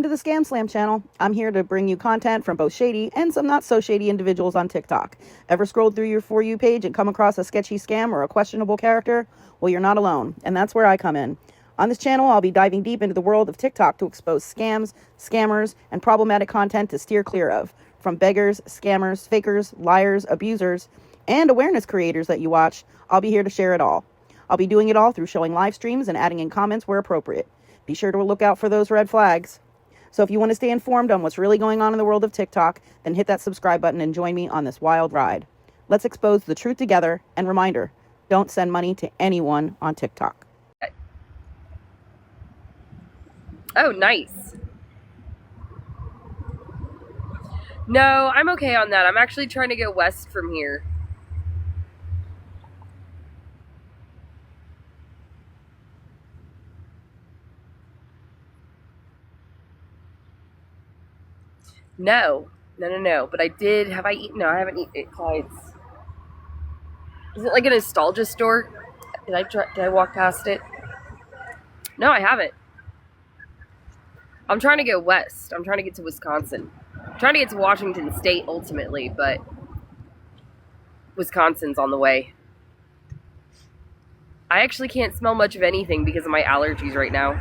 to the ScamSlam channel. I'm here to bring you content from both shady and some not so shady individuals on TikTok. Ever scrolled through your For You page and come across a sketchy scam or a questionable character? Well, you're not alone, and that's where I come in. On this channel, I'll be diving deep into the world of TikTok to expose scams, scammers, and problematic content to steer clear of. From beggars, scammers, fakers, liars, abusers, and awareness creators that you watch, I'll be here to share it all. I'll be doing it all through showing live streams and adding in comments where appropriate. Be sure to look out for those red flags. So if you want to stay informed on what's really going on in the world of TikTok, then hit that subscribe button and join me on this wild ride. Let's expose the truth together, and reminder, don't send money to anyone on TikTok. Oh, nice. No, I'm okay on that. I'm actually trying to go west from here. No. But I did. Have I eaten? No, I haven't eaten it. Clyde's. Is it like a nostalgia store? Did I walk past it? No, I haven't. I'm trying to go west. I'm trying to get to Wisconsin. I'm trying to get to Washington State ultimately, but Wisconsin's on the way. I actually can't smell much of anything because of my allergies right now.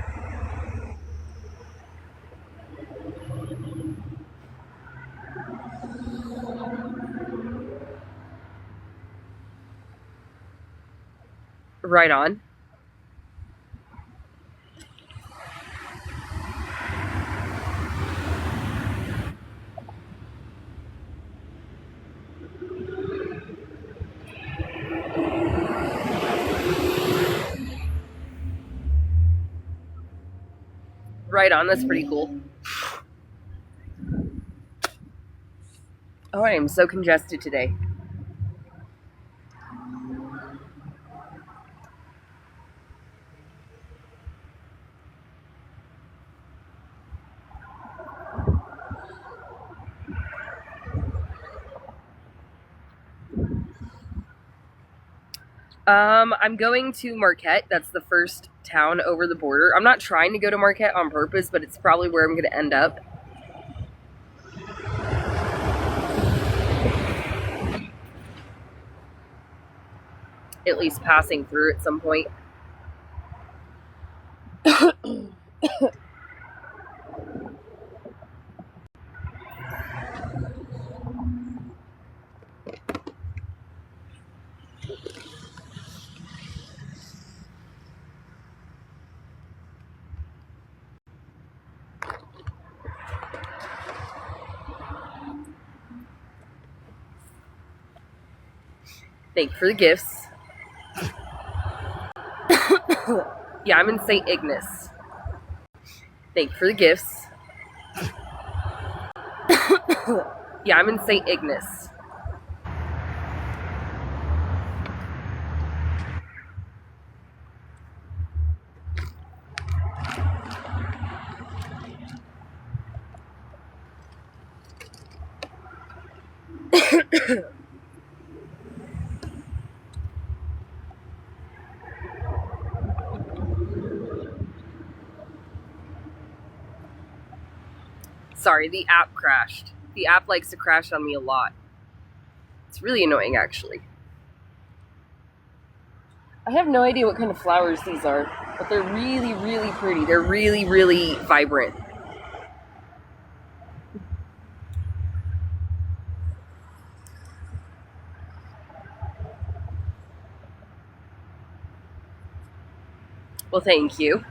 Right on. Right on, that's pretty cool. Oh, I am so congested today. I'm going to Marquette. That's the first town over the border. I'm not trying to go to Marquette on purpose, but it's probably where I'm going to end up. At least passing through at some point. Thank you for the gifts. Yeah, I'm in St. Ignace. Thank you for the gifts. Yeah, I'm in St. Ignace. Sorry, the app crashed. The app likes to crash on me a lot. It's really annoying, actually. I have no idea what kind of flowers these are, but they're really, really pretty. They're really, really vibrant. Well, thank you.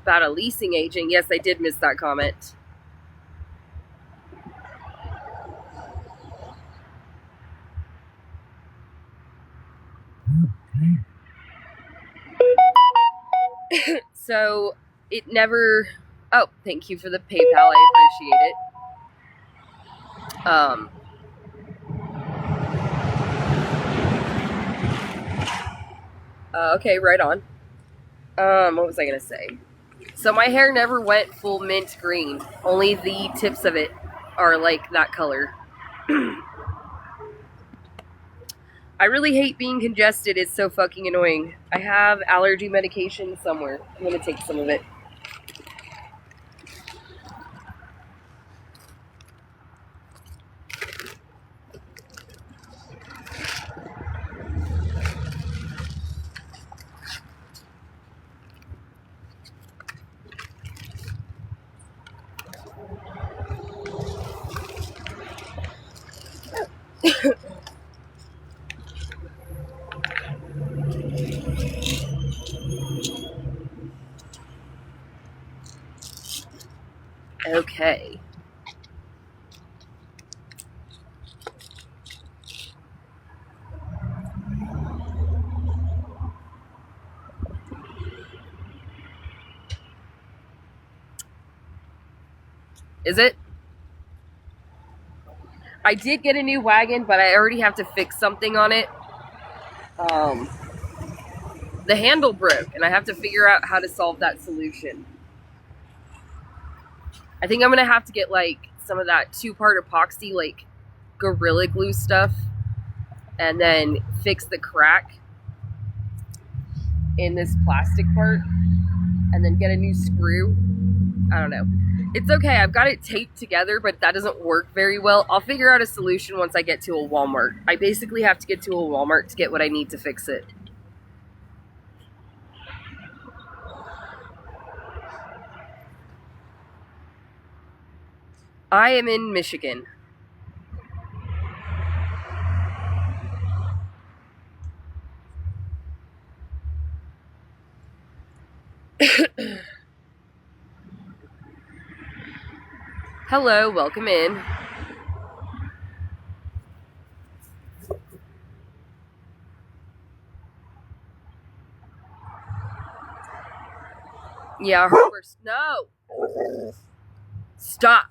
About a leasing agent. Yes, I did miss that comment. So it never. Oh, thank you for the PayPal. I appreciate it. Okay, right on. What was I gonna say? So my hair never went full mint green. Only the tips of it are like that color. I really hate being congested. It's so fucking annoying. I have allergy medication somewhere. I'm gonna take some of it. Okay. Is it? I did get a new wagon, but I already have to fix something on it. The handle broke, and I have to figure out how to solve that solution. I think I'm gonna have to get like some of that 2-part epoxy, like Gorilla Glue stuff, and then fix the crack in this plastic part, and then get a new screw. I don't know. It's okay. I've got it taped together, but that doesn't work very well. I'll figure out a solution once I get to a Walmart. I basically have to get to a Walmart to get what I need to fix it. I am in Michigan. Hello, welcome in. Yeah, Herbert. No! Stop!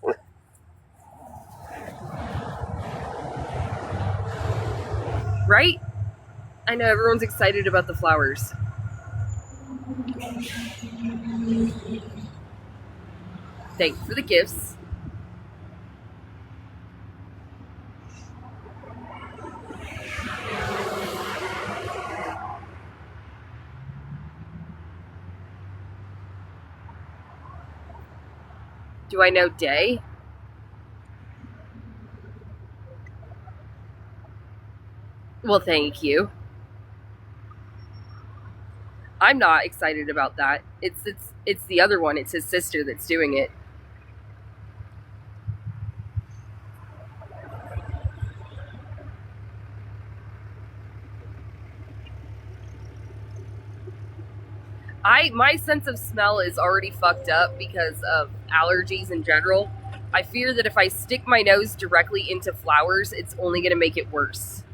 Right? I know everyone's excited about the flowers. Thanks for the gifts. Do I know Day? Well, thank you. I'm not excited about that. It's the other one. It's his sister that's doing it. My sense of smell is already fucked up because of allergies in general. I fear that if I stick my nose directly into flowers, it's only going to make it worse.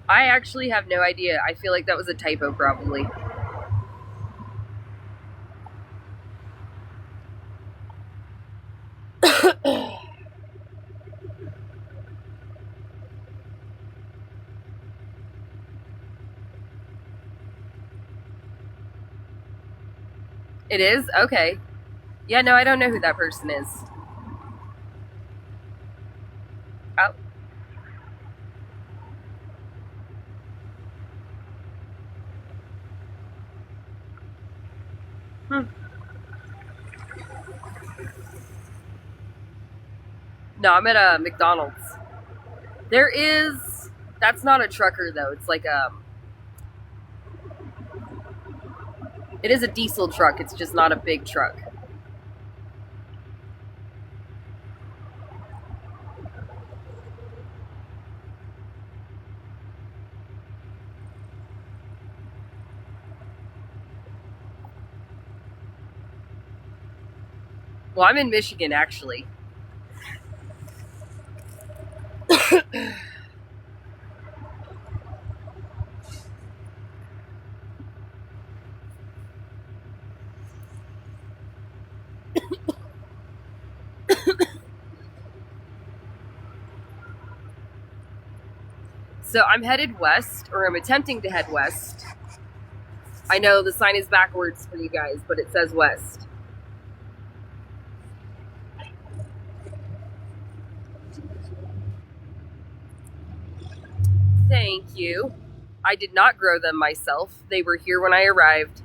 I actually have no idea. I feel like that was a typo, probably. It is? Okay. Yeah, no, I don't know who that person is. Oh. No, I'm at a McDonald's. There is... That's not a trucker, though. It's like a... It is a diesel truck. It's just not a big truck. Well, I'm in Michigan, actually. So I'm headed west, or I'm attempting to head west. I know the sign is backwards for you guys, but it says west. Thank you. I did not grow them myself. They were here when I arrived.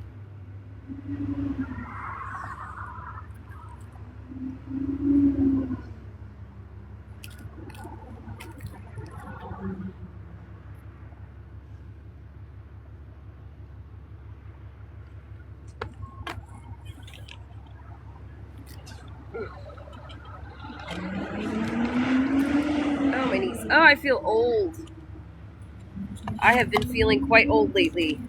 Oh, my knees. Oh, I feel old. I have been feeling quite old lately.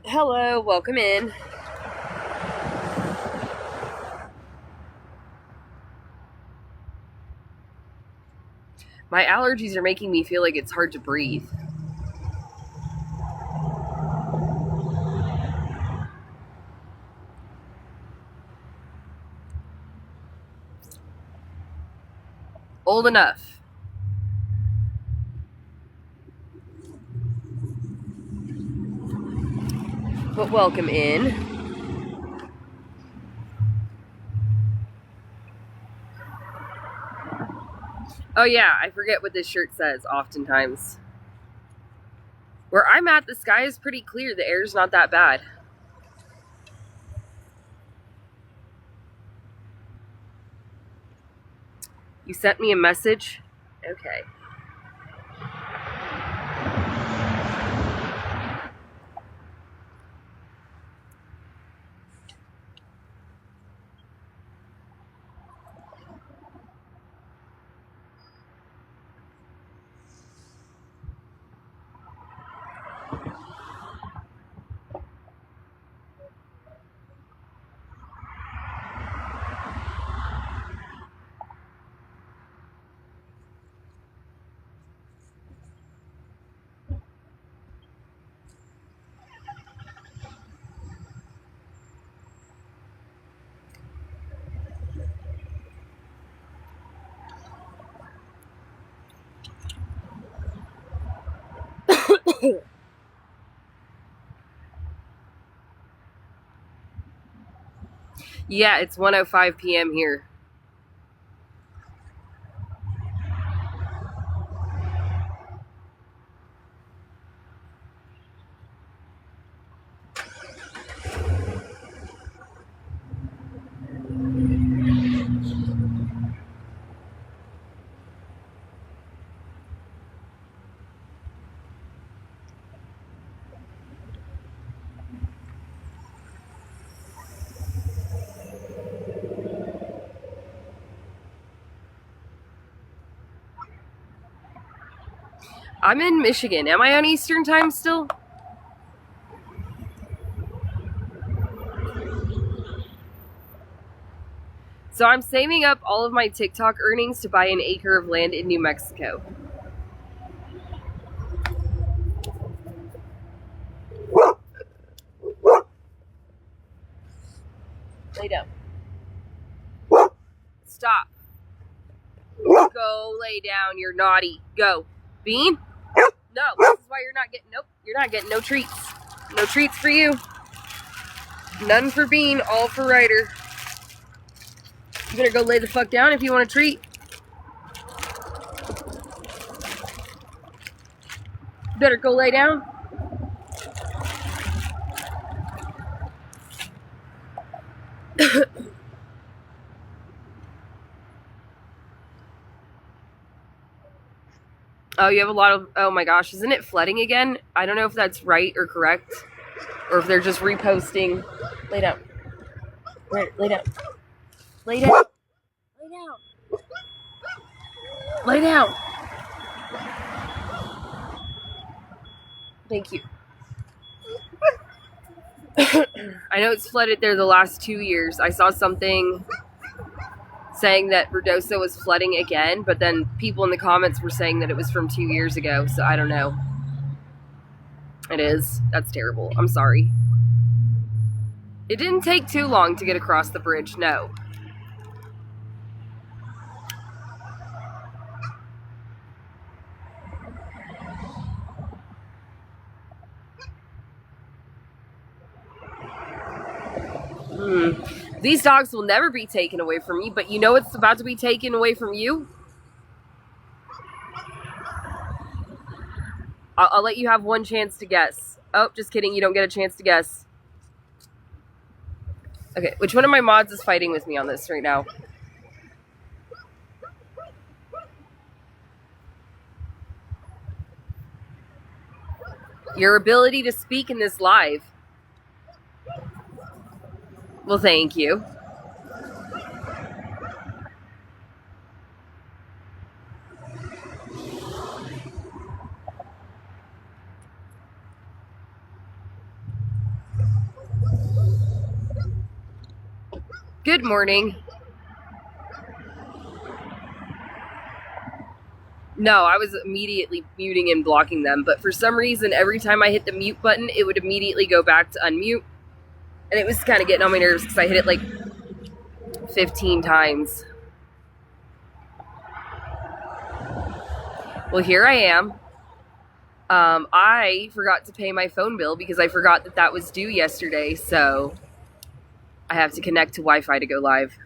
Hello, welcome in. My allergies are making me feel like it's hard to breathe. Old enough. But welcome in. Oh yeah, I forget what this shirt says oftentimes. Where I'm at, the sky is pretty clear. The air's not that bad. You sent me a message? Okay. Yeah, it's 1:05 p.m. here. I'm in Michigan. Am I on Eastern time still? So I'm saving up all of my TikTok earnings to buy an acre of land in New Mexico. Lay down. Stop. Go lay down. You're naughty. Go. Bean? No. This is why you're not getting... Nope. You're not getting no treats. No treats for you. None for Bean. All for Ryder. You better go lay the fuck down if you want a treat. You better go lay down. Oh, you have a lot of... Oh my gosh, isn't it flooding again? I don't know if that's right or correct. Or if they're just reposting. Lay down. Right, lay down. Lay down. Lay down. Lay down. Thank you. I know it's flooded there the last 2 years. I saw something saying that Ruidoso was flooding again, but then people in the comments were saying that it was from 2 years ago, so I don't know. It is. That's terrible. I'm sorry. It didn't take too long to get across the bridge, no. These dogs will never be taken away from me, but you know what's about to be taken away from you? I'll let you have one chance to guess. Oh, just kidding. You don't get a chance to guess. Okay, which one of my mods is fighting with me on this right now? Your ability to speak in this live. Well, thank you. Good morning. No, I was immediately muting and blocking them, but for some reason, every time I hit the mute button, it would immediately go back to unmute. And it was kind of getting on my nerves because I hit it like 15 times. Well, here I am. I forgot to pay my phone bill because I forgot that that was due yesterday, so I have to connect to Wi-Fi to go live.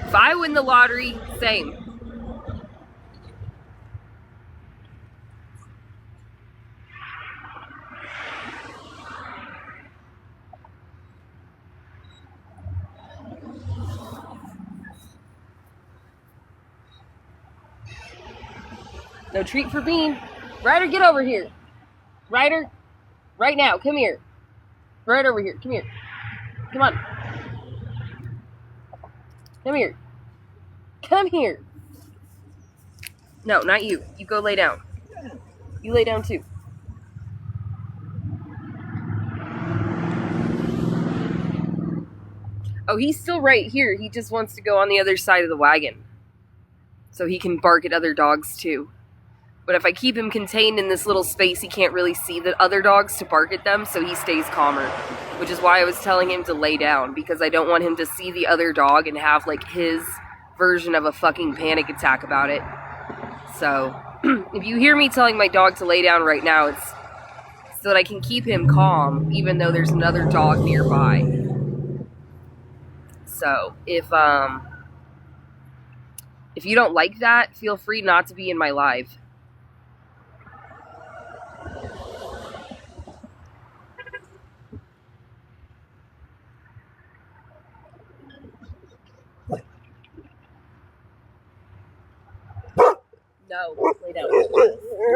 If I win the lottery, same. No treat for Bean. Ryder, get over here. Ryder, right now, come here. Right over here, come here. Come on. Come here. Come here. No, not you. You go lay down. You lay down too. Oh, he's still right here. He just wants to go on the other side of the wagon. So he can bark at other dogs too. But if I keep him contained in this little space, he can't really see the other dogs to bark at them, so he stays calmer. Which is why I was telling him to lay down, because I don't want him to see the other dog and have, like, his version of a fucking panic attack about it. So, if you hear me telling my dog to lay down right now, it's so that I can keep him calm, even though there's another dog nearby. So, if you don't like that, feel free not to be in my live. No, lay down.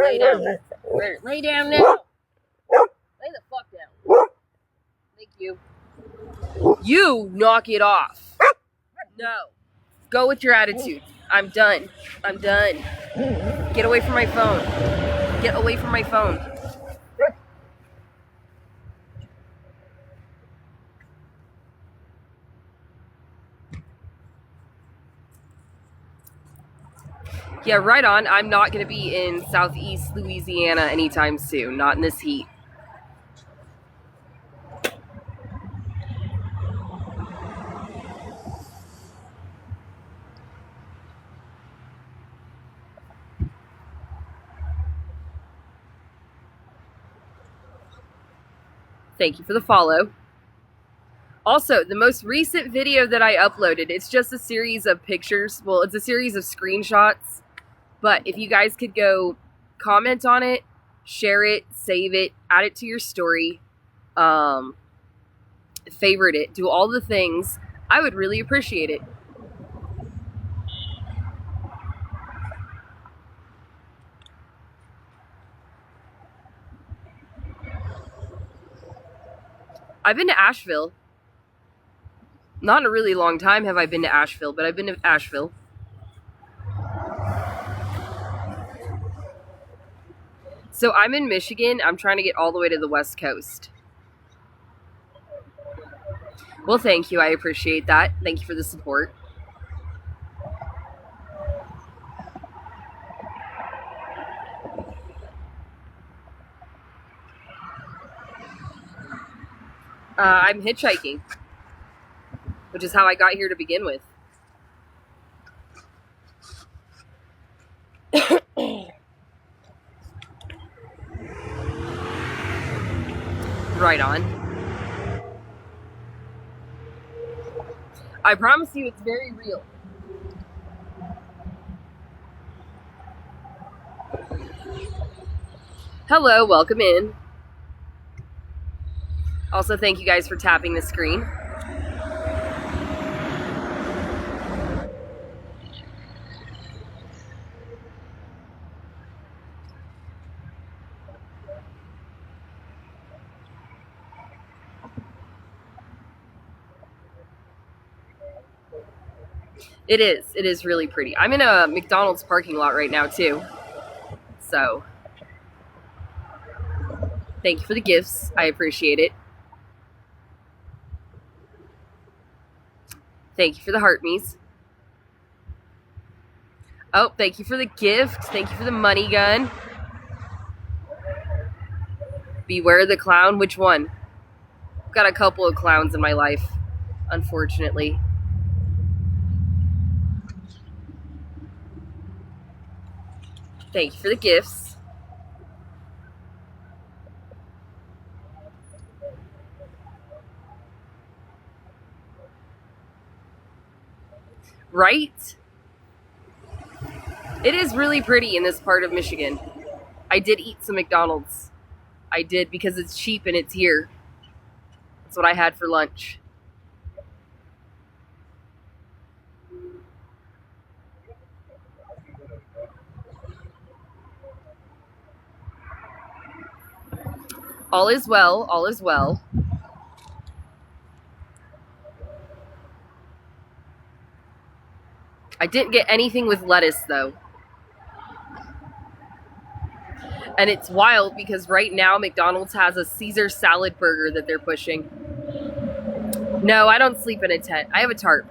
Lay down. Lay down now. Lay the fuck down. Thank you. You knock it off. No. Go with your attitude. I'm done. I'm done. Get away from my phone. Get away from my phone. Yeah, right on. I'm not going to be in Southeast Louisiana anytime soon. Not in this heat. Thank you for the follow. Also, the most recent video that I uploaded, it's just a series of pictures. Well, it's a series of screenshots. But if you guys could go comment on it, share it, save it, add it to your story, favorite it, do all the things, I would really appreciate it. I've been to Asheville. Not in a really long time have I been to Asheville, but I've been to Asheville. So I'm in Michigan. I'm trying to get all the way to the West Coast. Well, thank you. I appreciate that. Thank you for the support. I'm hitchhiking, which is how I got here to begin with. Right on. I promise you it's very real. Hello, welcome in. Also, thank you guys for tapping the screen. It is really pretty. I'm in a McDonald's parking lot right now too. So, thank you for the gifts. I appreciate it. Thank you for the heart me's. Oh, thank you for the gift. Thank you for the money gun. Beware the clown. Which one? I've got a couple of clowns in my life, unfortunately. Thank you for the gifts. Right? It is really pretty in this part of Michigan. I did eat some McDonald's. I did because it's cheap and it's here. That's what I had for lunch. All is well, all is well. I didn't get anything with lettuce though. And it's wild because right now McDonald's has a Caesar salad burger that they're pushing. No, I don't sleep in a tent. I have a tarp.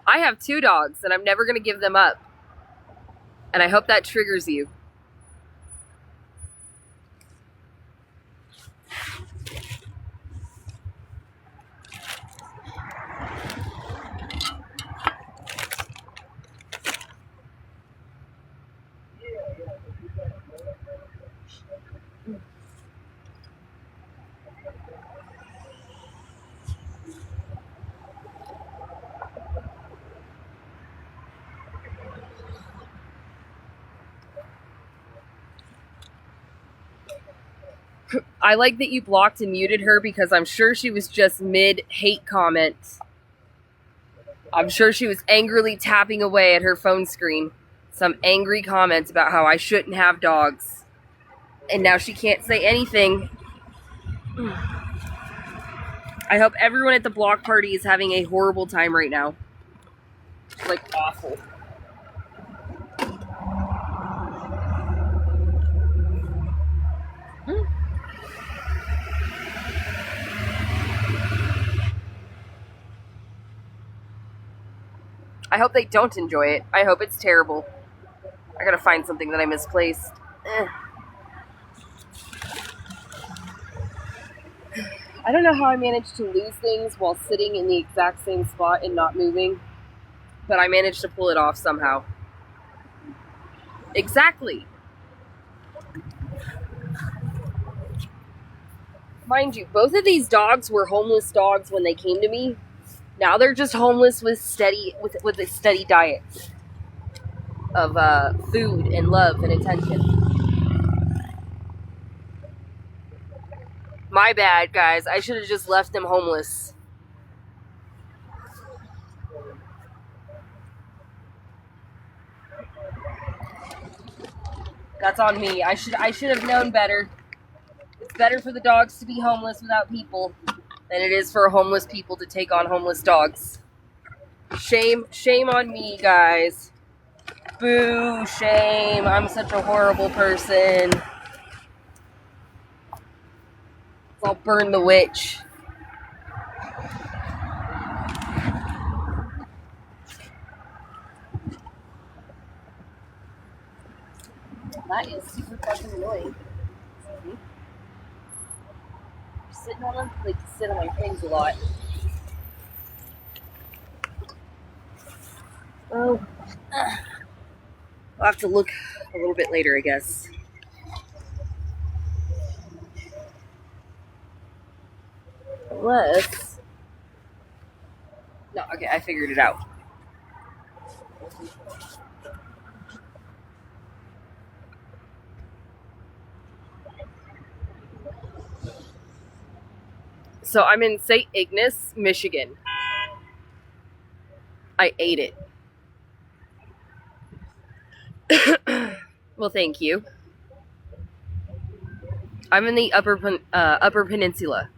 I have 2 dogs and I'm never going to give them up. And I hope that triggers you. I like that you blocked and muted her because I'm sure she was just mid-hate comment. I'm sure she was angrily tapping away at her phone screen. Some angry comments about how I shouldn't have dogs. And now she can't say anything. I hope everyone at the block party is having a horrible time right now. Like, awful. I hope they don't enjoy it. I hope it's terrible. I gotta find something that I misplaced. I don't know how I managed to lose things while sitting in the exact same spot and not moving, but I managed to pull it off somehow. Exactly. Mind you, both of these dogs were homeless dogs when they came to me. Now they're just homeless with a steady diet of food and love and attention. My bad, guys. I should have just left them homeless. That's on me. I should have known better. It's better for the dogs to be homeless without people than it is for homeless people to take on homeless dogs. Shame on me, guys. Boo, shame. I'm such a horrible person. I'll burn the witch. That is super fucking annoying. Sitting on them, like to sit on my things a lot. Oh, I'll have to look a little bit later, I guess. Unless, no, okay, I figured it out. So I'm in St. Ignace, Michigan. I ate it. Well, thank you. I'm in the Upper Peninsula.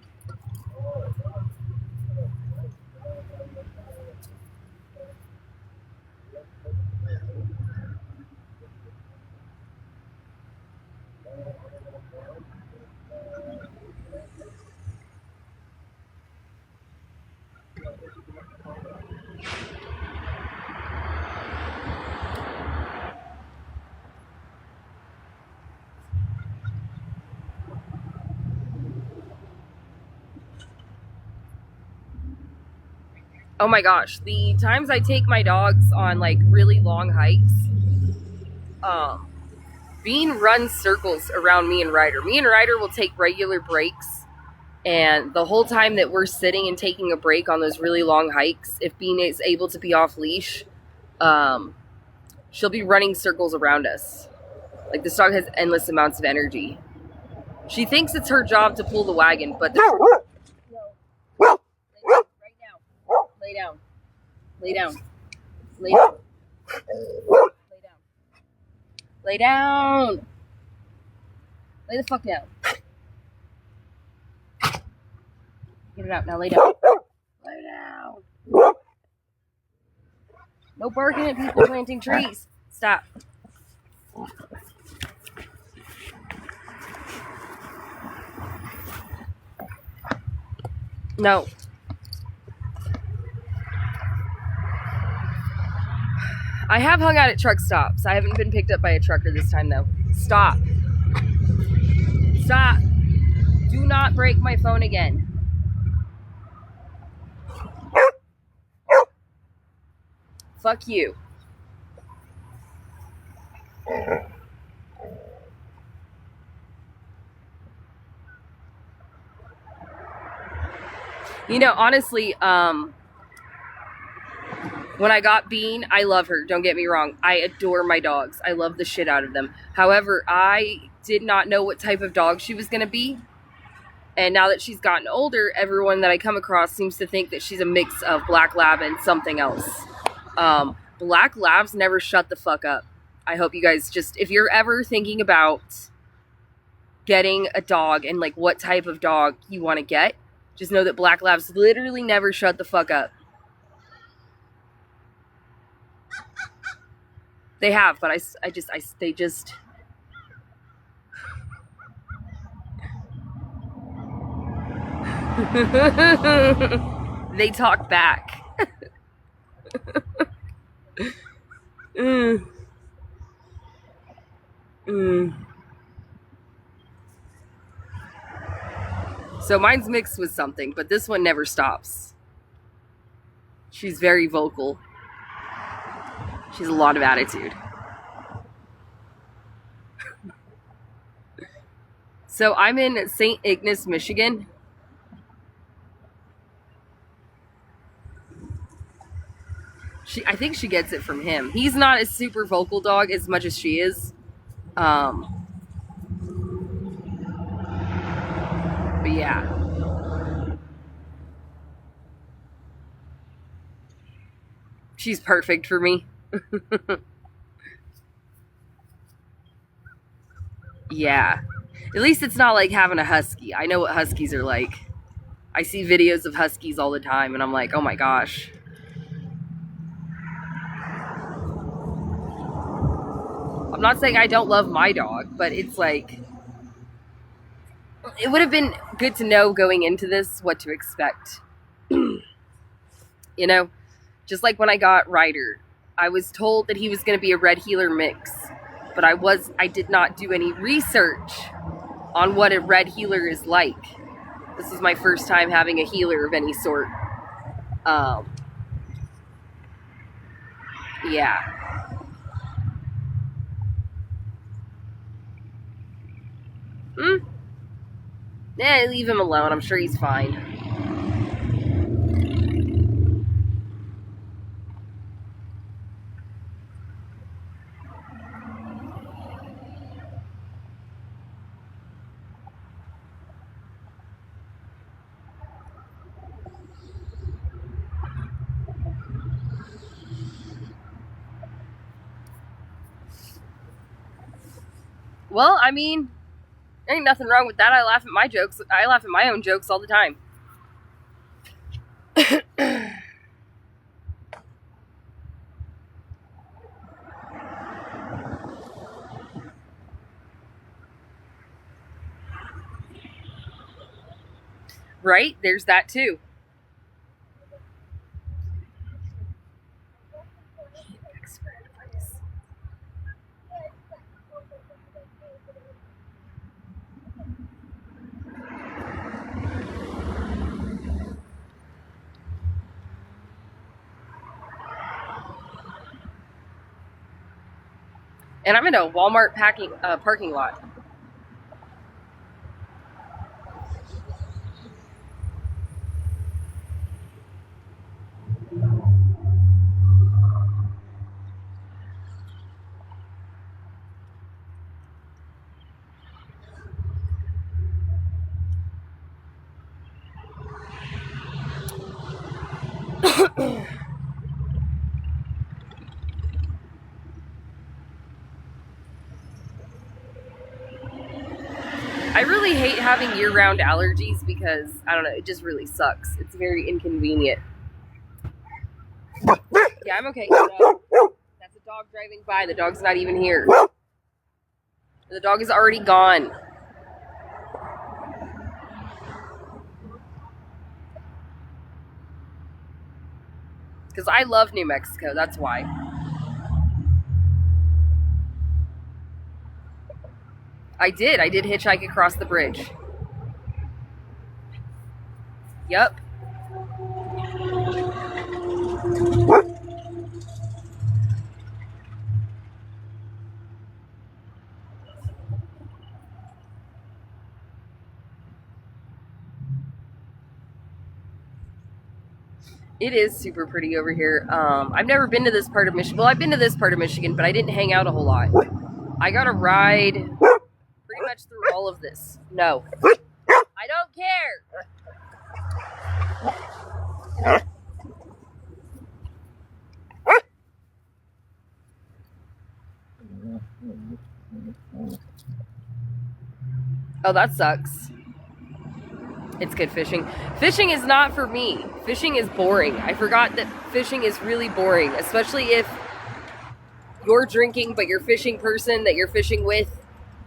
Oh my gosh, the times I take my dogs on like really long hikes, Bean runs circles around me and Ryder. Me and Ryder will take regular breaks, and the whole time that we're sitting and taking a break on those really long hikes, if Bean is able to be off leash, she'll be running circles around us. Like, this dog has endless amounts of energy. She thinks it's her job to pull the wagon, but Lay down. Lay down. Lay down. Lay down. Lay down. Lay the fuck down. Get it out. Now lay down. Lay down. No barking at people planting trees. Stop. No. I have hung out at truck stops. I haven't been picked up by a trucker this time, though. Stop. Stop. Do not break my phone again. Fuck you. You know, honestly, when I got Bean, I love her. Don't get me wrong. I adore my dogs. I love the shit out of them. However, I did not know what type of dog she was going to be. And now that she's gotten older, everyone that I come across seems to think that she's a mix of Black Lab and something else. Black Labs never shut the fuck up. I hope you guys just, if you're ever thinking about getting a dog and like what type of dog you want to get, just know that Black Labs literally never shut the fuck up. They have, but they just. They talk back. So mine's mixed with something, but this one never stops. She's very vocal. She's a lot of attitude. So I'm in St. Ignace, Michigan. I think she gets it from him. He's not a super vocal dog as much as she is. But yeah. She's perfect for me. Yeah. At least it's not like having a husky. I know what huskies are like. I see videos of huskies all the time, and I'm like, oh my gosh. I'm not saying I don't love my dog, but it's like, it would have been good to know going into this what to expect. You know, just like when I got Ryder, I was told that he was going to be a red heeler mix, but I did not do any research on what a red heeler is like. This was my first time having a heeler of any sort. Yeah. Leave him alone. I'm sure he's fine. Well, I mean, there ain't nothing wrong with that. I laugh at my jokes. I laugh at my own jokes all the time. Right? There's that too. And I'm in a Walmart parking lot. I really hate having year-round allergies because, I don't know, it just really sucks. It's very inconvenient. Yeah, I'm okay. No, that's a dog driving by. The dog's not even here. The dog is already gone. Because I love New Mexico, that's why. I did hitchhike across the bridge. Yep. It is super pretty over here. I've never been to this part of Michigan. Well, I've been to this part of Michigan, but I didn't hang out a whole lot. I got a ride pretty much through all of this. No. I don't care. Oh, that sucks. It's good fishing. Fishing is not for me. Fishing is boring. I forgot that fishing is really boring, especially if you're drinking, but your fishing person that you're fishing with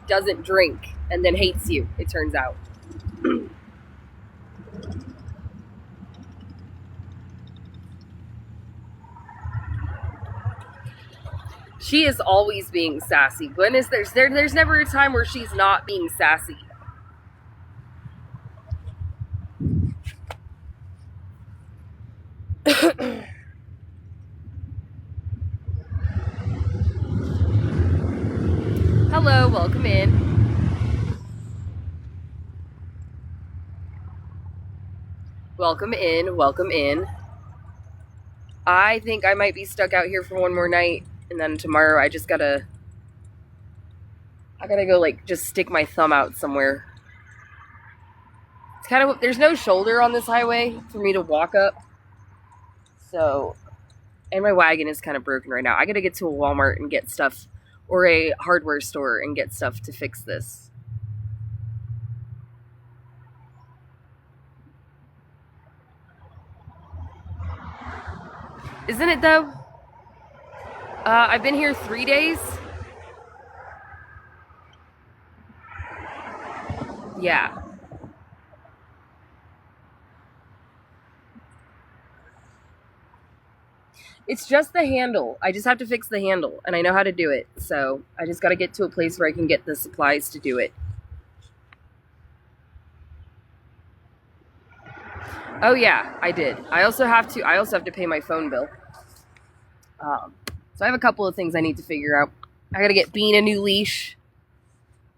doesn't drink and then hates you, it turns out. She is always being sassy. Goodness, there's never a time where she's not being sassy. Hello, welcome in. Welcome in, welcome in. I think I might be stuck out here for one more night, and then tomorrow I gotta go, like, just stick my thumb out somewhere. It's kind of, there's no shoulder on this highway for me to walk up. So, and my wagon is kind of broken right now. I gotta get to a Walmart and get stuff, or a hardware store and get stuff to fix this. Isn't it though? I've been here 3 days. Yeah. It's just the handle. I just have to fix the handle, and I know how to do it. So I just got to get to a place where I can get the supplies to do it. Oh yeah, I did. I also have to pay my phone bill. So I have a couple of things I need to figure out. I got to get Bean a new leash.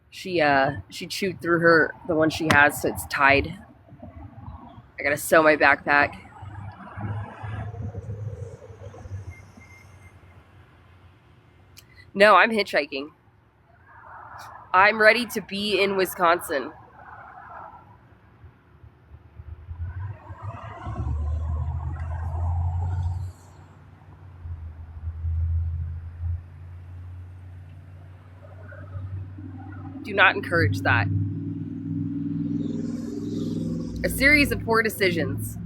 She chewed through the one she has, so it's tied. I got to sew my backpack. No, I'm hitchhiking. I'm ready to be in Wisconsin. Do not encourage that. A series of poor decisions.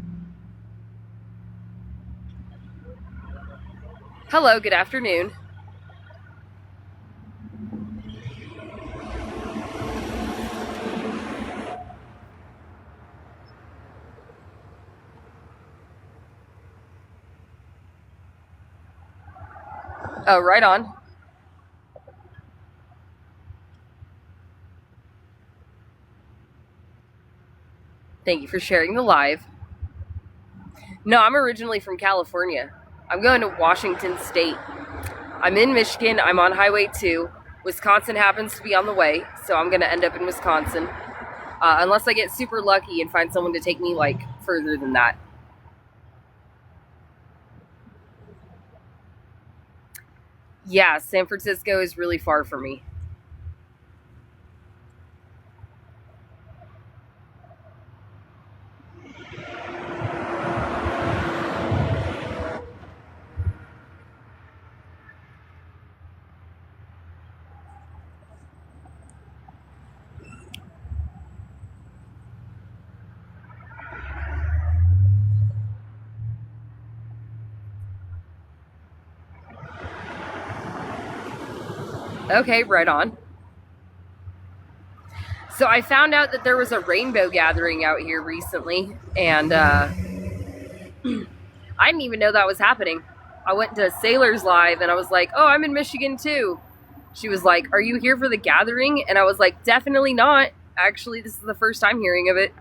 Hello, good afternoon. Oh, right on. Thank you for sharing the live. No, I'm originally from California. I'm going to Washington State. I'm in Michigan. I'm on Highway 2. Wisconsin happens to be on the way, so I'm going to end up in Wisconsin. Unless I get super lucky and find someone to take me, like, further than that. Yeah, San Francisco is really far for me. Okay, right on. So I found out that there was a rainbow gathering out here recently, and I didn't even know that was happening. I went to Sailor's Live, and I was like, oh, I'm in Michigan too. She was like, are you here for the gathering? And I was like, definitely not. Actually, this is the first time hearing of it.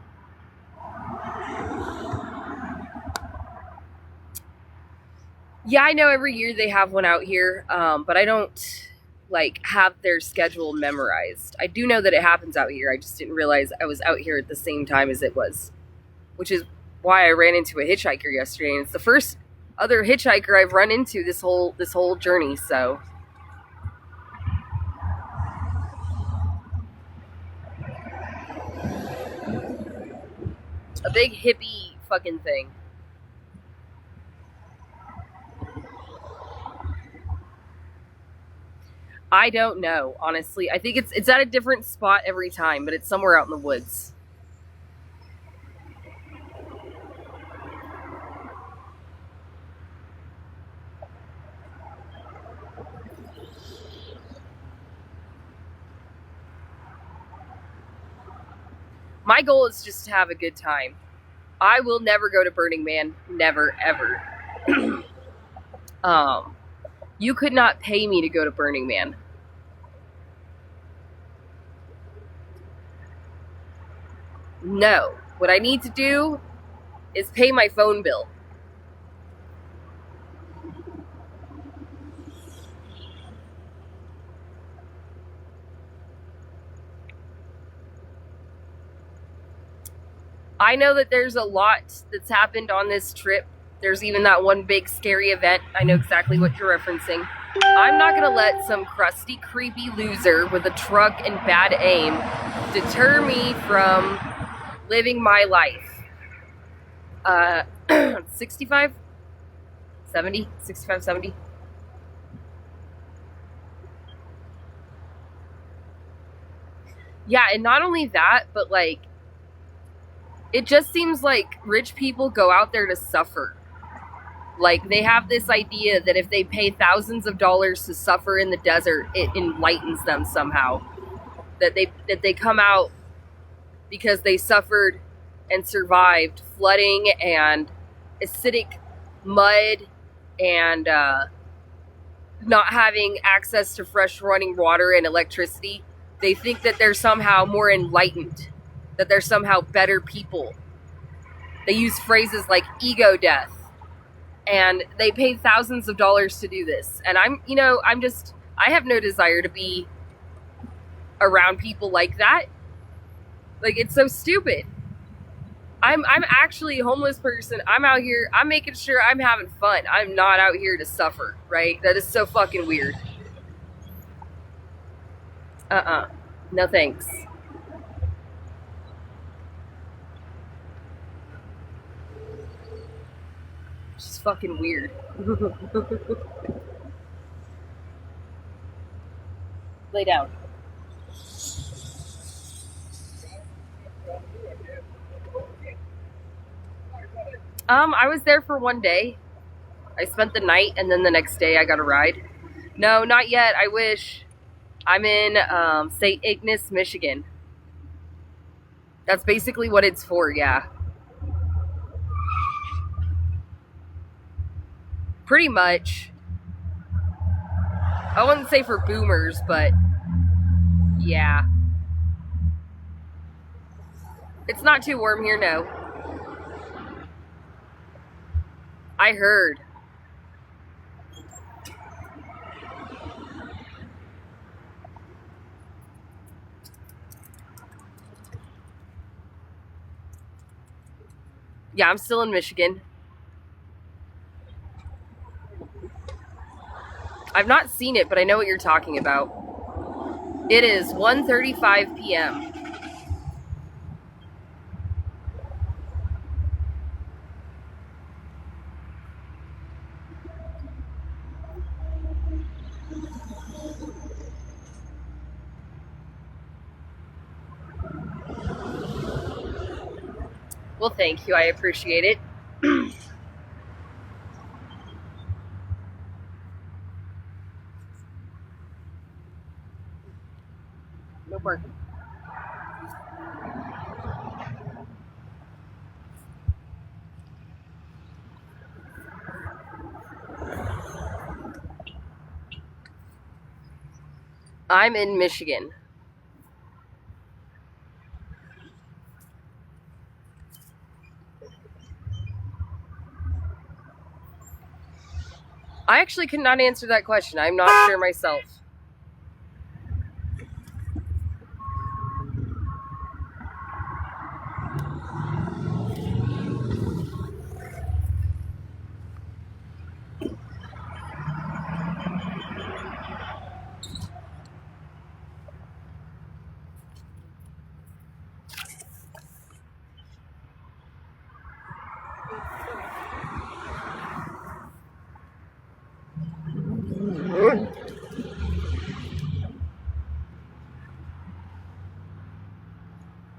Yeah, I know every year they have one out here, but I don't like have their schedule memorized. I do know that it happens out here. I just didn't realize I was out here at the same time as it was, which is why I ran into a hitchhiker yesterday. And it's the first other hitchhiker I've run into this whole journey. So a big hippie fucking thing. I don't know, honestly. I think it's at a different spot every time, but it's somewhere out in the woods. My goal is just to have a good time. I will never go to Burning Man. Never, ever. You could not pay me to go to Burning Man. No. What I need to do is pay my phone bill. I know that there's a lot that's happened on this trip. There's even that one big scary event. I know exactly what you're referencing. I'm not going to let some crusty, creepy loser with a truck and bad aim deter me from living my life. 65, 70, 65, 70. Yeah, and not only that, but like, it just seems like rich people go out there to suffer. Like, they have this idea that if they pay thousands of dollars to suffer in the desert, it enlightens them somehow. That they come out because they suffered and survived flooding and acidic mud and not having access to fresh running water and electricity. They think that they're somehow more enlightened, that they're somehow better people. They use phrases like ego death, and they paid thousands of dollars to do this. And I have no desire to be around people like that. Like, it's so stupid. I'm actually a homeless person. I'm out here, I'm making sure I'm having fun. I'm not out here to suffer, right? That is so fucking weird. No thanks. It's just fucking weird. Lay down. I was there for one day. I spent the night, and then the next day I got a ride. No, not yet. I wish. I'm in St. Ignace, Michigan. That's basically what it's for, yeah. Pretty much. I wouldn't say for boomers, but yeah. It's not too warm here, no. I heard. Yeah, I'm still in Michigan. I've not seen it, but I know what you're talking about. It is 1:35 p.m. Well, thank you. I appreciate it. No barking. I'm in Michigan. I actually could not answer that question. I'm not sure myself.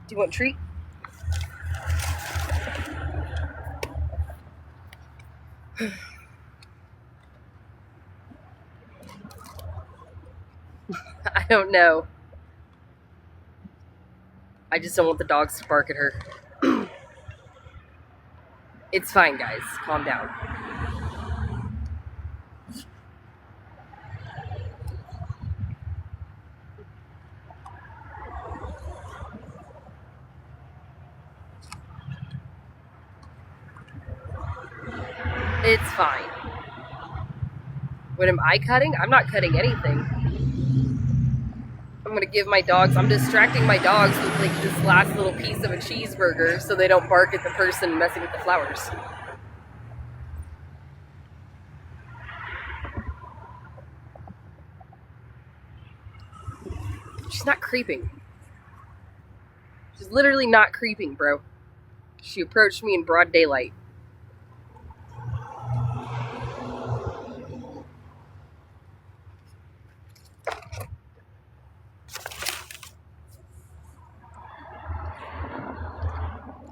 Do you want a treat? I don't know. I just don't want the dogs to bark at her. It's fine, guys. Calm down. It's fine. What am I cutting? I'm not cutting anything. I'm gonna give my dogs, I'm distracting my dogs with like this last little piece of a cheeseburger so they don't bark at the person messing with the flowers. She's not creeping. She's literally not creeping, bro. She approached me in broad daylight.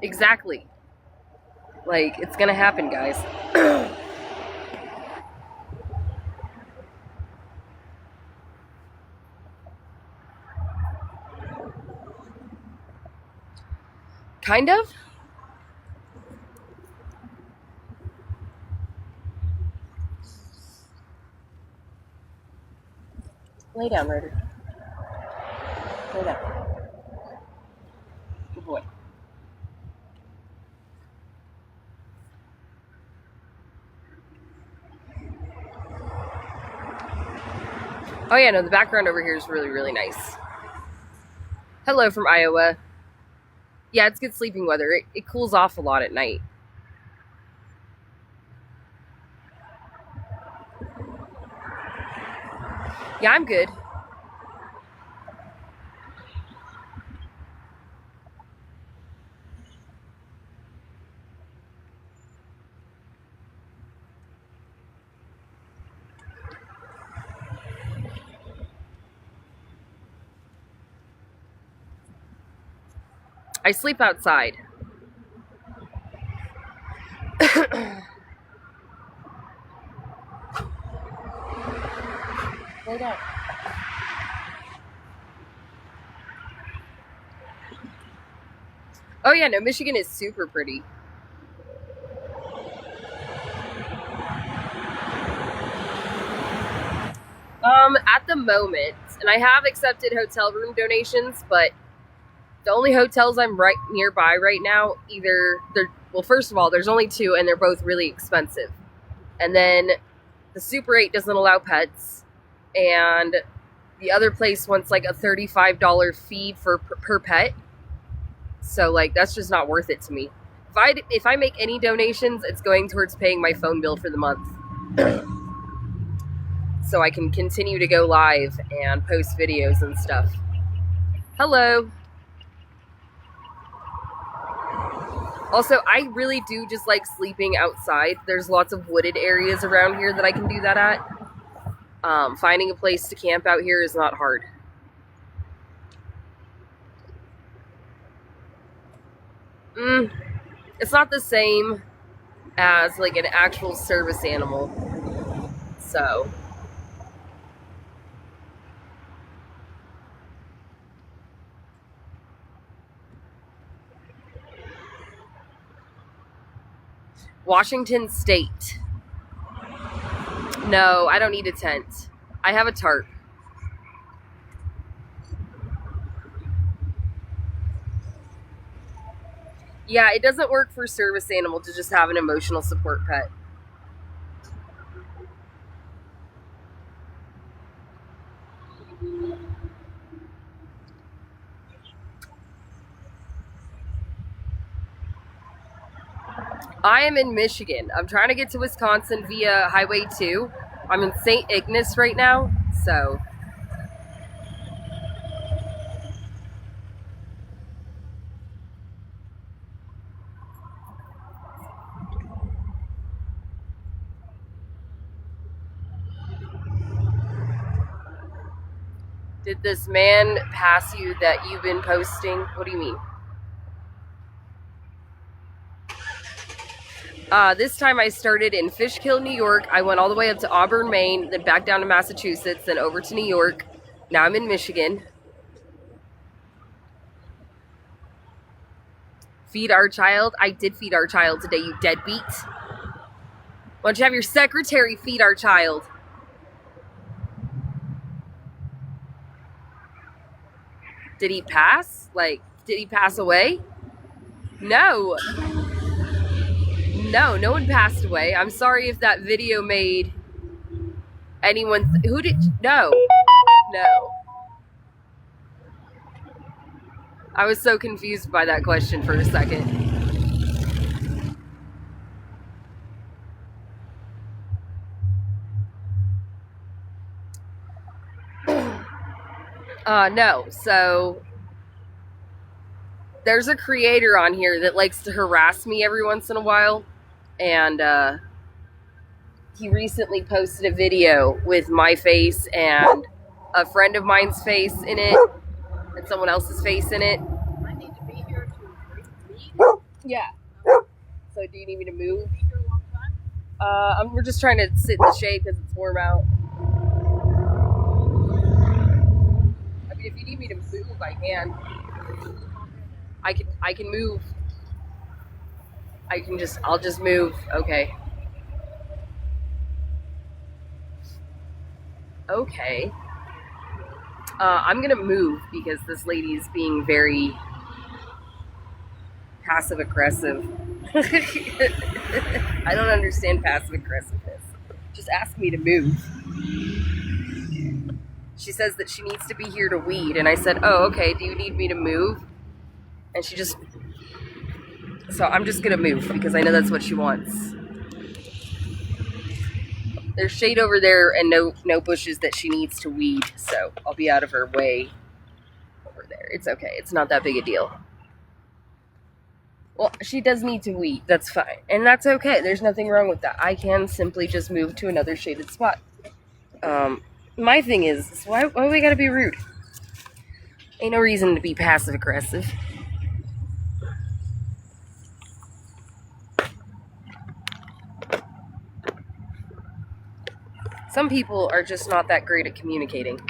Exactly. Like, it's gonna happen, guys. Kind of? Lay down, Ryder. Lay down. Good boy. Oh yeah, no, the background over here is really, really nice. Hello from Iowa. Yeah, it's good sleeping weather. It cools off a lot at night. Yeah, I'm good. I sleep outside. Lay down. Oh yeah, no, Michigan is super pretty. At the moment, and I have accepted hotel room donations, but the only hotels I'm right nearby right now, well, first of all, there's only 2, and they're both really expensive. And then the Super 8 doesn't allow pets, and the other place wants like a $35 fee per pet. So like that's just not worth it to me. If I make any donations, it's going towards paying my phone bill for the month. So I can continue to go live and post videos and stuff. Hello. Also, I really do just like sleeping outside. There's lots of wooded areas around here that I can do that at. Finding a place to camp out here is not hard. It's not the same as like an actual service animal. So Washington State. No, I don't need a tent. I have a tarp. Yeah, it doesn't work for service animal to just have an emotional support pet. I am in Michigan. I'm trying to get to Wisconsin via Highway 2. I'm in St. Ignace right now, so. Did this man pass you that you've been posting? What do you mean? This time I started in Fishkill, New York. I went all the way up to Auburn, Maine, then back down to Massachusetts, then over to New York. Now I'm in Michigan. Feed our child? I did feed our child today, you deadbeat. Why don't you have your secretary feed our child? Did he pass? Like, did he pass away? No. No one passed away. I'm sorry if that video made anyone... No. I was so confused by that question for a second. No, so there's a creator on here that likes to harass me every once in a while, and he recently posted a video with my face and a friend of mine's face in it and someone else's face in it. I need to be here to read. Yeah. So do you need me to move? Be here a long time. We're just trying to sit in the shade because it's warm out. I mean, if you need me to move, I can. I can move. I'll just move. Okay. Okay. I'm gonna move because this lady is being very passive aggressive. I don't understand passive aggressiveness. Just ask me to move. She says that she needs to be here to weed, and I said, oh, okay, do you need me to move? And she just... So I'm just gonna move because I know that's what she wants. There's shade over there and no bushes that she needs to weed, so I'll be out of her way over there. It's okay. It's not that big a deal. Well, she does need to weed. That's fine. And that's okay. There's nothing wrong with that. I can simply just move to another shaded spot. My thing is, why we gotta be rude? Ain't no reason to be passive aggressive. Some people are just not that great at communicating.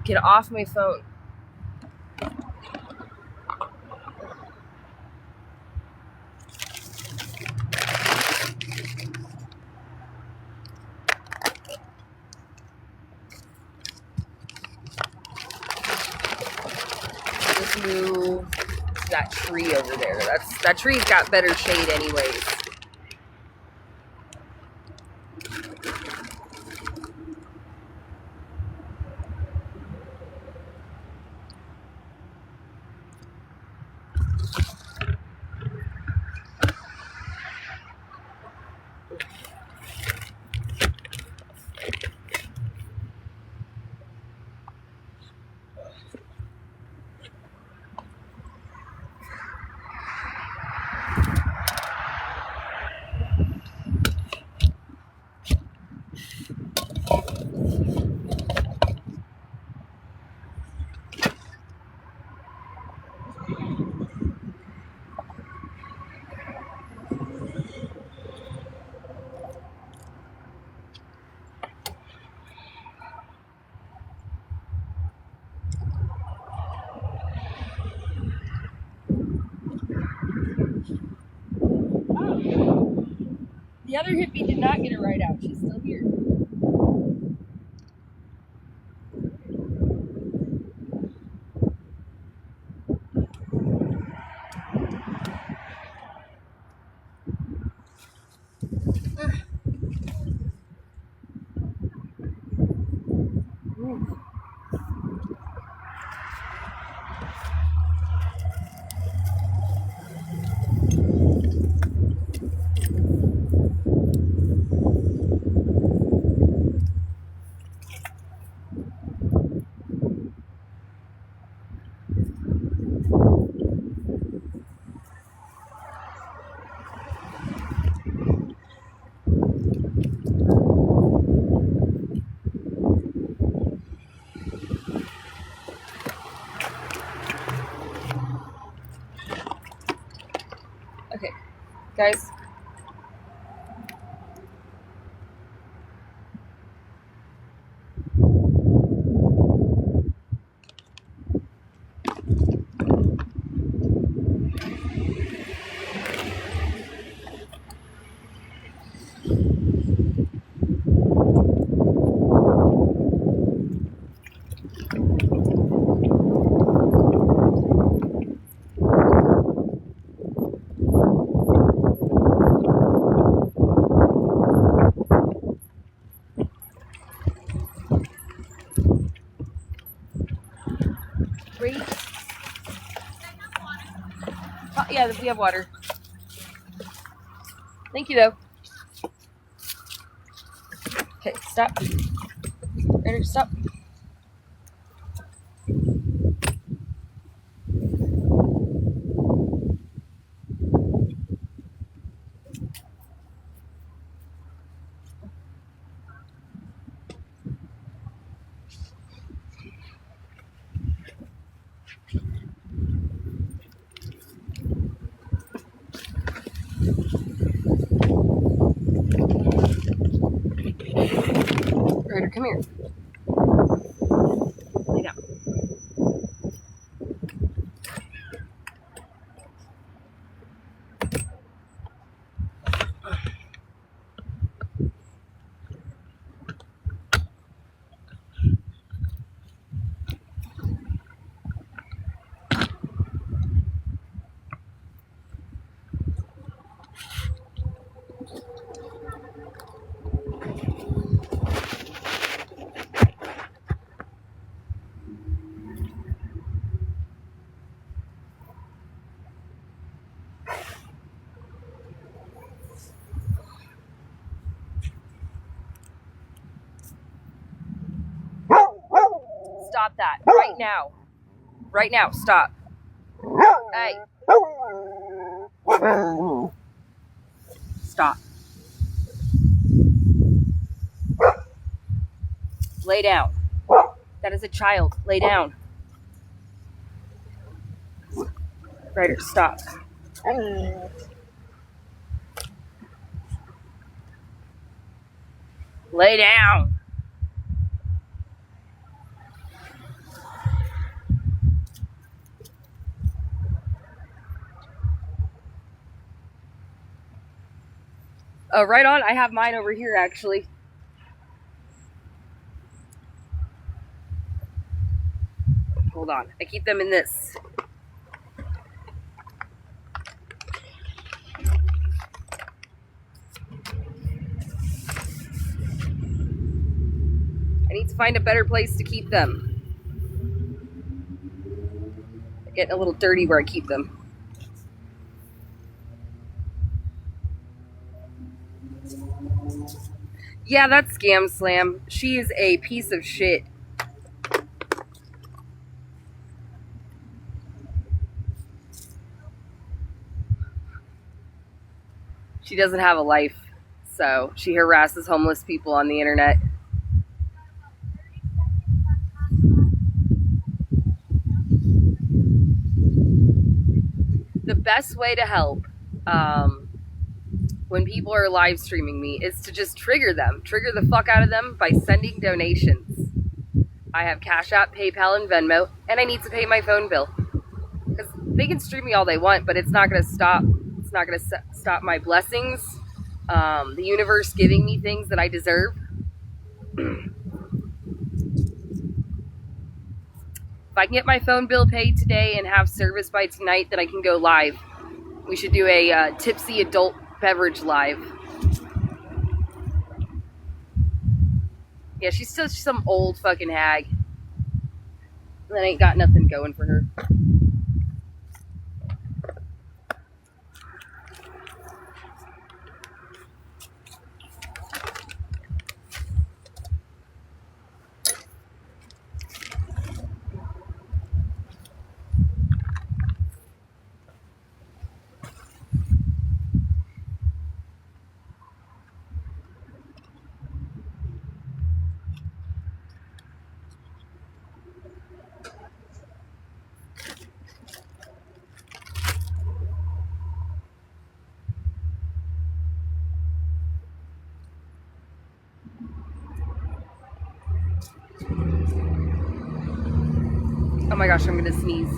Get off my phone. Just move that tree over there. That tree's got better shade anyways. The other hippie did not get a ride out. She's still here. Okay, guys. Yeah, we have water. Thank you, though. Okay, stop. Ryder, stop. Ryder, come here. Lay down. Stop that. Right now. Right now. Stop. Hey. Stop. Lay down. That is a child. Lay down. Ryder, stop. Lay down. Right on. I have mine over here, actually. Hold on. I keep them in this. I need to find a better place to keep them. They're getting a little dirty where I keep them. Yeah, that's ScamSlam. She is a piece of shit. She doesn't have a life, so she harasses homeless people on the internet. The best way to help when people are live streaming me is to just trigger the fuck out of them by sending donations. I have Cash App, PayPal, and Venmo, and I need to pay my phone bill. Because they can stream me all they want, but it's not going to stop. It's not going to stop my blessings. The universe giving me things that I deserve. If I can get my phone bill paid today and have service by tonight, then I can go live. We should do a tipsy adult beverage live. Yeah, she's still some old fucking hag that ain't got nothing going for her. Oh my gosh, I'm gonna sneeze.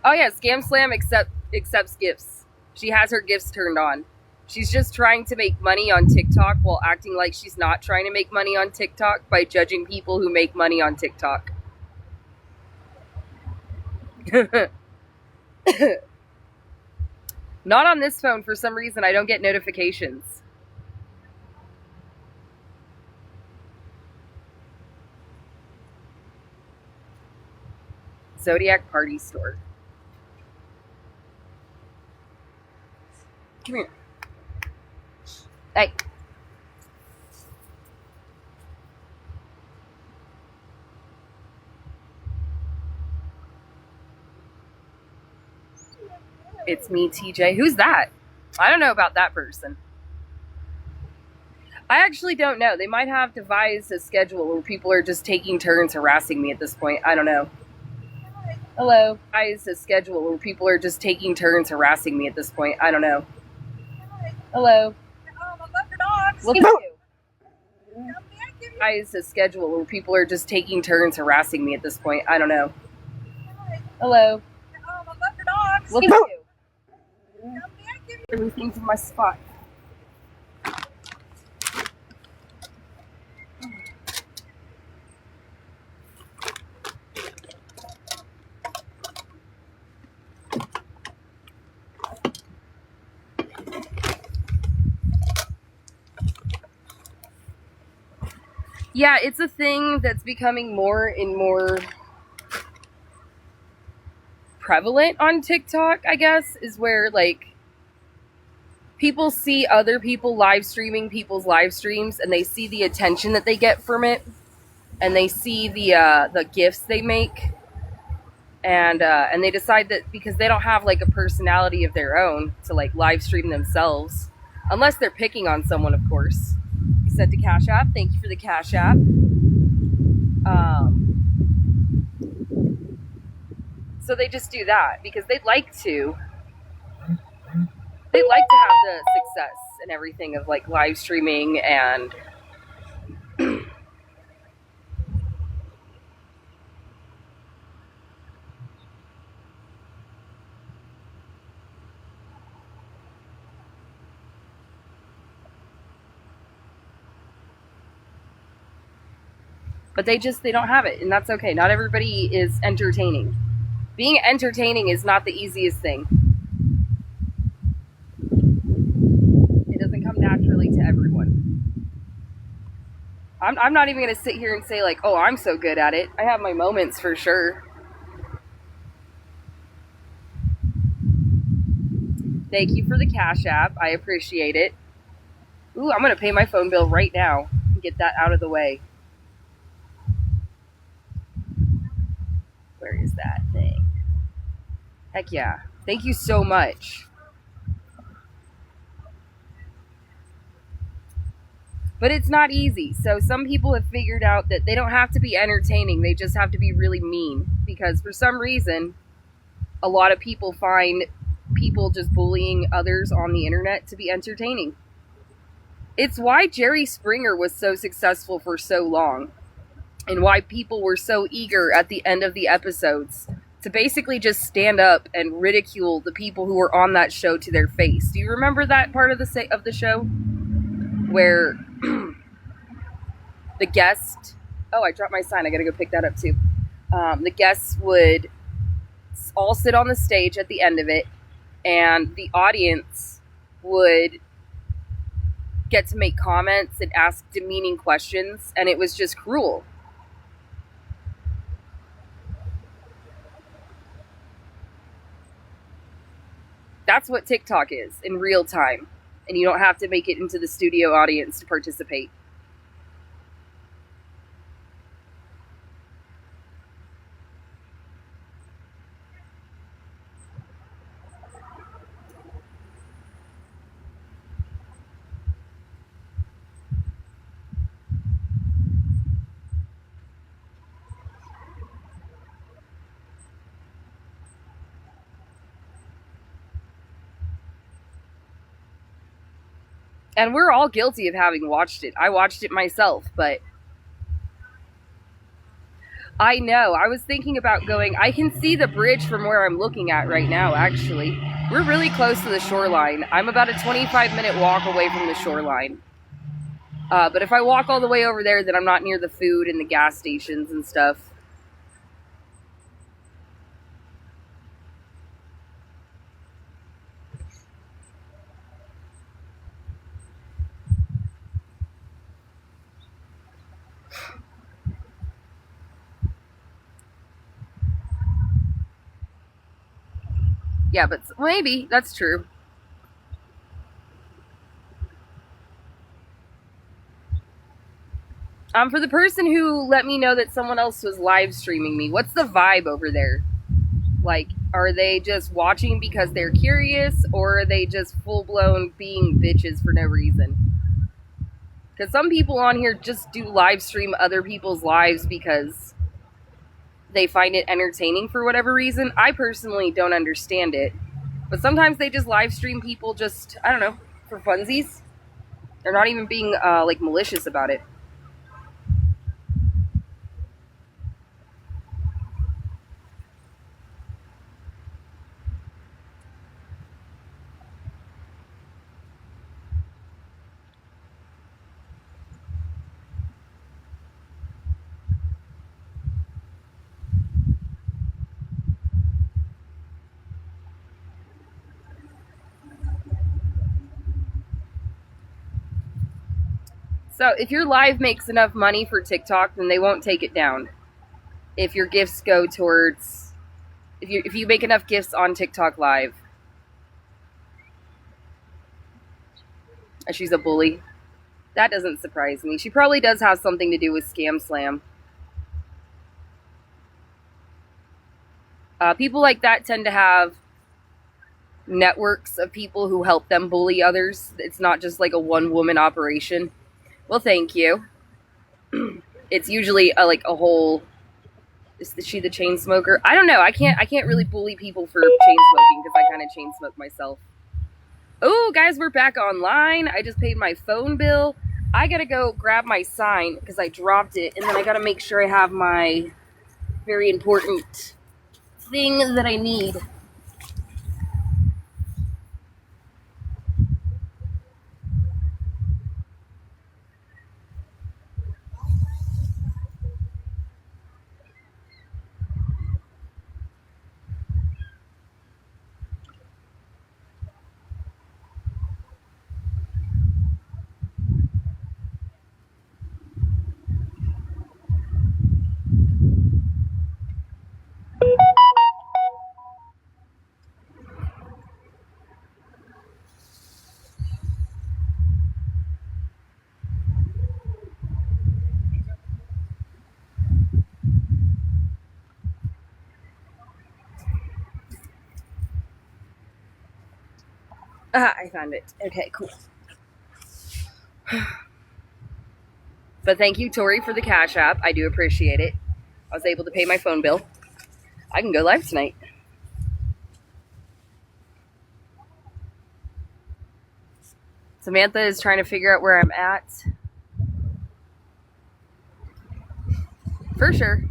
Oh yeah, ScamSlam accepts gifts. She has her gifts turned on. She's just trying to make money on TikTok while acting like she's not trying to make money on TikTok by judging people who make money on TikTok. Not on this phone for some reason. I don't get notifications. Zodiac Party Store. Come here. Hey. It's me, TJ. Who's that? I don't know about that person. I actually don't know. They might have devised a schedule where people are just taking turns harassing me at this point. I don't know. Hello. Devised a schedule where people are just taking turns harassing me at this point. I don't know. Hello. Look at you. Devised a schedule where people are just taking turns harassing me at this point. I don't know. Hello. Look at you. Everything from my spot. Yeah, it's a thing that's becoming more and more prevalent on TikTok, I guess, is where, like, people see other people live streaming people's live streams, and they see the attention that they get from it, and they see the gifts they make, and they decide that because they don't have, like, a personality of their own to, like, live stream themselves, unless they're picking on someone, of course. You sent to Cash App. Thank you for the Cash App. So they just do that because they'd like to have the success and everything of, like, live streaming and but they don't have it, and that's okay. Not everybody is entertaining. Being entertaining is not the easiest thing. It doesn't come naturally to everyone. I'm not even going to sit here and say, like, oh, I'm so good at it. I have my moments for sure. Thank you for the Cash App. I appreciate it. Ooh, I'm going to pay my phone bill right now and get that out of the way. Where is that thing? Heck yeah. Thank you so much. But it's not easy. So some people have figured out that they don't have to be entertaining. They just have to be really mean. Because for some reason, a lot of people find people just bullying others on the internet to be entertaining. It's why Jerry Springer was so successful for so long. And why people were so eager at the end of the episodes to basically just stand up and ridicule the people who were on that show to their face. Do you remember that part of the show? Where the guest... Oh, I dropped my sign. I gotta go pick that up too. The guests would all sit on the stage at the end of it, and the audience would get to make comments and ask demeaning questions, and it was just cruel. That's what TikTok is in real time. And you don't have to make it into the studio audience to participate. And we're all guilty of having watched it. I watched it myself, but I know. I was thinking about going. I can see the bridge from where I'm looking at right now, actually. We're really close to the shoreline. I'm about a 25-minute walk away from the shoreline. But if I walk all the way over there, then I'm not near the food and the gas stations and stuff. Yeah, but maybe that's true. For the person who let me know that someone else was live streaming me, what's the vibe over there? Like, are they just watching because they're curious, or are they just full blown being bitches for no reason? Because some people on here just do live stream other people's lives because they find it entertaining for whatever reason. I personally don't understand it. But sometimes they just live stream people just, I don't know, for funsies. They're not even being like malicious about it. So if your live makes enough money for TikTok, then they won't take it down. If your gifts go towards, if you make enough gifts on TikTok live. She's a bully. That doesn't surprise me. She probably does have something to do with ScamSlam. People like that tend to have networks of people who help them bully others. It's not just like a one-woman operation. Well, thank you. It's usually like a whole. Is she the chain smoker? I don't know. I can't really bully people for chain smoking because I kind of chain smoke myself. Oh, guys, we're back online. I just paid my phone bill. I gotta go grab my sign because I dropped it, and then I gotta make sure I have my very important thing that I need. I found it. Okay, cool. But thank you, Tori, for the Cash App. I do appreciate it. I was able to pay my phone bill. I can go live tonight. Samantha is trying to figure out where I'm at. For sure.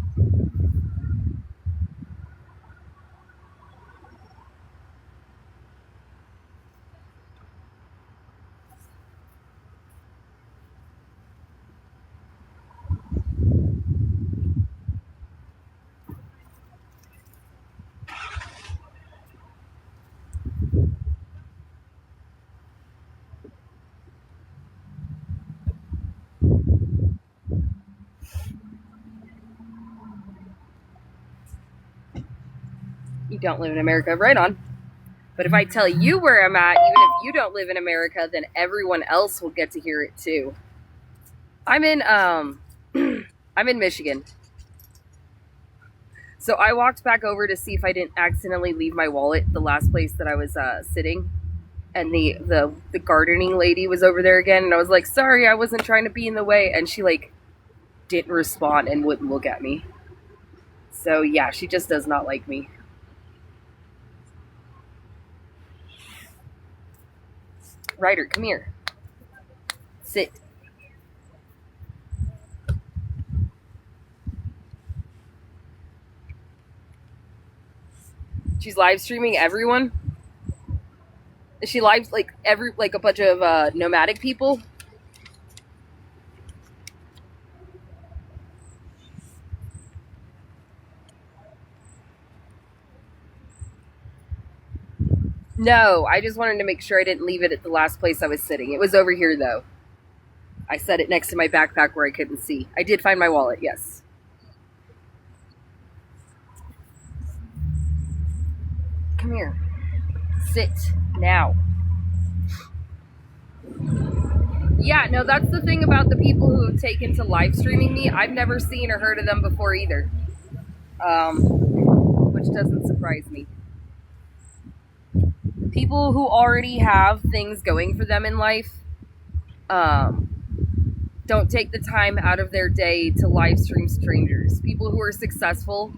You don't live in America, right on. But if I tell you where I'm at, even if you don't live in America, then everyone else will get to hear it too. I'm in I'm in Michigan. So I walked back over to see if I didn't accidentally leave my wallet the last place that I was sitting, and the gardening lady was over there again, and I was like, sorry, I wasn't trying to be in the way, and she like didn't respond and wouldn't look at me. So yeah, she just does not like me. Ryder, come here. Sit. She's live streaming everyone. Is she live like a bunch of nomadic people? No, I just wanted to make sure I didn't leave it at the last place I was sitting. It was over here though. I set it next to my backpack where I couldn't see. I did find my wallet, yes. Come here. Sit now. Yeah, no, that's the thing about the people who have taken to live streaming me. I've never seen or heard of them before either, which doesn't surprise me. People who already have things going for them in life don't take the time out of their day to live stream strangers. People who are successful,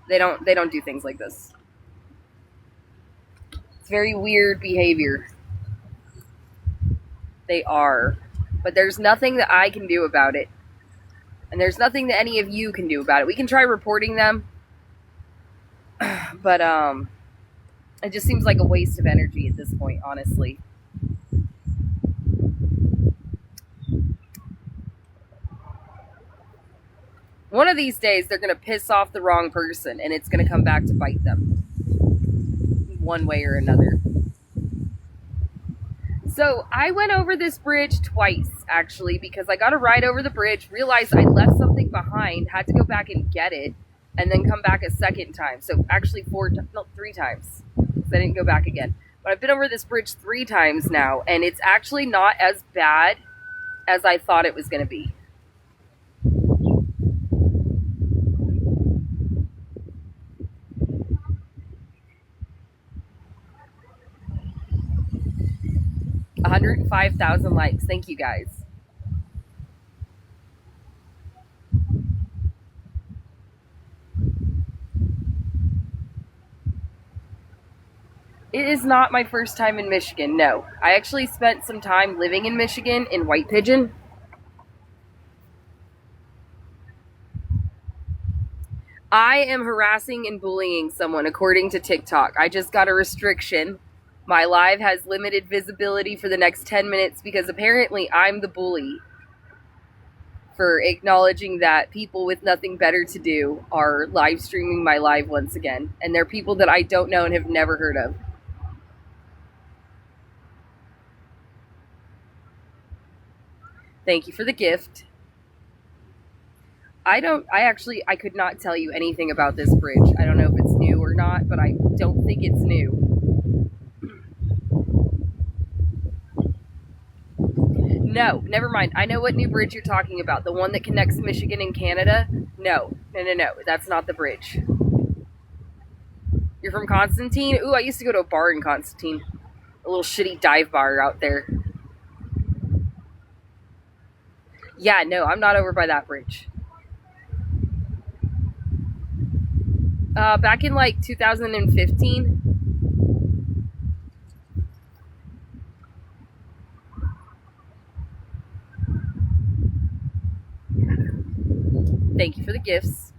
they don't do things like this. It's very weird behavior. They are. But there's nothing that I can do about it. And there's nothing that any of you can do about it. We can try reporting them, but it just seems like a waste of energy at this point, honestly. One of these days, they're going to piss off the wrong person, and it's going to come back to bite them one way or another. So I went over this bridge twice, actually, because I got a ride over the bridge, realized I left something behind, had to go back and get it, and then come back a second time. So actually 3 times. I didn't go back again. But I've been over this bridge 3 times now, and it's actually not as bad as I thought it was going to be. $105,000 likes. Thank you, guys. It is not my first time in Michigan, no. I actually spent some time living in Michigan in White Pigeon. I am harassing and bullying someone according to TikTok. I just got a restriction. My live has limited visibility for the next 10 minutes because apparently I'm the bully for acknowledging that people with nothing better to do are live streaming my live once again. And they're people that I don't know and have never heard of. Thank you for the gift. I could not tell you anything about this bridge. I don't know if it's new or not, but I don't think it's new. No, never mind. I know what new bridge you're talking about. The one that connects Michigan and Canada? No. That's not the bridge. You're from Constantine? Ooh, I used to go to a bar in Constantine. A little shitty dive bar out there. Yeah, no, I'm not over by that bridge. Back in like 2015. Thank you for the gifts.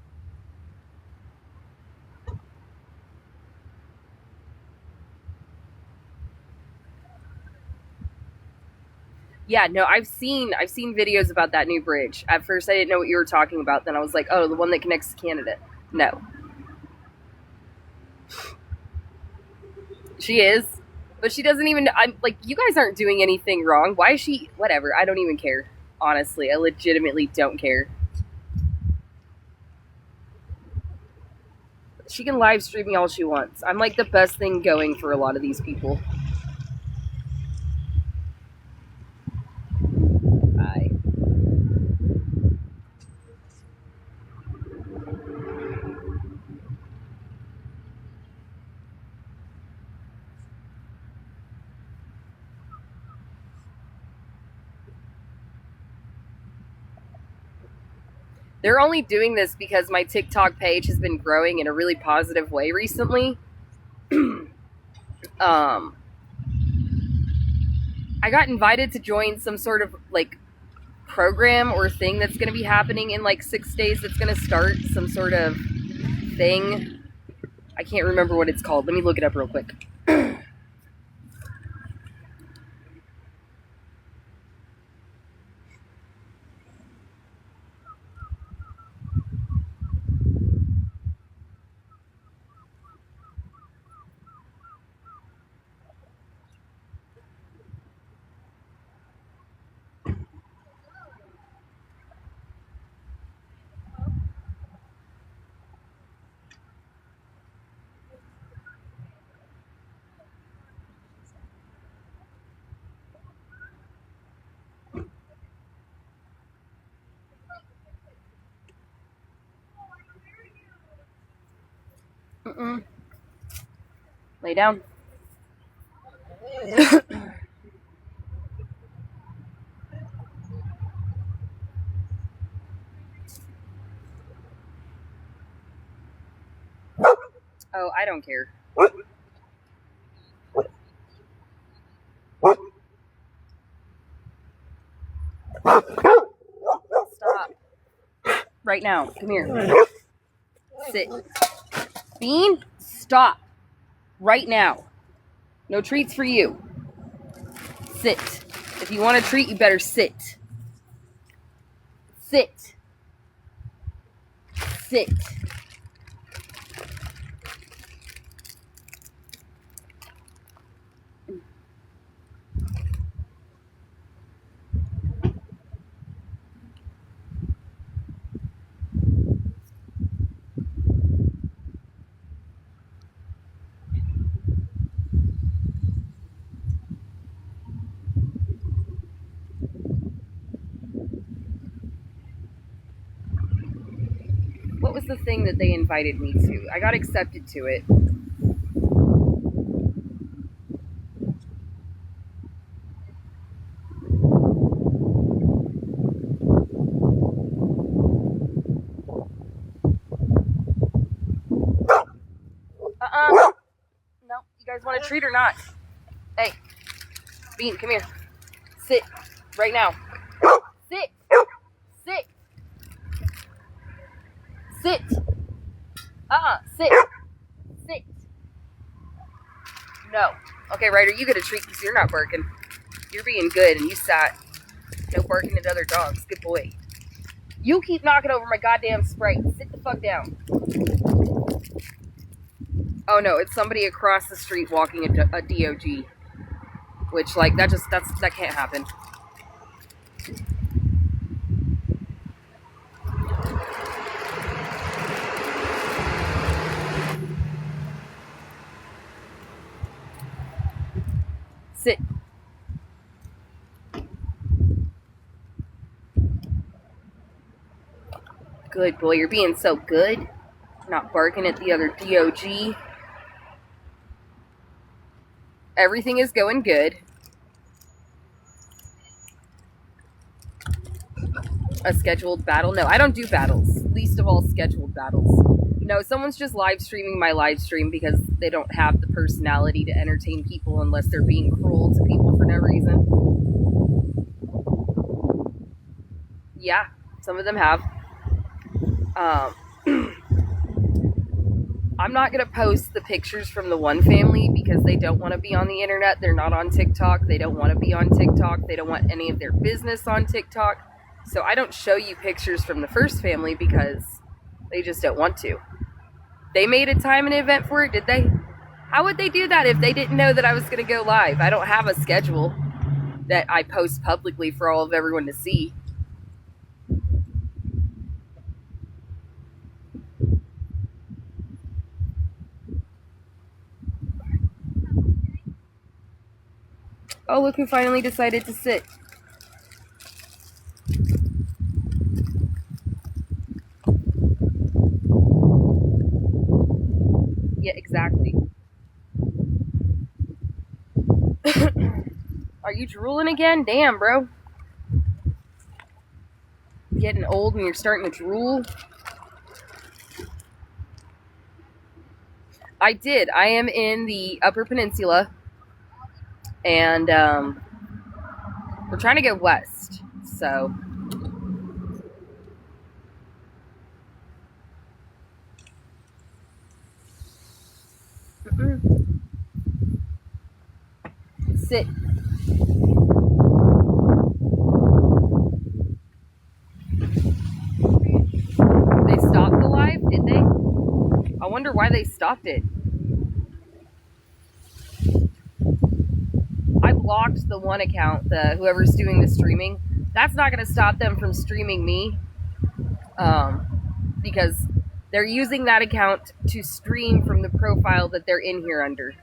Yeah, no, I've seen videos about that new bridge. At first I didn't know what you were talking about. Then I was like, oh, the one that connects to Canada. No. She is. But she doesn't even, I'm like, you guys aren't doing anything wrong. Why is she, whatever, I don't even care. Honestly, I legitimately don't care. She can live stream me all she wants. I'm like the best thing going for a lot of these people. Bye. They're only doing this because my TikTok page has been growing in a really positive way recently. I got invited to join some sort of like program or thing that's going to be happening in like 6 days. That's going to start some sort of thing. I can't remember what it's called. Let me look it up real quick. Lay down. Oh, I don't care. Stop. Right now. Come here. Sit. Bean, stop. Right now. No treats for you. Sit. If you want a treat, you better sit. Sit. Sit. What was the thing that they invited me to? I got accepted to it. No, you guys want a treat or not? Hey, Bean, come here. Sit. Right now. Sit. Sit. Sit. Sit. Sit. No. Okay, Ryder, you get a treat because you're not barking. You're being good and you sat. No barking at other dogs. Good boy. You keep knocking over my goddamn Sprite. Sit the fuck down. Oh no, it's somebody across the street walking a DOG. Which, like, that can't happen. Sit. Good boy, you're being so good. Not barking at the other DOG. Everything is going good. A scheduled battle? No, I don't do battles. Least of all scheduled battles. No, someone's just live streaming my live stream because they don't have the personality to entertain people unless they're being cruel to people for no reason. Yeah, some of them have. I'm not going to post the pictures from the one family because they don't want to be on the internet. They're not on TikTok. They don't want to be on TikTok. They don't want any of their business on TikTok. So I don't show you pictures from the first family because they just don't want to. They made a time and event for it, did they? How would they do that if they didn't know that I was going to go live? I don't have a schedule that I post publicly for all of everyone to see. Oh, look who finally decided to sit. Yeah, exactly. Are you drooling again? Damn, bro. Getting old and you're starting to drool. I did. I am in the Upper Peninsula. And we're trying to go west. So sit. They stopped the live, did they? I wonder why they stopped it. I blocked the one account, whoever's doing the streaming. That's not going to stop them from streaming me, because they're using that account to stream from the profile that they're in here under.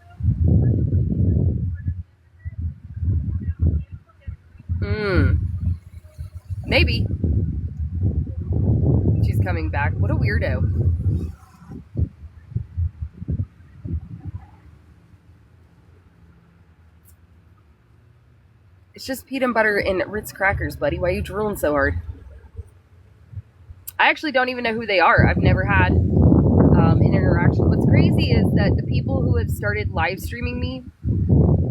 Maybe. She's coming back. What a weirdo. It's just peanut butter and Ritz crackers, buddy. Why are you drooling so hard? I actually don't even know who they are. I've never had an interaction. What's crazy is that the people who have started live streaming me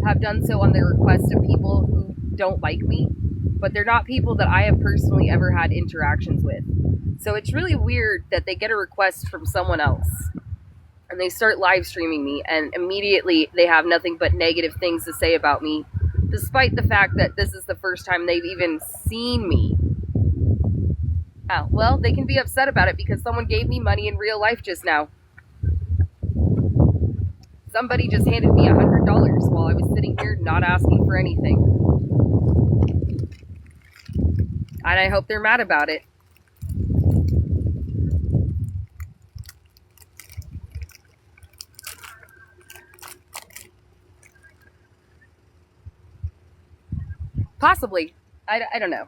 have done so on the request of people who don't like me, but they're not people that I have personally ever had interactions with. So it's really weird that they get a request from someone else and they start live streaming me, and immediately they have nothing but negative things to say about me, despite the fact that this is the first time they've even seen me. Oh, well, they can be upset about it because someone gave me money in real life just now. Somebody just handed me $100 while I was sitting here not asking for anything. And I hope they're mad about it. Possibly. I don't know.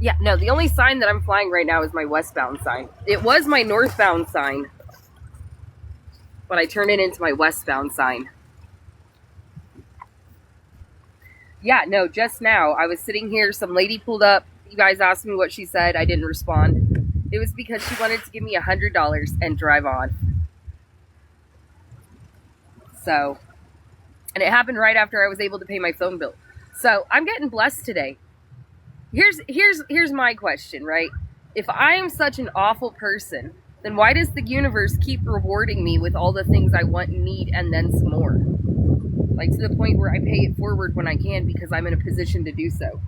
Yeah, no, the only sign that I'm flying right now is my westbound sign. It was my northbound sign, but I turned it into my westbound sign. Yeah, no, just now, I was sitting here, some lady pulled up, you guys asked me what she said, I didn't respond. It was because she wanted to give me $100 and drive on. So, and it happened right after I was able to pay my phone bill. So, I'm getting blessed today. Here's my question, right? If I am such an awful person, then why does the universe keep rewarding me with all the things I want and need and then some more? Like, to the point where I pay it forward when I can because I'm in a position to do so.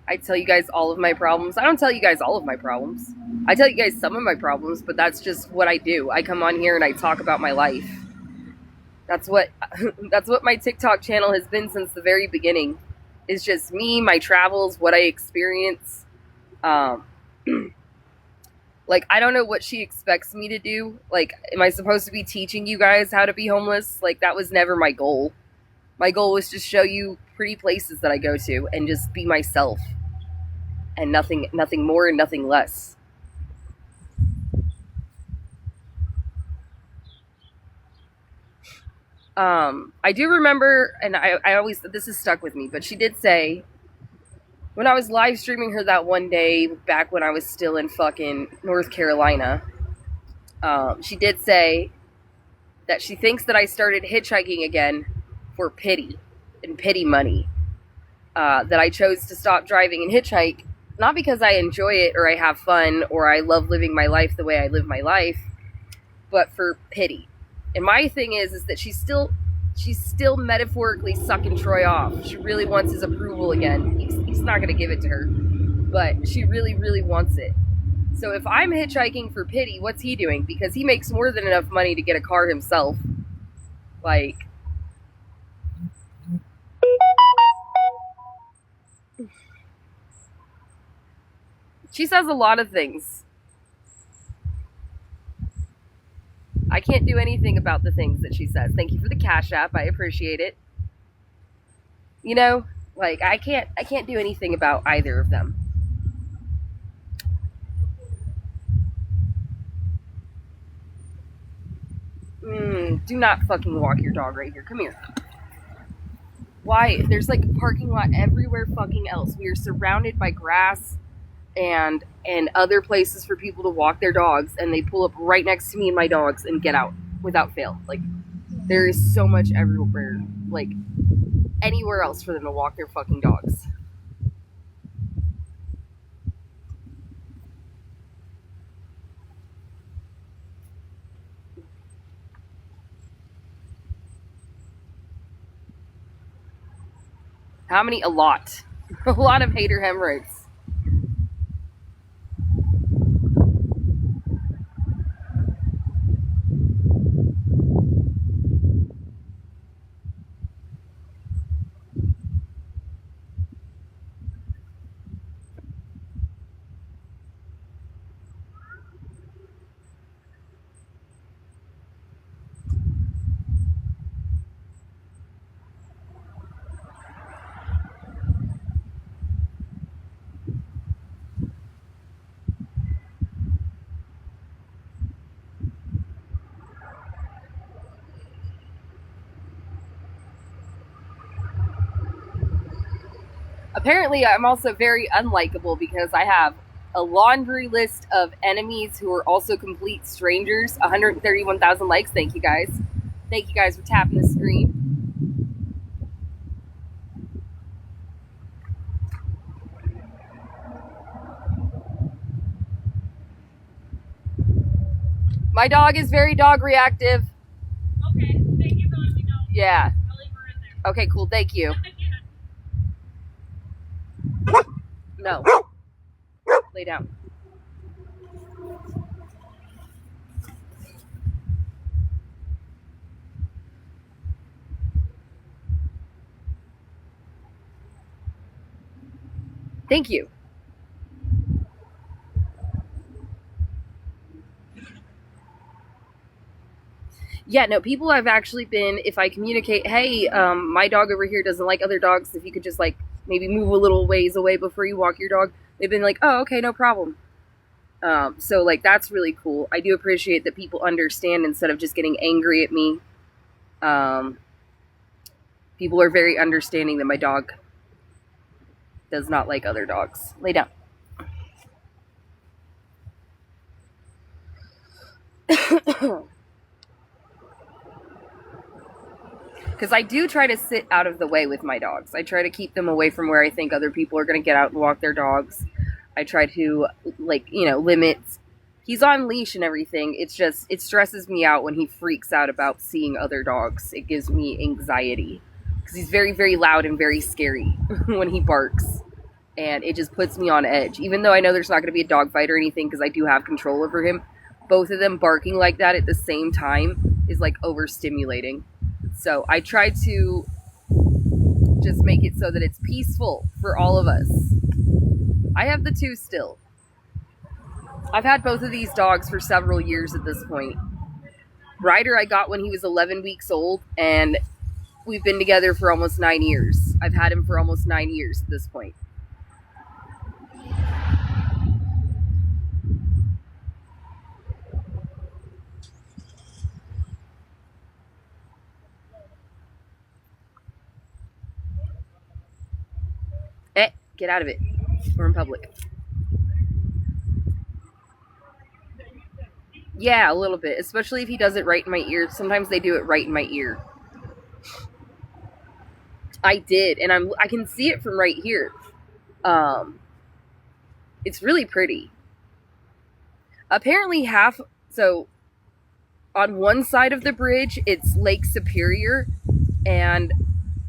I tell you guys all of my problems. I don't tell you guys all of my problems. I tell you guys some of my problems, but that's just what I do. I come on here and I talk about my life. That's what my TikTok channel has been since the very beginning. It's just me, my travels, what I experience. Like, I don't know what she expects me to do. Like, am I supposed to be teaching you guys how to be homeless? Like, that was never my goal. My goal was to show you pretty places that I go to and just be myself. And nothing more and nothing less. I do remember, and I always, this has stuck with me, but she did say, when I was live streaming her that one day, back when I was still in fucking North Carolina, she did say that she thinks that I started hitchhiking again for pity and pity money. That I chose to stop driving and hitchhike, not because I enjoy it or I have fun or I love living my life the way I live my life, but for pity. And my thing is that she's still metaphorically sucking Troy off. She really wants his approval again. He's not going to give it to her, but she really, really wants it. So if I'm hitchhiking for pity, what's he doing? Because he makes more than enough money to get a car himself. Like, she says a lot of things. I can't do anything about the things that she says. Thank you for the Cash App. I appreciate it. You know, like, I can't do anything about either of them. Do not fucking walk your dog right here. Come here. Why? There's like a parking lot everywhere fucking else. We are surrounded by grass and other places for people to walk their dogs, and they pull up right next to me and my dogs and get out without fail. Like, there is so much everywhere, like anywhere else for them to walk their fucking dogs. How many? A lot. A lot of hater hemorrhoids. Apparently, I'm also very unlikable because I have a laundry list of enemies who are also complete strangers. 131,000 likes. Thank you guys. Thank you guys for tapping the screen. My dog is very dog reactive. Okay, thank you for letting me know. Yeah. I'll leave her in there. Okay, cool. Thank you. No. Lay down. Thank you. Yeah, no, people have actually been, if I communicate, hey, my dog over here doesn't like other dogs, if you could just like maybe move a little ways away before you walk your dog, they've been like, oh, okay, no problem. So like that's really cool. I do appreciate that people understand instead of just getting angry at me. People are very understanding that my dog does not like other dogs. Lay down. Because I do try to sit out of the way with my dogs. I try to keep them away from where I think other people are going to get out and walk their dogs. I try to, like, limit. He's on leash and everything. It's just, it stresses me out when he freaks out about seeing other dogs. It gives me anxiety. Because he's very, very loud and very scary when he barks. And it just puts me on edge. Even though I know there's not going to be a dog fight or anything because I do have control over him. Both of them barking like that at the same time is, like, overstimulating. So I try to just make it so that it's peaceful for all of us. I have the two still. I've had both of these dogs for several years at this point. Ryder I got when he was 11 weeks old, and we've been together for almost 9 years. I've had him for almost 9 years at this point. Get out of it. We're in public. Yeah, a little bit. Especially if he does it right in my ear. Sometimes they do it right in my ear. I did, and I can see it from right here. It's really pretty. Apparently so on one side of the bridge, it's Lake Superior, and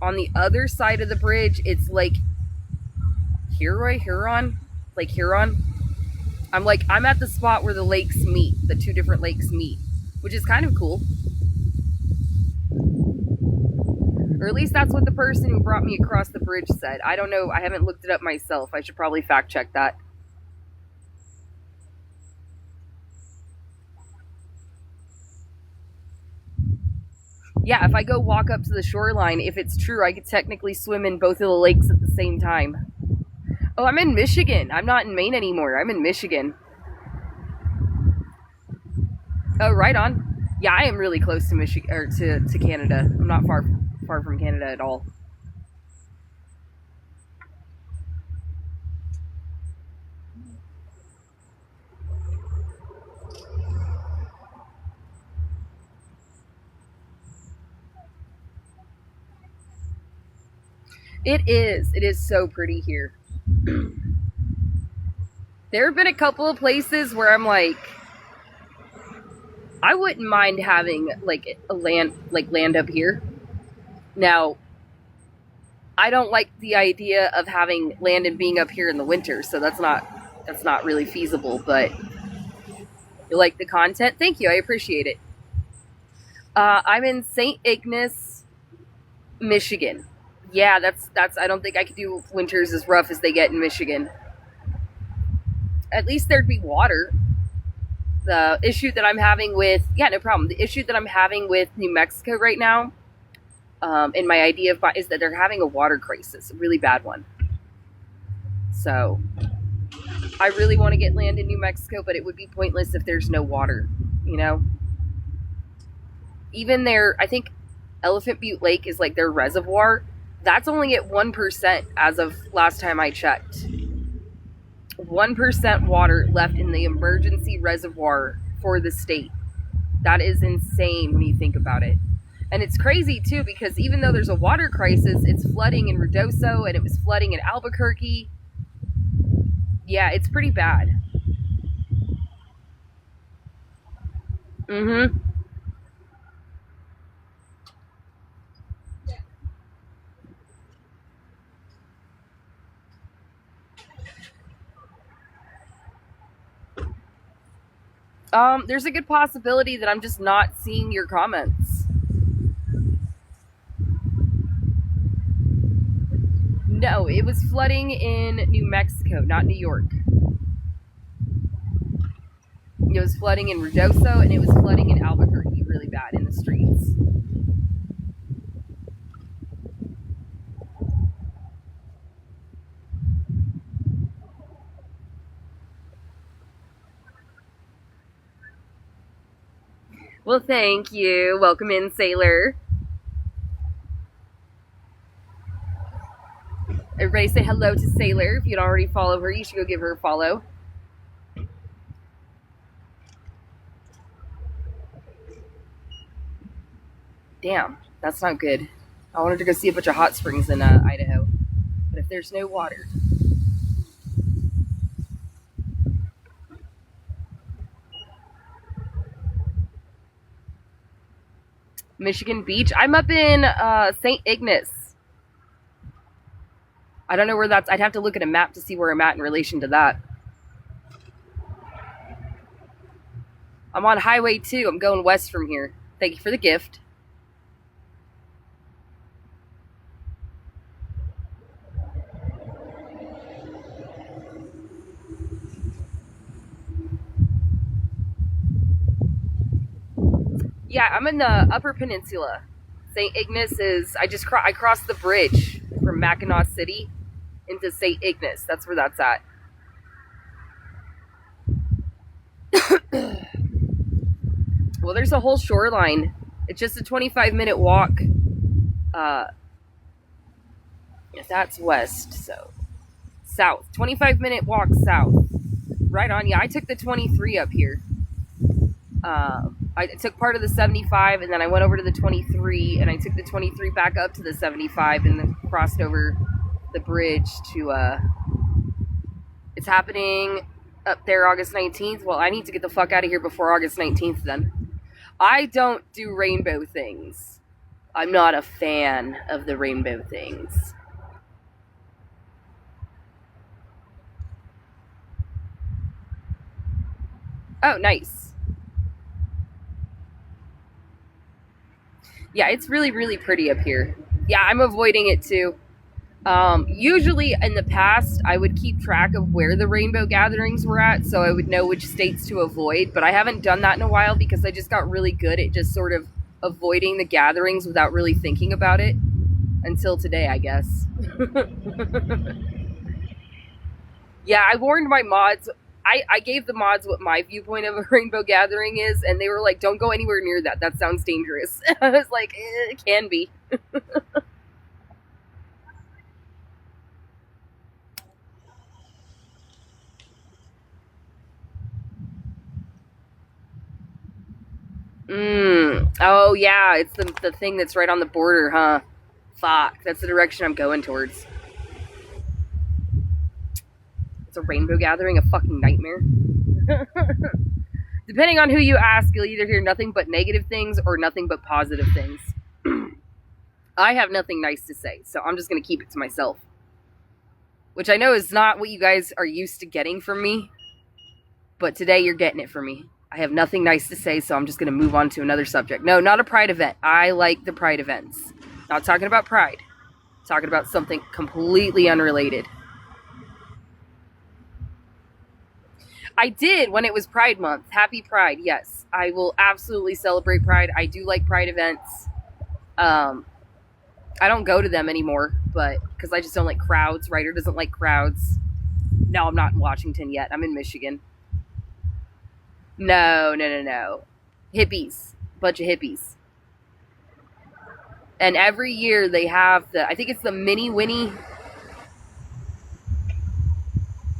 on the other side of the bridge, it's Lake Huron. I'm at the spot where the lakes meet, the two different lakes meet, which is kind of cool. Or at least that's what the person who brought me across the bridge said. I don't know. I haven't looked it up myself. I should probably fact check that. Yeah, if I go walk up to the shoreline, if it's true, I could technically swim in both of the lakes at the same time. Oh, I'm in Michigan. I'm not in Maine anymore. I'm in Michigan. Oh, right on. Yeah, I am really close to Michigan, or to Canada. I'm not far from Canada at all. It is. It is so pretty here. There have been a couple of places where I'm like, I wouldn't mind having like land up here. Now, I don't like the idea of having land and being up here in the winter, so that's not really feasible, but you like the content? Thank you, I appreciate it. I'm in St. Ignace, Michigan. Yeah, that's I don't think I could do winters as rough as they get in Michigan. At least there'd be water. The issue that I'm having with, no problem. The issue that I'm having with New Mexico right now, and my idea is that they're having a water crisis, a really bad one. So I really want to get land in New Mexico, but it would be pointless if there's no water, Even I think Elephant Butte Lake is like their reservoir, That's only at 1% as of last time I checked. 1% water left in the emergency reservoir for the state. That is insane when you think about it. And it's crazy too, because even though there's a water crisis, it's flooding in Ruidoso and it was flooding in Albuquerque. Yeah, it's pretty bad. Mm-hmm. There's a good possibility that I'm just not seeing your comments. No, it was flooding in New Mexico, not New York. It was flooding in Ruidoso and it was flooding in Albuquerque really bad in the streets. Well, thank you. Welcome in, Sailor. Everybody say hello to Sailor. If you don't already follow her, you should go give her a follow. Damn, that's not good. I wanted to go see a bunch of hot springs in Idaho. But if there's no water. Michigan Beach. I'm up in St. Ignace. I don't know where that's. I'd have to look at a map to see where I'm at in relation to that. I'm on Highway 2. I'm going west from here. Thank you for the gift. Yeah, I'm in the Upper Peninsula. St. Ignace is. I crossed the bridge from Mackinac City into St. Ignace. That's where that's at. Well, there's a whole shoreline. It's just a 25-minute walk. That's west, so south. 25-minute walk south. Right on. Yeah, I took the 23 up here. I took part of the 75, and then I went over to the 23, and I took the 23 back up to the 75, and then crossed over the bridge to, it's happening up there August 19th. Well, I need to get the fuck out of here before August 19th then. I don't do rainbow things. I'm not a fan of the rainbow things. Oh, nice. Yeah, it's really, really pretty up here. Yeah, I'm avoiding it too. Usually in the past, I would keep track of where the rainbow gatherings were at, so I would know which states to avoid, but I haven't done that in a while because I just got really good at just sort of avoiding the gatherings without really thinking about it. Until today, I guess. Yeah, I warned my mods. I gave the mods what my viewpoint of a rainbow gathering is, and they were like, don't go anywhere near that. That sounds dangerous. I was like, it can be. Oh, yeah, it's the thing that's right on the border, huh? Fuck, that's the direction I'm going towards. It's a rainbow gathering, a fucking nightmare. Depending on who you ask, you'll either hear nothing but negative things or nothing but positive things. I have nothing nice to say, so I'm just going to keep it to myself. Which I know is not what you guys are used to getting from me, but today you're getting it from me. I have nothing nice to say, so I'm just going to move on to another subject. No, not a Pride event. I like the Pride events. Not talking about Pride. Talking about something completely unrelated. I did when it was Pride Month. Happy Pride, yes. I will absolutely celebrate Pride. I do like Pride events. I don't go to them anymore, but because I just don't like crowds. Ryder doesn't like crowds. No, I'm not in Washington yet. I'm in Michigan. No. Hippies. Bunch of hippies. And every year they have I think it's the Mini Winnie.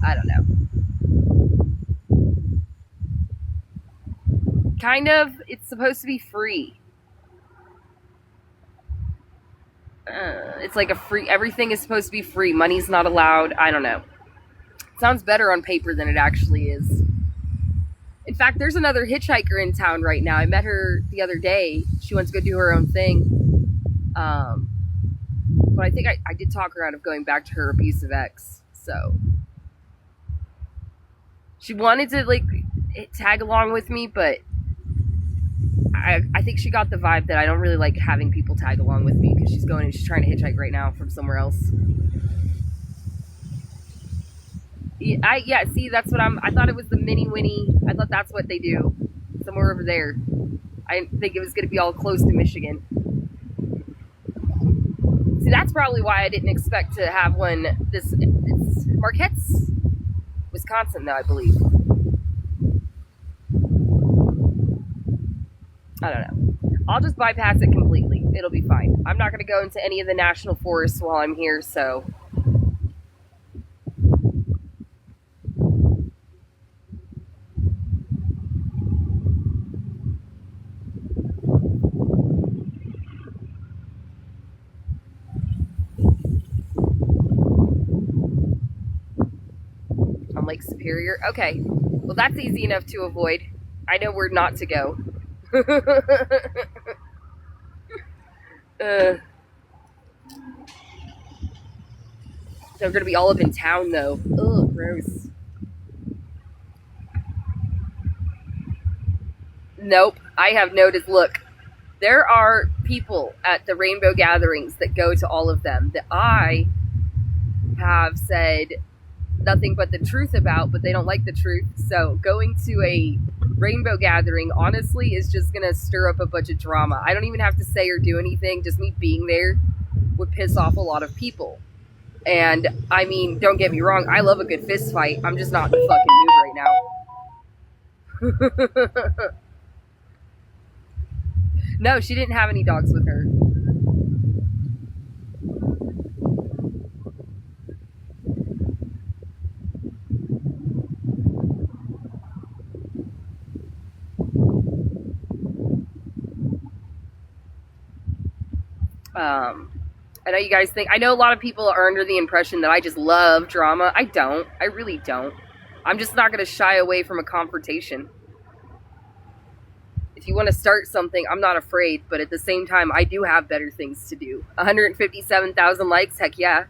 I don't know. Kind of, it's supposed to be free. It's like a free, everything is supposed to be free. Money's not allowed. I don't know. It sounds better on paper than it actually is. In fact, there's another hitchhiker in town right now. I met her the other day. She went to go do her own thing. But I think I did talk her out of going back to her abusive ex. So she wanted to like tag along with me, but I think she got the vibe that I don't really like having people tag along with me because she's trying to hitchhike right now from somewhere else. Yeah, see, that's what I thought it was the Mini Winnie. I thought that's what they do. Somewhere over there. I didn't think it was going to be all close to Michigan. See, that's probably why I didn't expect to have one. It's Marquette's, Wisconsin, though, I believe. I don't know. I'll just bypass it completely. It'll be fine. I'm not going to go into any of the national forests while I'm here, so... on Lake Superior? Okay. Well, that's easy enough to avoid. I know where not to go. They're going to be all up in town, though. Ugh, gross. Nope. I have noticed. Look, there are people at the rainbow gatherings that go to all of them that I have said nothing but the truth about, but they don't like the truth. So going to a rainbow gathering, honestly, is just going to stir up a bunch of drama. I don't even have to say or do anything. Just me being there would piss off a lot of people. And, I mean, don't get me wrong. I love a good fist fight. I'm just not in the fucking mood right now. No, she didn't have any dogs with her. I know you guys think, I know a lot of people are under the impression that I just love drama. I don't. I really don't. I'm just not going to shy away from a confrontation. If you want to start something, I'm not afraid, but at the same time, I do have better things to do. 157,000 likes, heck yeah.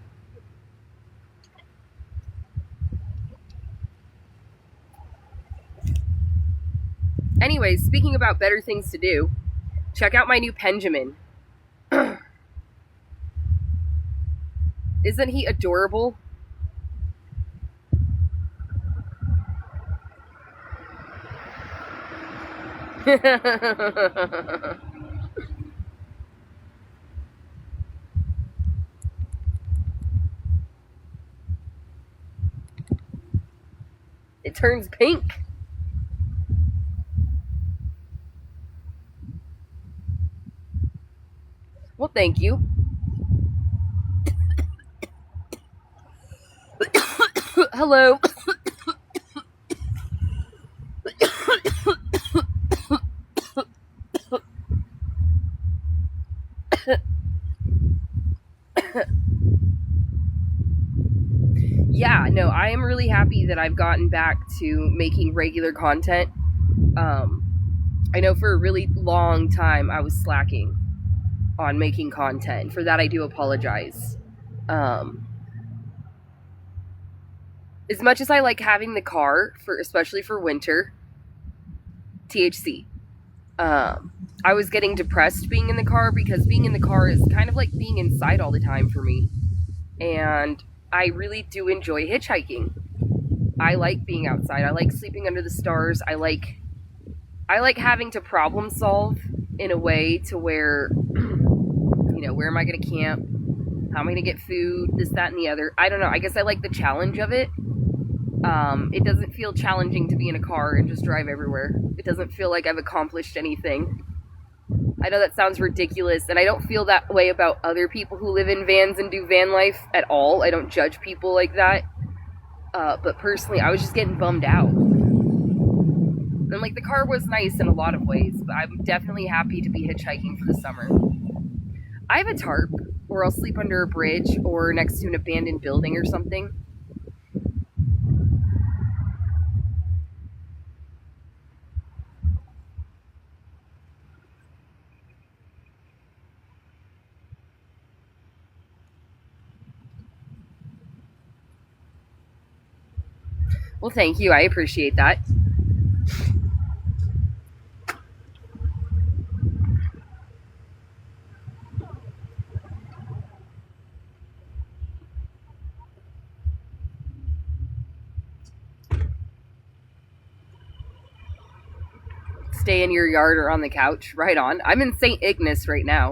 Anyways, speaking about better things to do, check out my new Benjamin. Isn't he adorable? It turns pink. Well, thank you. Hello. Yeah, no, I am really happy that I've gotten back to making regular content. I know for a really long time I was slacking on making content. For that, I do apologize. As much as I like having the car, especially for winter, THC, I was getting depressed being in the car because being in the car is kind of like being inside all the time for me. And I really do enjoy hitchhiking. I like being outside. I like sleeping under the stars. I like having to problem solve in a way to where, where am I going to camp? How am I going to get food? This, that, and the other. I don't know. I guess I like the challenge of it. It doesn't feel challenging to be in a car and just drive everywhere. It doesn't feel like I've accomplished anything. I know that sounds ridiculous, and I don't feel that way about other people who live in vans and do van life at all. I don't judge people like that. But personally, I was just getting bummed out. And like, the car was nice in a lot of ways, but I'm definitely happy to be hitchhiking for the summer. I have a tarp, or I'll sleep under a bridge or next to an abandoned building or something. Well, thank you. I appreciate that. Stay in your yard or on the couch. Right on. I'm in St. Ignace right now.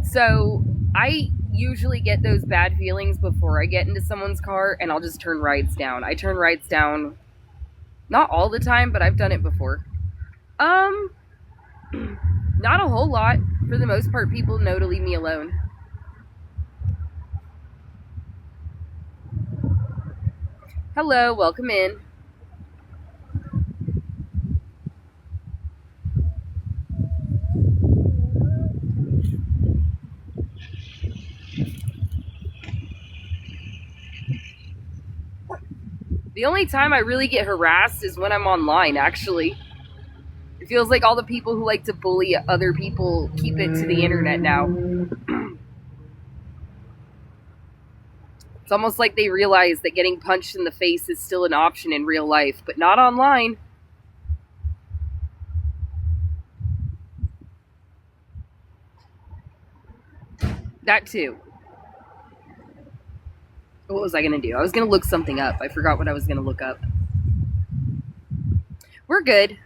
So I usually get those bad feelings before I get into someone's car, and I'll just turn rides down. I turn rides down not all the time, but I've done it before. Not a whole lot. For the most part, people know to leave me alone. Hello, welcome in. The only time I really get harassed is when I'm online, actually. It feels like all the people who like to bully other people keep it to the internet now. It's almost like they realize that getting punched in the face is still an option in real life, but not online. That too. What was I going to do? I was going to look something up. I forgot what I was going to look up. We're good.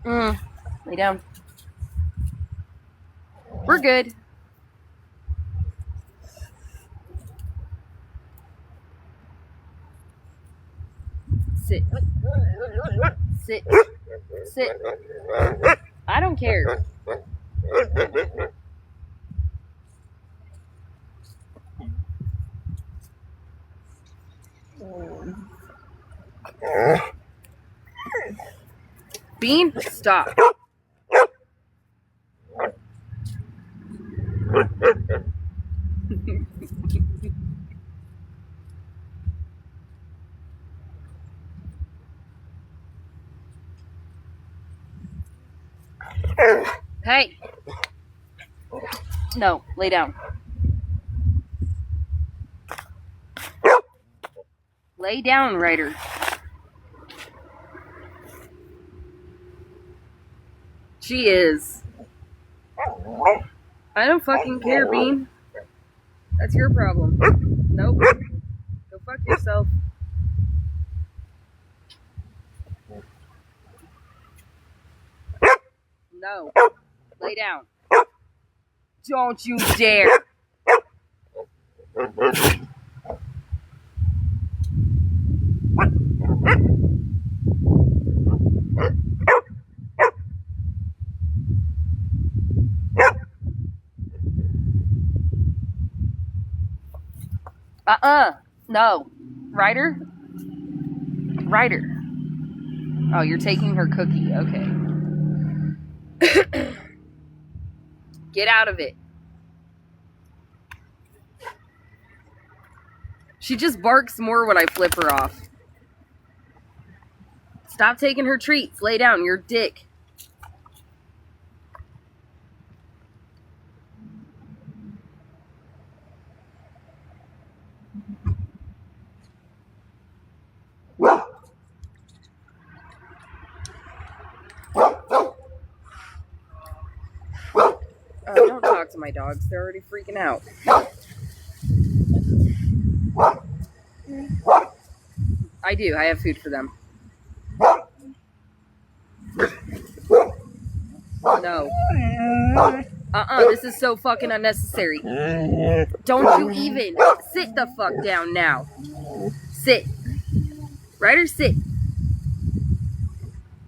Lay down. We're good. Sit. Sit. Sit. I don't care. Bean, stop. Hey. No, lay down. Lay down, Ryder. She is. I don't fucking care, Bean. That's your problem. Nope. Go fuck yourself. No. Lay down. Don't you dare. No. Ryder? Ryder. Oh, you're taking her cookie. Okay. Get out of it. She just barks more when I flip her off. Stop taking her treats. Lay down. You're a dick. Oh, don't talk to my dogs. They're already freaking out. I do. I have food for them. No. This is so fucking unnecessary. Don't you even. Sit the fuck down now. Sit. Ryder, sit.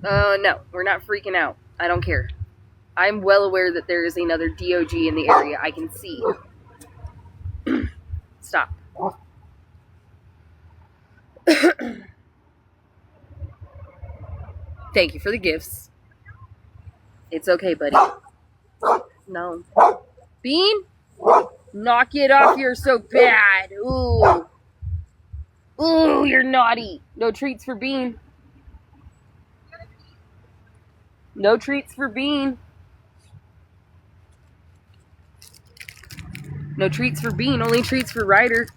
No, we're not freaking out. I don't care. I'm well aware that there is another DOG in the area. I can see. Stop. Thank you for the gifts. It's okay, buddy. No. Bean? Knock it off, you're so bad. Ooh. Ooh, you're naughty. No treats for Bean. No treats for Bean. No treats for Bean, only treats for Ryder.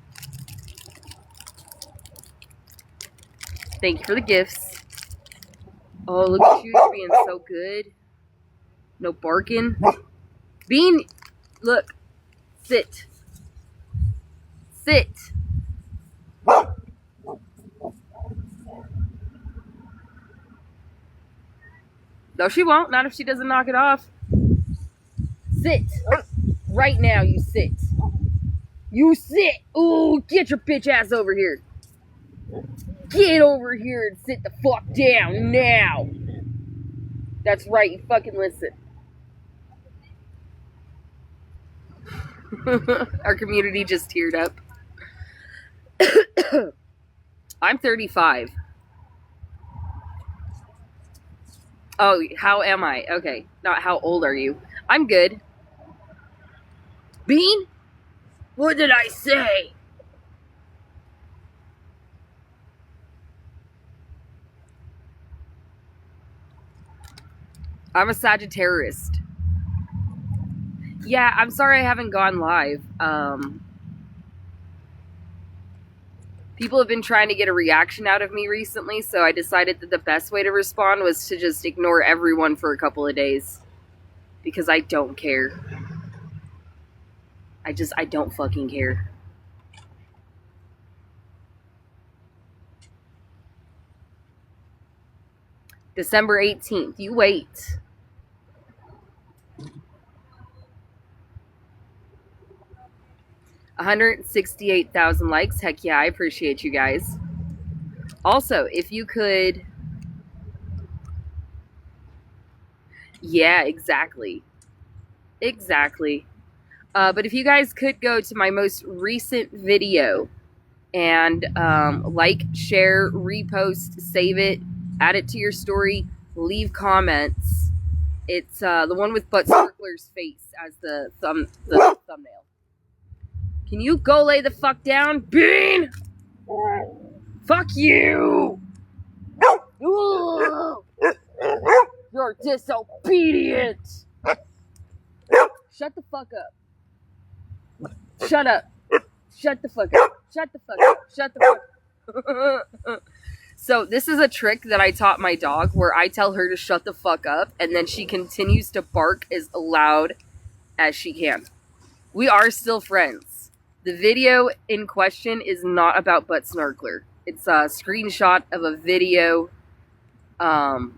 Thank you for the gifts. Oh, look at you, you're being so good. No barking. Bean, look. Sit. Sit. No, she won't. Not if she doesn't knock it off. Sit. Right now, you sit. You sit. Ooh, get your bitch ass over here. Get over here and sit the fuck down now. That's right, you fucking listen. Our community just teared up. I'm 35. Oh, how am I? Okay, not how old are you? I'm good. Bean? What did I say? I'm a Sagittarius. Yeah, I'm sorry I haven't gone live. People have been trying to get a reaction out of me recently, so I decided that the best way to respond was to just ignore everyone for a couple of days. Because I don't care. I don't fucking care. December 18th. You wait. $168,000 likes. Heck yeah, I appreciate you guys. Also, if you could... Yeah, exactly. Exactly. But if you guys could go to my most recent video and like, share, repost, save it, add it to your story, leave comments. It's the one with Butt Snorkler's face as the thumbnail. Can you go lay the fuck down, Bean? Fuck you! Ooh. You're disobedient! Shut the fuck up. Shut up. Shut the fuck up. Shut the fuck up. Shut the fuck up. So this is a trick that I taught my dog where I tell her to shut the fuck up and then she continues to bark as loud as she can. We are still friends. The video in question is not about Butt Snorkler. It's a screenshot of a video that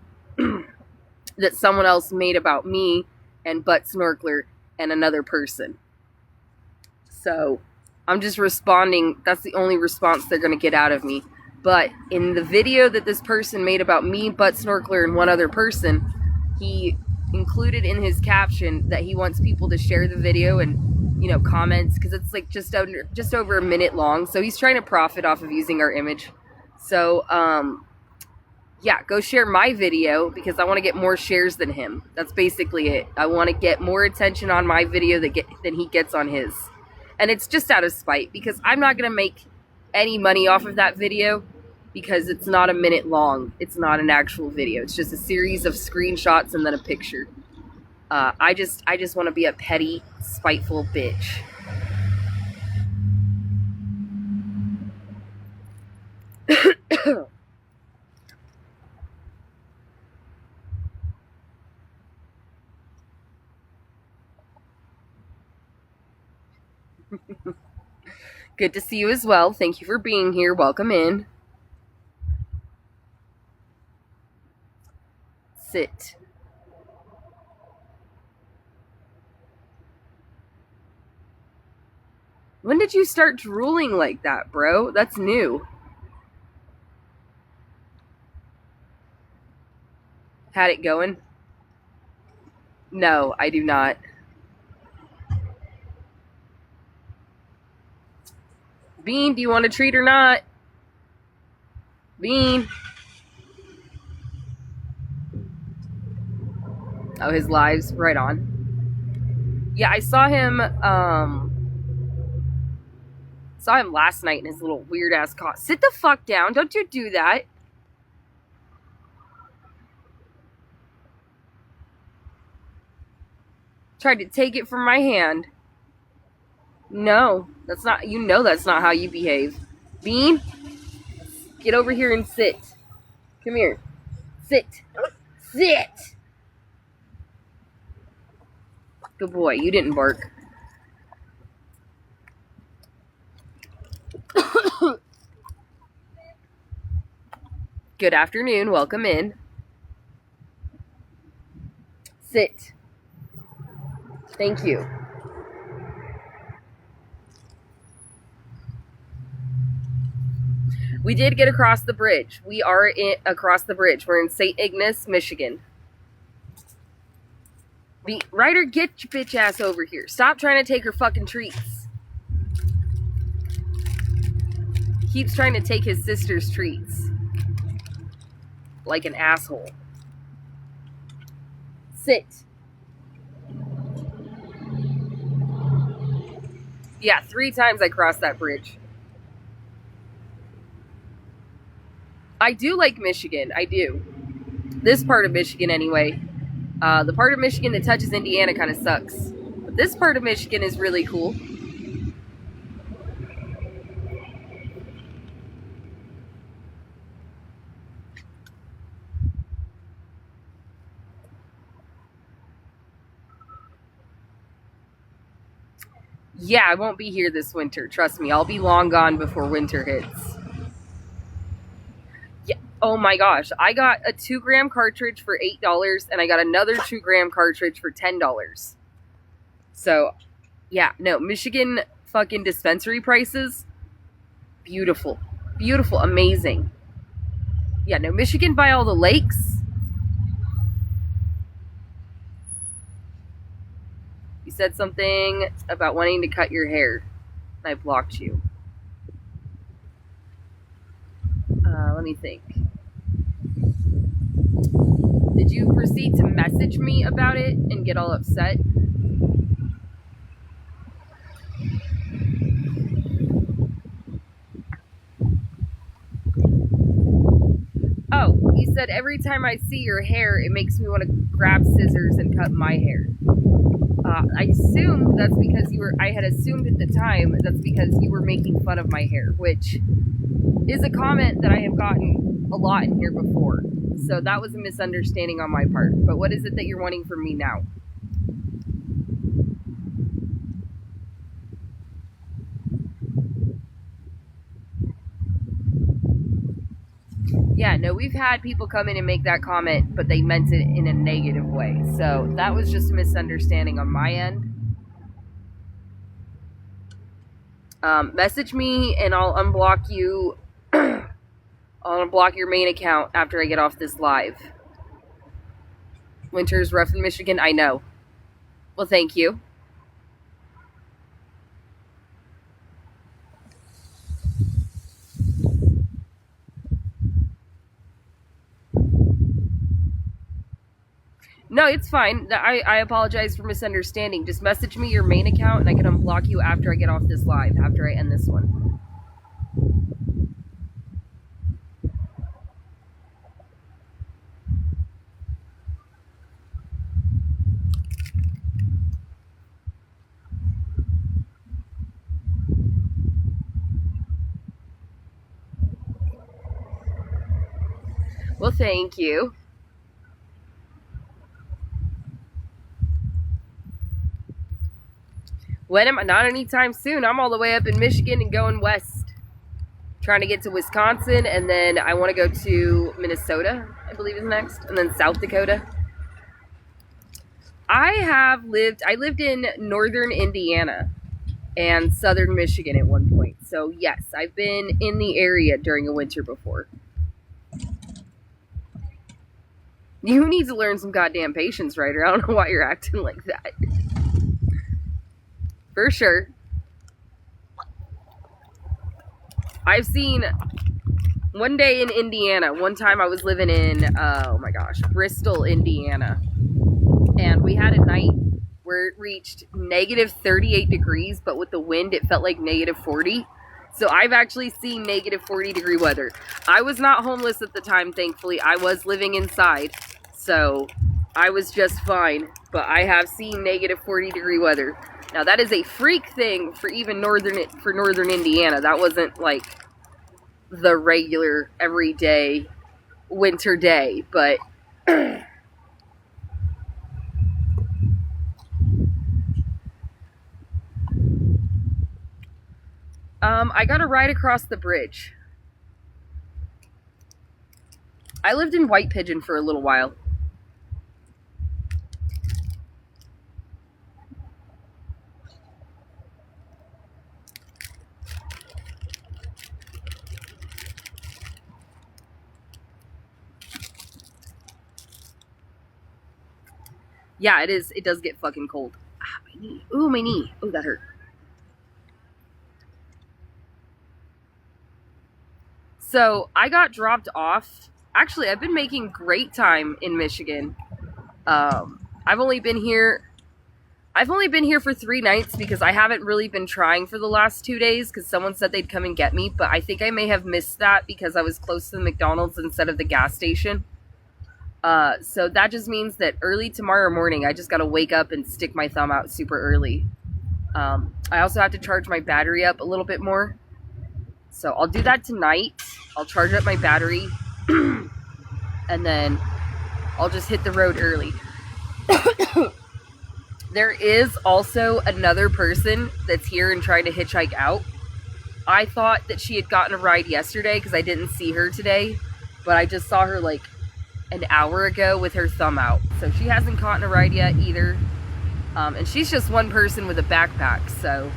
someone else made about me and Butt Snorkler and another person. So I'm just responding. That's the only response they're going to get out of me. But in the video that this person made about me, Butt Snorkler, and one other person, he included in his caption that he wants people to share the video and, you know, comments, because it's like just over a minute long. So he's trying to profit off of using our image. So, yeah, go share my video because I want to get more shares than him. That's basically it. I want to get more attention on my video than he gets on his. And it's just out of spite because I'm not going to make any money off of that video because it's not a minute long. It's not an actual video. It's just a series of screenshots and then a picture. I just want to be a petty, spiteful bitch. Good to see you as well. Thank you for being here. Welcome in. Sit. When did you start drooling like that, bro? That's new. Had it going? No, I do not. Bean, do you want a treat or not? Bean. Oh, his lives, right on. Yeah, I saw him last night in his little weird ass car. Sit the fuck down. Don't you do that. Tried to take it from my hand. No, that's not, you know that's not how you behave. Bean, get over here and sit. Come here. Sit. Sit. Good boy. You didn't bark. Good afternoon. Welcome in. Sit. Thank you. We did get across the bridge. We are across the bridge. We're in St. Ignace, Michigan. Ryder, get your bitch ass over here. Stop trying to take her fucking treats. Keeps trying to take his sister's treats. Like an asshole. Sit. Yeah, 3 times I crossed that bridge. I do like Michigan. I do. This part of Michigan, anyway. The part of Michigan that touches Indiana kind of sucks. But this part of Michigan is really cool. Yeah, I won't be here this winter. Trust me, I'll be long gone before winter hits. Yeah. Oh my gosh. I got a 2-gram cartridge for $8 and I got another 2-gram cartridge for $10. So, yeah, no, Michigan fucking dispensary prices. Beautiful. Beautiful. Amazing. Yeah, no, Michigan by all the lakes. You said something about wanting to cut your hair. I blocked you. Let me think. Did you proceed to message me about it and get all upset? Oh, you said every time I see your hair, it makes me want to grab scissors and cut my hair. I assumed that's because I had assumed at the time that's because you were making fun of my hair, which is a comment that I have gotten a lot in here before. So that was a misunderstanding on my part. But what is it that you're wanting from me now? Yeah, no, we've had people come in and make that comment, but they meant it in a negative way. So that was just a misunderstanding on my end. Message me and I'll unblock you. I'll unblock your main account after I get off this live. Winter's rough in Michigan, I know. Well, thank you. No, it's fine. I apologize for misunderstanding. Just message me your main account and I can unblock you after I get off this live, after I end this one. Well, thank you. When am I? Not anytime soon. I'm all the way up in Michigan and going west. Trying to get to Wisconsin, and then I want to go to Minnesota, I believe is next, and then South Dakota. I lived in northern Indiana and southern Michigan at one point. So yes, I've been in the area during a winter before. You need to learn some goddamn patience, Ryder. I don't know why you're acting like that. For sure. I've seen one day in Indiana. One time I was living in, oh my gosh, Bristol, Indiana. And we had a night where it reached negative 38 degrees, but with the wind, it felt like negative 40. So I've actually seen negative 40 degree weather. I was not homeless at the time, thankfully. I was living inside, so I was just fine. But I have seen negative 40 degree weather. Now that is a freak thing for even northern Indiana. That wasn't like the regular everyday winter day, but I got a ride across the bridge. I lived in White Pigeon for a little while. Yeah, it is. It does get fucking cold. Ah, my knee. Ooh, my knee. Ooh, that hurt. So I got dropped off. Actually, I've been making great time in Michigan. I've only been here for 3 nights because I haven't really been trying for the last 2 days because someone said they'd come and get me, but I think I may have missed that because I was close to the McDonald's instead of the gas station. So that just means that early tomorrow morning, I just got to wake up and stick my thumb out super early. I also have to charge my battery up a little bit more. So I'll do that tonight. I'll charge up my battery and then I'll just hit the road early. There is also another person that's here and trying to hitchhike out. I thought that she had gotten a ride yesterday because I didn't see her today, but I just saw her like an hour ago with her thumb out. So she hasn't gotten a ride yet either. And she's just one person with a backpack, so.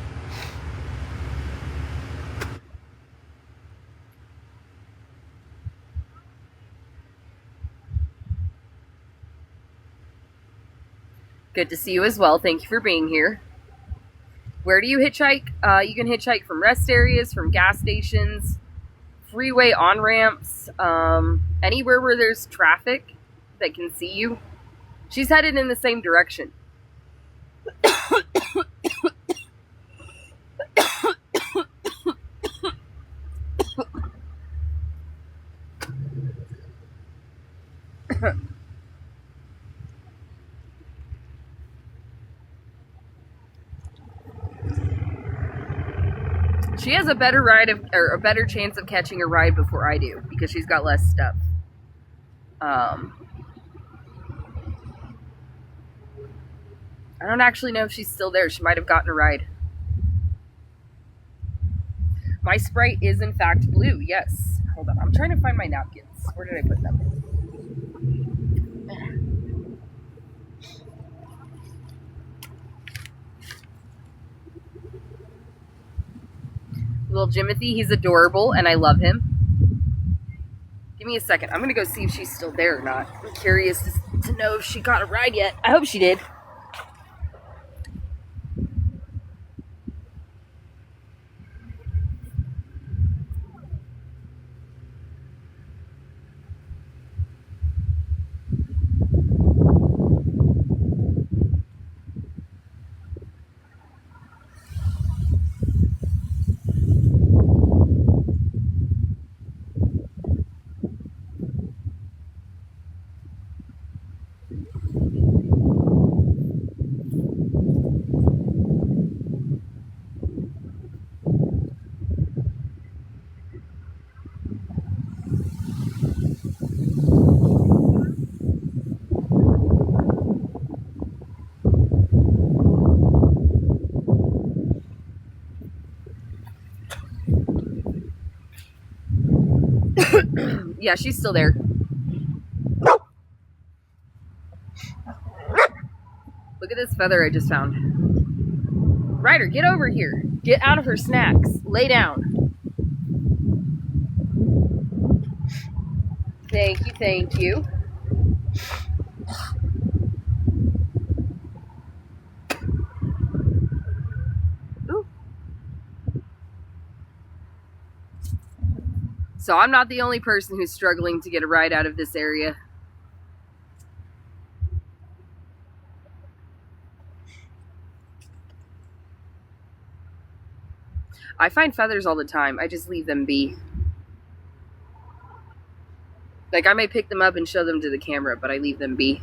Good to see you as well. Thank you for being here. Where do you hitchhike? You can hitchhike from rest areas, from gas stations, freeway on-ramps, anywhere where there's traffic that can see you. She's headed in the same direction. She has a better a better chance of catching a ride before I do because she's got less stuff. I don't actually know if she's still there. She might have gotten a ride. My Sprite is in fact blue. Yes. Hold on. I'm trying to find my napkins. Where did I put them? Little Jimothy, he's adorable, and I love him. Give me a second. I'm going to go see if she's still there or not. I'm curious to know if she got a ride yet. I hope she did. Yeah, she's still there. Look at this feather I just found. Ryder, get over here. Get out of her snacks. Lay down. Thank you, thank you. Ooh. So I'm not the only person who's struggling to get a ride out of this area. I find feathers all the time. I just leave them be. Like, I may pick them up and show them to the camera, but I leave them be.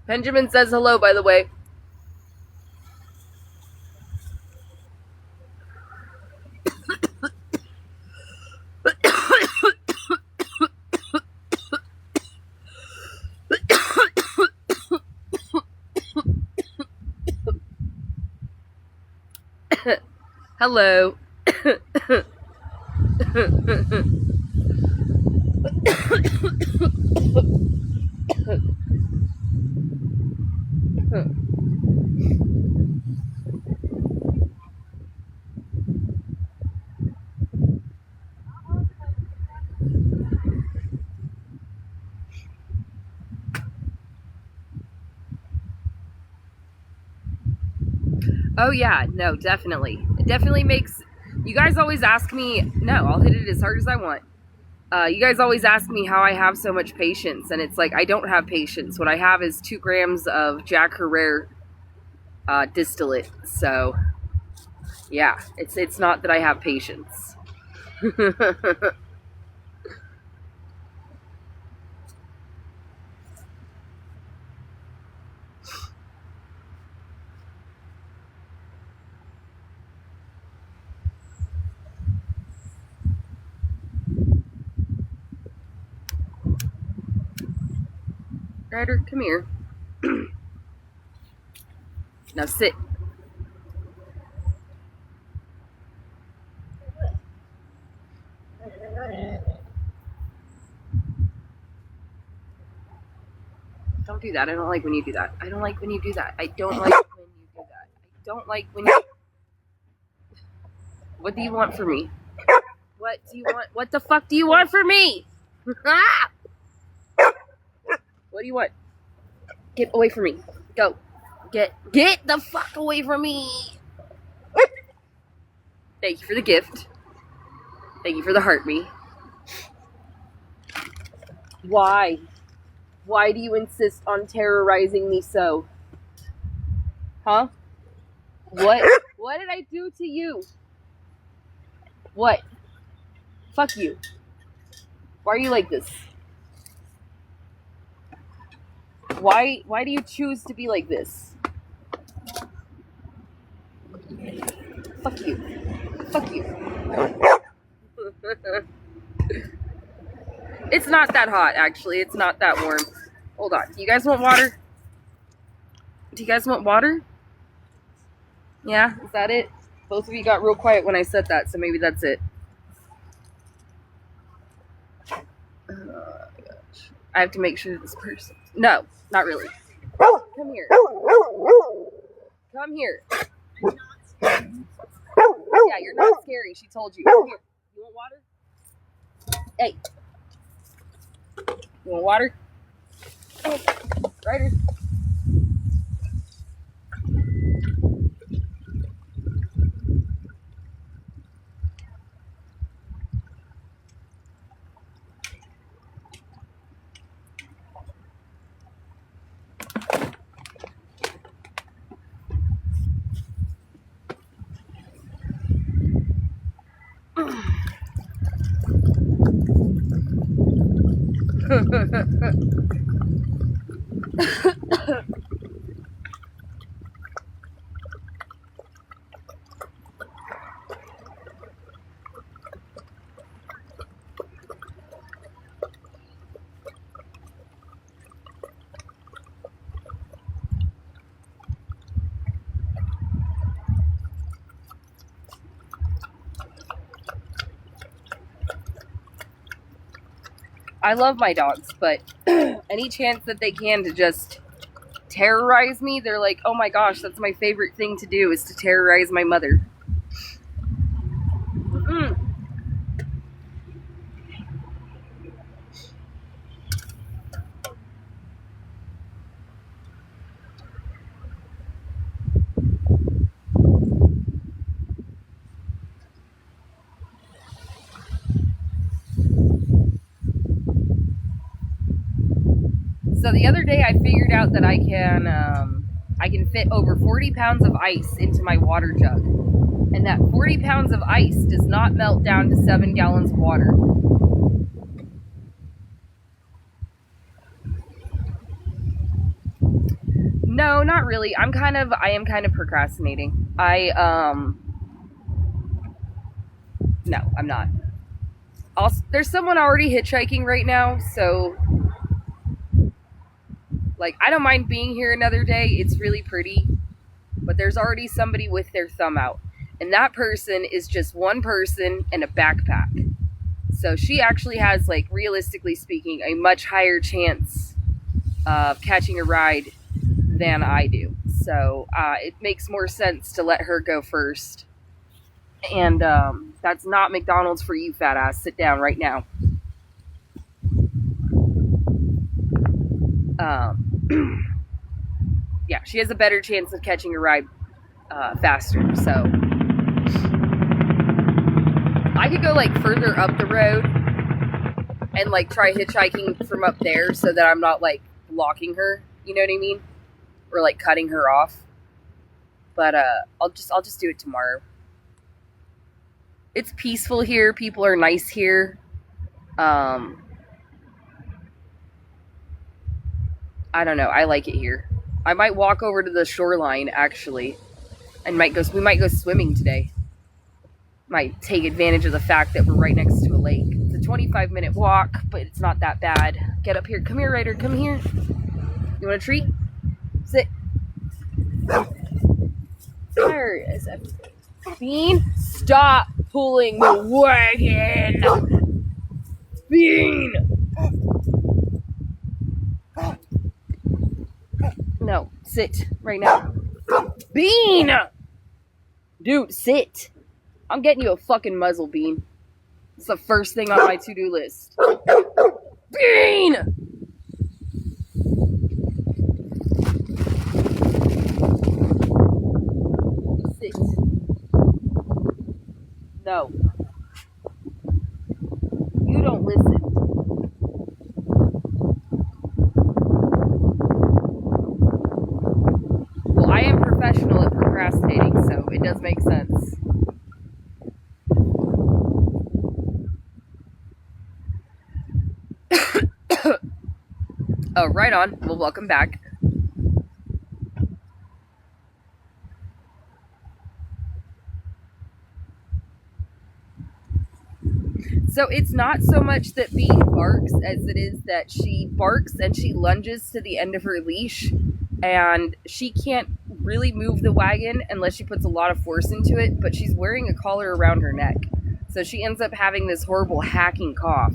Benjamin says hello, by the way. Hello. Oh yeah, no, definitely. It definitely makes... You guys always ask me... No, I'll hit it as hard as I want. You guys always ask me how I have so much patience, and it's like, I don't have patience. What I have is 2 grams of Jack Herrera distillate. So, yeah, it's not that I have patience. Ryder, come here. Now sit. Don't do that. I don't like when you do that. I don't like when you do that. I don't like when you do that. I don't like when you... What do you want from me? What do you want? What the fuck do you want from me? What do you want? Get away from me. Go. Get the fuck away from me. Thank you for the gift. Thank you for the heart me. Why? Why do you insist on terrorizing me so? Huh? What? What did I do to you? What? Fuck you. Why are you like this? Why do you choose to be like this? Fuck you. Fuck you. It's not that hot, actually. It's not that warm. Hold on. Do you guys want water? Do you guys want water? Yeah? Is that it? Both of you got real quiet when I said that, so maybe that's it. Oh my gosh. I have to make sure this person... No, not really. Come here. Come here. Yeah, you're not scary. She told you. Come here. You want water? Hey. You want water? Hey. Ryder. I love my dogs, but I Any chance that they can to just terrorize me, they're like, oh my gosh, that's my favorite thing to do, is to terrorize my mother. So the other day I figured out that I can fit over 40 pounds of ice into my water jug. And that 40 pounds of ice does not melt down to 7 gallons of water. No, not really. I am kind of procrastinating. No, I'm not. Also, there's someone already hitchhiking right now, so like, I don't mind being here another day. It's really pretty. But there's already somebody with their thumb out. And that person is just one person and a backpack. So she actually has, like, realistically speaking, a much higher chance of catching a ride than I do. So it makes more sense to let her go first. And that's not McDonald's for you, fat ass. Sit down right now. Yeah, she has a better chance of catching a ride faster. So I could go like further up the road and like try hitchhiking from up there so that I'm not like blocking her. You know what I mean? Or like cutting her off. But I'll just do it tomorrow. It's peaceful here. People are nice here. I don't know. I like it here. I might walk over to the shoreline actually, and we might go swimming today. Might take advantage of the fact that we're right next to a lake. It's a 25-minute walk, but it's not that bad. Get up here. Come here, Ryder. Come here. You want a treat? Sit. There is a Bean. Stop pulling the wagon. Bean. No, sit right now. Bean! Dude, sit. I'm getting you a fucking muzzle, Bean. It's the first thing on my to-do list. Bean! Sit. No. You don't listen. I am professional at procrastinating, so it does make sense. Oh, right on. Well, welcome back. So it's not so much that Bean barks as it is that she barks and she lunges to the end of her leash, and she can't really move the wagon unless she puts a lot of force into it, but she's wearing a collar around her neck. So she ends up having this horrible hacking cough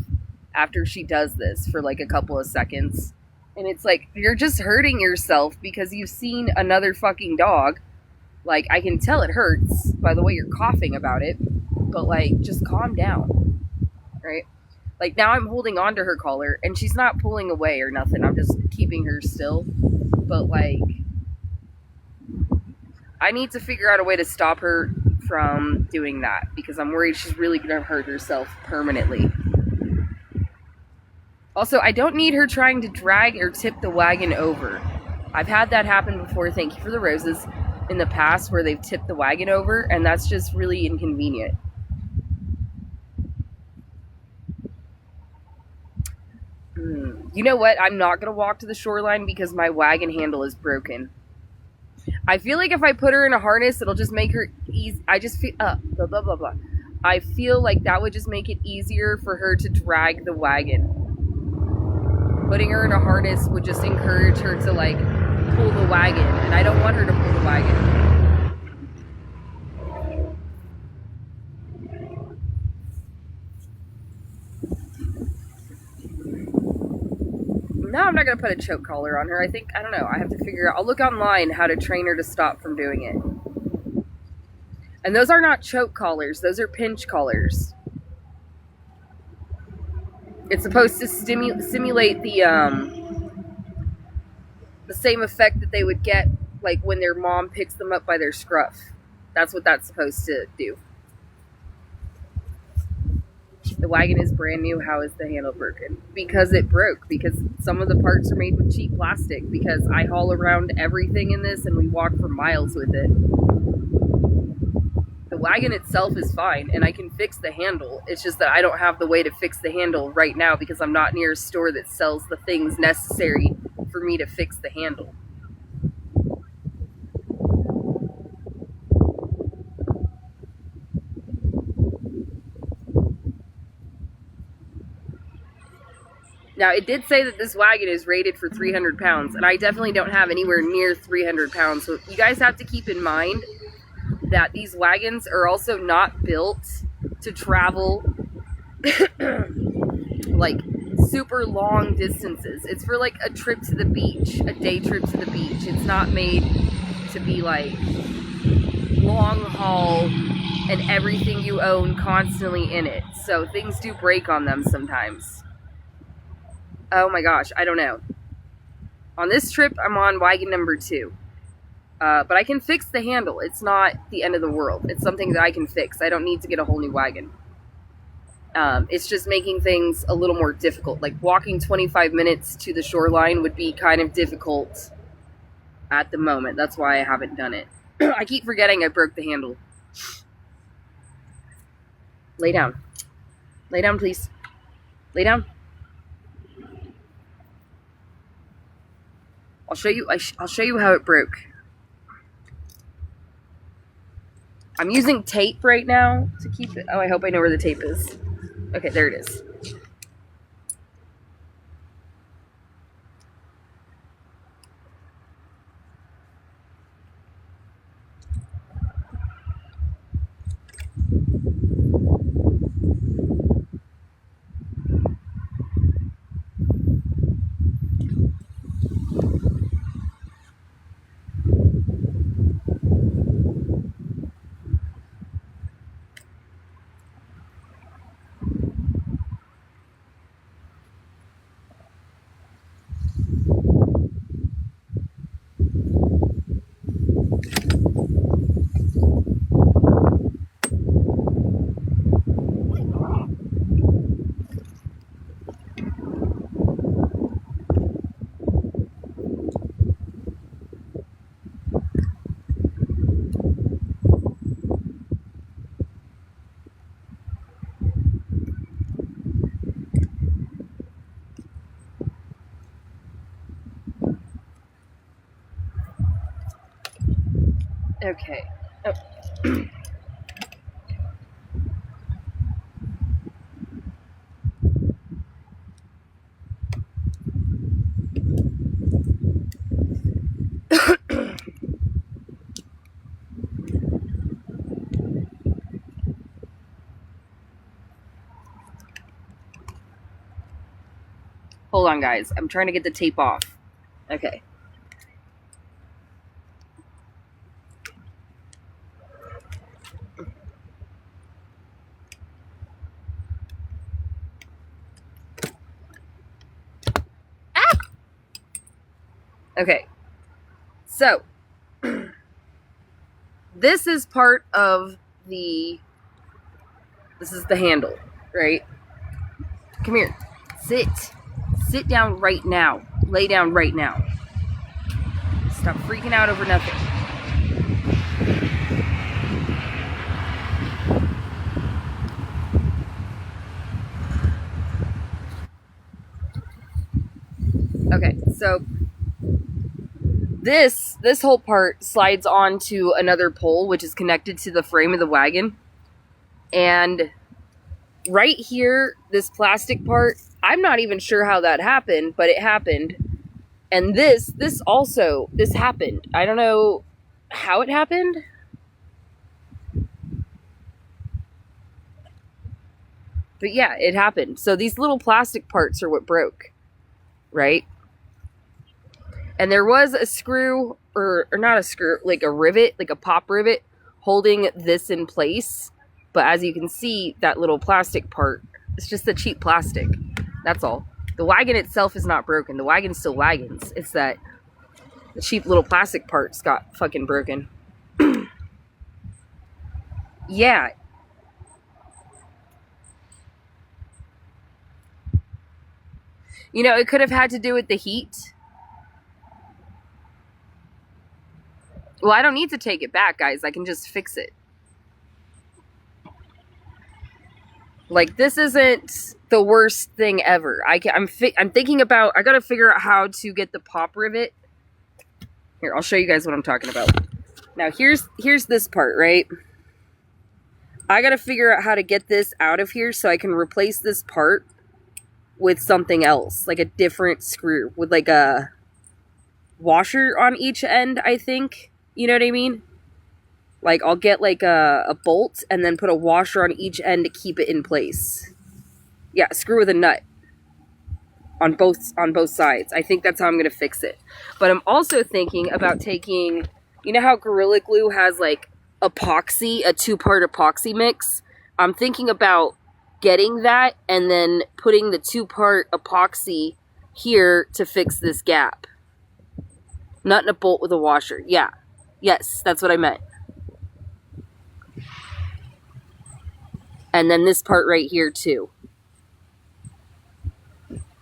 after she does this for like a couple of seconds. And it's like, you're just hurting yourself because you've seen another fucking dog. Like, I can tell it hurts by the way you're coughing about it, but like, just calm down, right? Like, now I'm holding on to her collar and she's not pulling away or nothing. I'm just keeping her still. But like, I need to figure out a way to stop her from doing that because I'm worried she's really going to hurt herself permanently. Also, I don't need her trying to drag or tip the wagon over. I've had that happen before, thank you for the roses, in the past where they've tipped the wagon over, and that's just really inconvenient. You know what? I'm not going to walk to the shoreline because my wagon handle is broken. I feel like if I put her in a harness, it'll just make her easy. I just feel, blah, blah, blah, blah. I feel like that would just make it easier for her to drag the wagon. Putting her in a harness would just encourage her to, like, pull the wagon. And I don't want her to pull the wagon. No, I'm not going to put a choke collar on her. I think, I don't know, I have to figure out. I'll look online how to train her to stop from doing it. And those are not choke collars. Those are pinch collars. It's supposed to simulate the same effect that they would get like when their mom picks them up by their scruff. That's what that's supposed to do. The wagon is brand new. How is the handle broken? Because it broke. Because some of the parts are made with cheap plastic. Because I haul around everything in this and we walk for miles with it. The wagon itself is fine and I can fix the handle. It's just that I don't have the way to fix the handle right now because I'm not near a store that sells the things necessary for me to fix the handle. Now, it did say that this wagon is rated for 300 pounds, and I definitely don't have anywhere near 300 pounds. So you guys have to keep in mind that these wagons are also not built to travel like super long distances. It's for like a trip to the beach, a day trip to the beach. It's not made to be like long haul and everything you own constantly in it. So things do break on them sometimes. Oh my gosh, I don't know. On this trip, I'm on wagon number 2. But I can fix the handle. It's not the end of the world. It's something that I can fix. I don't need to get a whole new wagon. It's just making things a little more difficult. Like walking 25 minutes to the shoreline would be kind of difficult at the moment. That's why I haven't done it. I keep forgetting I broke the handle. Lay down. Lay down, please. Lay down. I'll show you how it broke. I'm using tape right now to keep it. Oh, I hope I know where the tape is. Okay, there it is. Okay. Oh. Hold on, guys. I'm trying to get the tape off. Okay. Okay, so this is part of this is the handle, right? Come here, sit down right now, lay down right now. Stop freaking out over nothing. Okay, so this whole part slides onto another pole, which is connected to the frame of the wagon. And right here, this plastic part, I'm not even sure how that happened, but it happened. And this happened. I don't know how it happened. But yeah, it happened. So these little plastic parts are what broke, right? And there was a screw, or not a screw, like a rivet, like a pop rivet, holding this in place. But as you can see, that little plastic part, it's just the cheap plastic. That's all. The wagon itself is not broken. The wagon still wagons. It's that the cheap little plastic parts got fucking broken. Yeah. You know, it could have had to do with the heat. Well, I don't need to take it back, guys. I can just fix it. Like, this isn't the worst thing ever. I'm thinking about, I gotta figure out how to get the pop rivet. Here, I'll show you guys what I'm talking about. Now, here's this part, right? I gotta figure out how to get this out of here so I can replace this part with something else, like a different screw with like a washer on each end, I think. You know what I mean? Like, I'll get like a bolt and then put a washer on each end to keep it in place. Yeah, screw with a nut on both sides. I think that's how I'm going to fix it. But I'm also thinking about taking, you know how Gorilla Glue has like epoxy, a 2-part epoxy mix? I'm thinking about getting that and then putting the 2-part epoxy here to fix this gap. Nut and a bolt with a washer. Yeah. Yes, that's what I meant. And then this part right here too.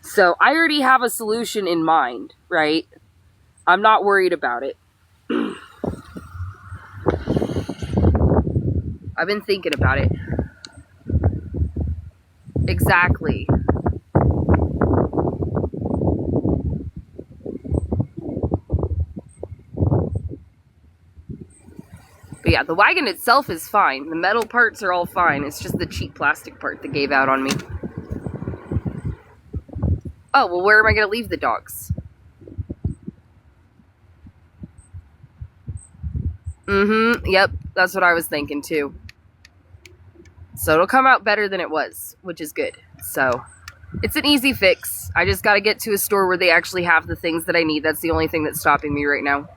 So I already have a solution in mind, right? I'm not worried about it. I've been thinking about it. Exactly. But yeah, the wagon itself is fine. The metal parts are all fine. It's just the cheap plastic part that gave out on me. Oh, well, where am I going to leave the dogs? Yep, that's what I was thinking too. So it'll come out better than it was, which is good. So it's an easy fix. I just got to get to a store where they actually have the things that I need. That's the only thing that's stopping me right now.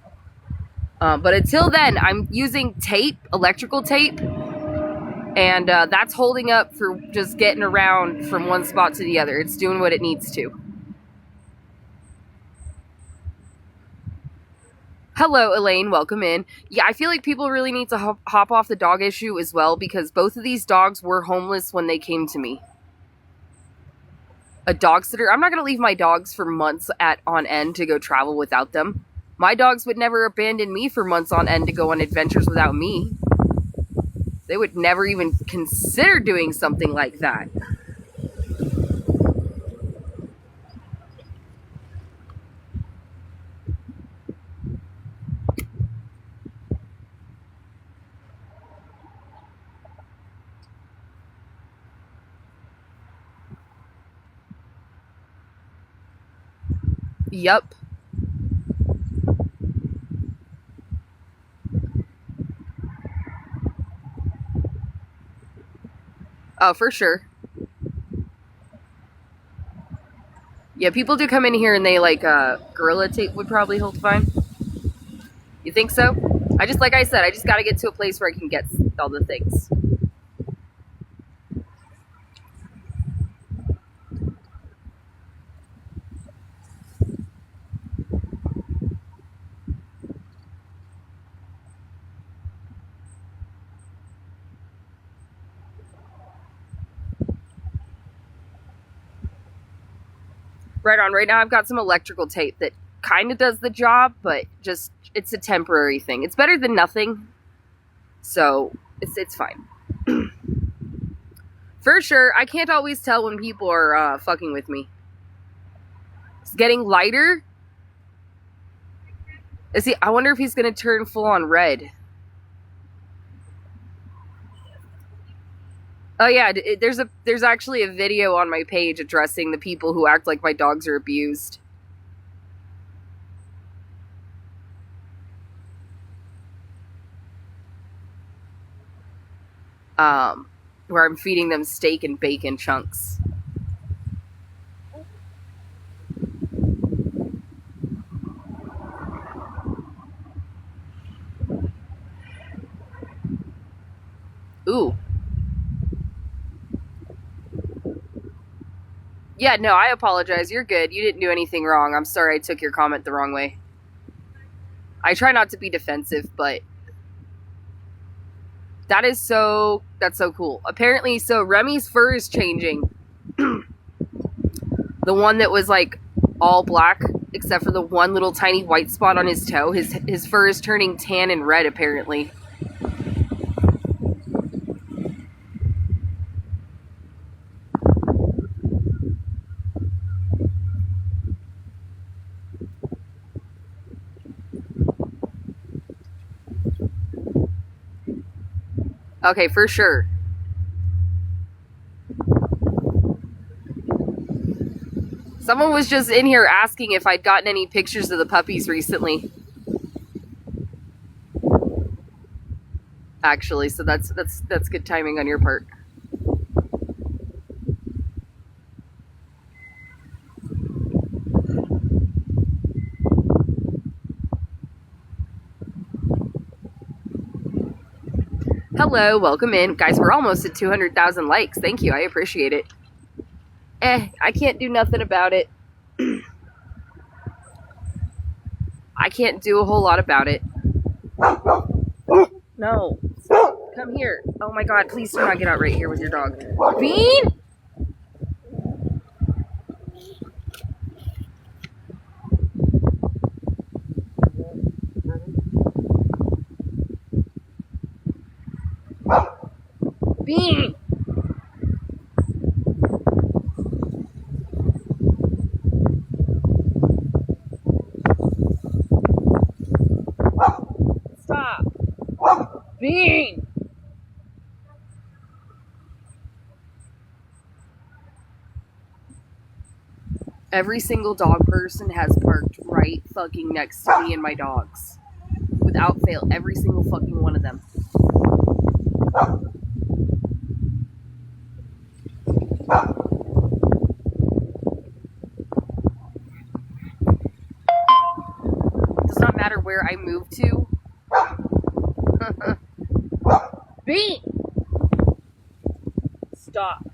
But until then, I'm using tape, electrical tape, and that's holding up for just getting around from one spot to the other. It's doing what it needs to. Hello, Elaine. Welcome in. Yeah, I feel like people really need to hop off the dog issue as well, because both of these dogs were homeless when they came to me. A dog sitter. I'm not going to leave my dogs for months on end to go travel without them. My dogs would never abandon me for months on end to go on adventures without me. They would never even consider doing something like that. Yup. Oh, for sure. Yeah, people do come in here and they like, Gorilla Tape would probably hold fine. You think so? Like I said, I just gotta get to a place where I can get all the things. Right on. Right now I've got some electrical tape that kind of does the job, but just, it's a temporary thing. It's better than nothing. So, it's fine. For sure, I can't always tell when people are fucking with me. It's getting lighter. I wonder if he's going to turn full on red. Oh yeah, there's actually a video on my page addressing the people who act like my dogs are abused. Where I'm feeding them steak and bacon chunks. Ooh. Yeah, no, I apologize. You're good. You didn't do anything wrong. I'm sorry I took your comment the wrong way. I try not to be defensive, but that's so cool. Apparently, so Remy's fur is changing. The one that was like all black, except for the one little tiny white spot on his toe. His fur is turning tan and red, apparently. Okay, for sure. Someone was just in here asking if I'd gotten any pictures of the puppies recently. Actually, so that's good timing on your part. Hello, welcome in. Guys, we're almost at 200,000 likes. Thank you, I appreciate it. I can't do nothing about it. I can't do a whole lot about it. No. Come here. Oh my god, please do not get out right here with your dog. Bean! Bean! Stop! Bean! Every single dog person has parked right fucking next to me and my dogs. Without fail, every single fucking one of them. Does not matter where I move to. Bean! Stop.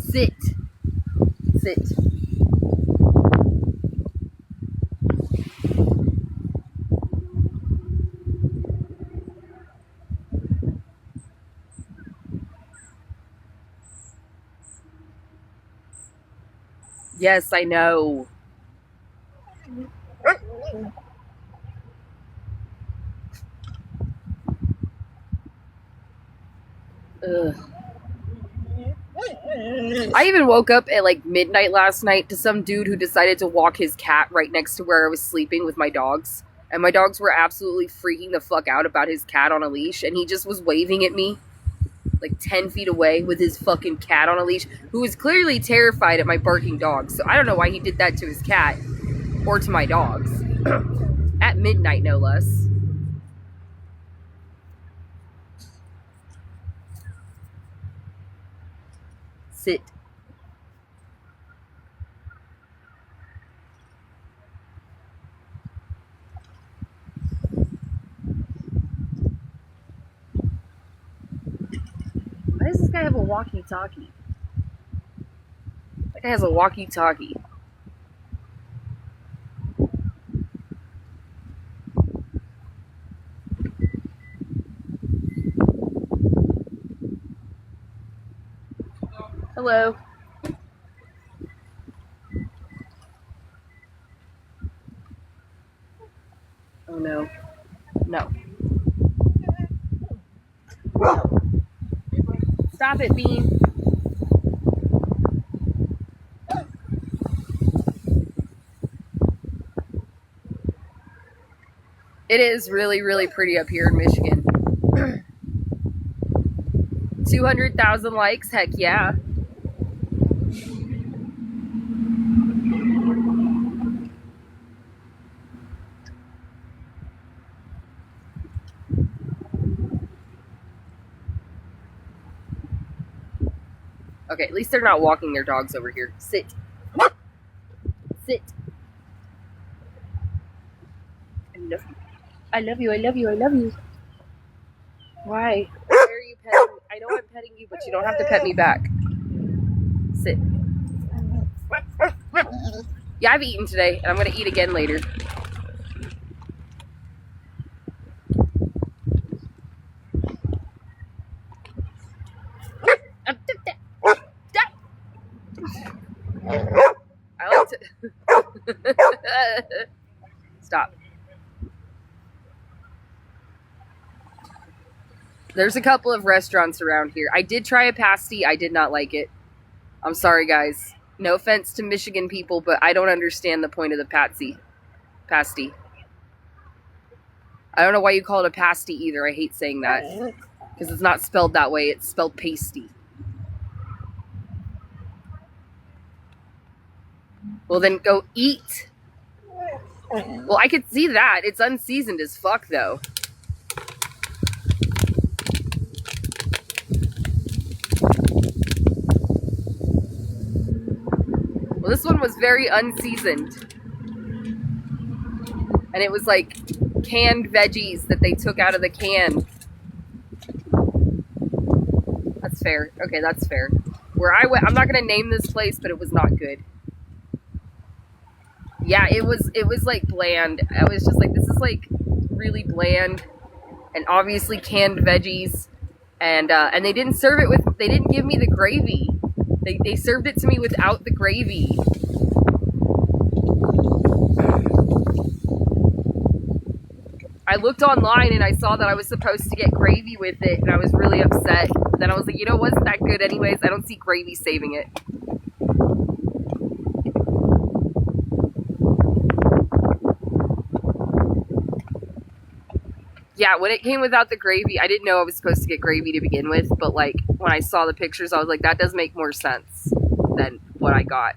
Sit. Sit. Yes, I know. Ugh. I even woke up at like midnight last night to some dude who decided to walk his cat right next to where I was sleeping with my dogs. And my dogs were absolutely freaking the fuck out about his cat on a leash. And he just was waving at me like 10 feet away with his fucking cat on a leash, who was clearly terrified at my barking dogs. So I don't know why he did that to his cat or to my dogs. At midnight, no less. Sit. Why does this guy have a walkie-talkie? That guy has a walkie-talkie. Hello. Oh no. No. Stop it, Bean. It is really, really pretty up here in Michigan. 200,000 likes? Heck yeah. Okay, at least they're not walking their dogs over here. Sit. Sit. I love you. I love you. I love you. I love you. Why? Why are you petting me? I know I'm petting you, but you don't have to pet me back. Sit. Yeah, I've eaten today, and I'm going to eat again later. I like to... Stop. There's a couple of restaurants around here. I did try a pasty. I did not like it. I'm sorry, guys. No offense to Michigan people, but I don't understand the point of the pasty. I don't know why you call it a pasty either. I hate saying that. Because it's not spelled that way. It's spelled pasty. Well, then go eat. Well, I could see that. It's unseasoned as fuck, though. Well, this one was very unseasoned. And it was like canned veggies that they took out of the can. That's fair. Okay, that's fair. Where I went, I'm not going to name this place, but it was not good. Yeah, it was like bland. I was just like, this is like really bland and obviously canned veggies. And they didn't serve it with, they didn't give me the gravy. They served it to me without the gravy. I looked online and I saw that I was supposed to get gravy with it, and I was really upset. Then I was like, you know, wasn't that good anyways? I don't see gravy saving it. Yeah, when it came without the gravy, I didn't know I was supposed to get gravy to begin with, but like when I saw the pictures, I was like, that does make more sense than what I got.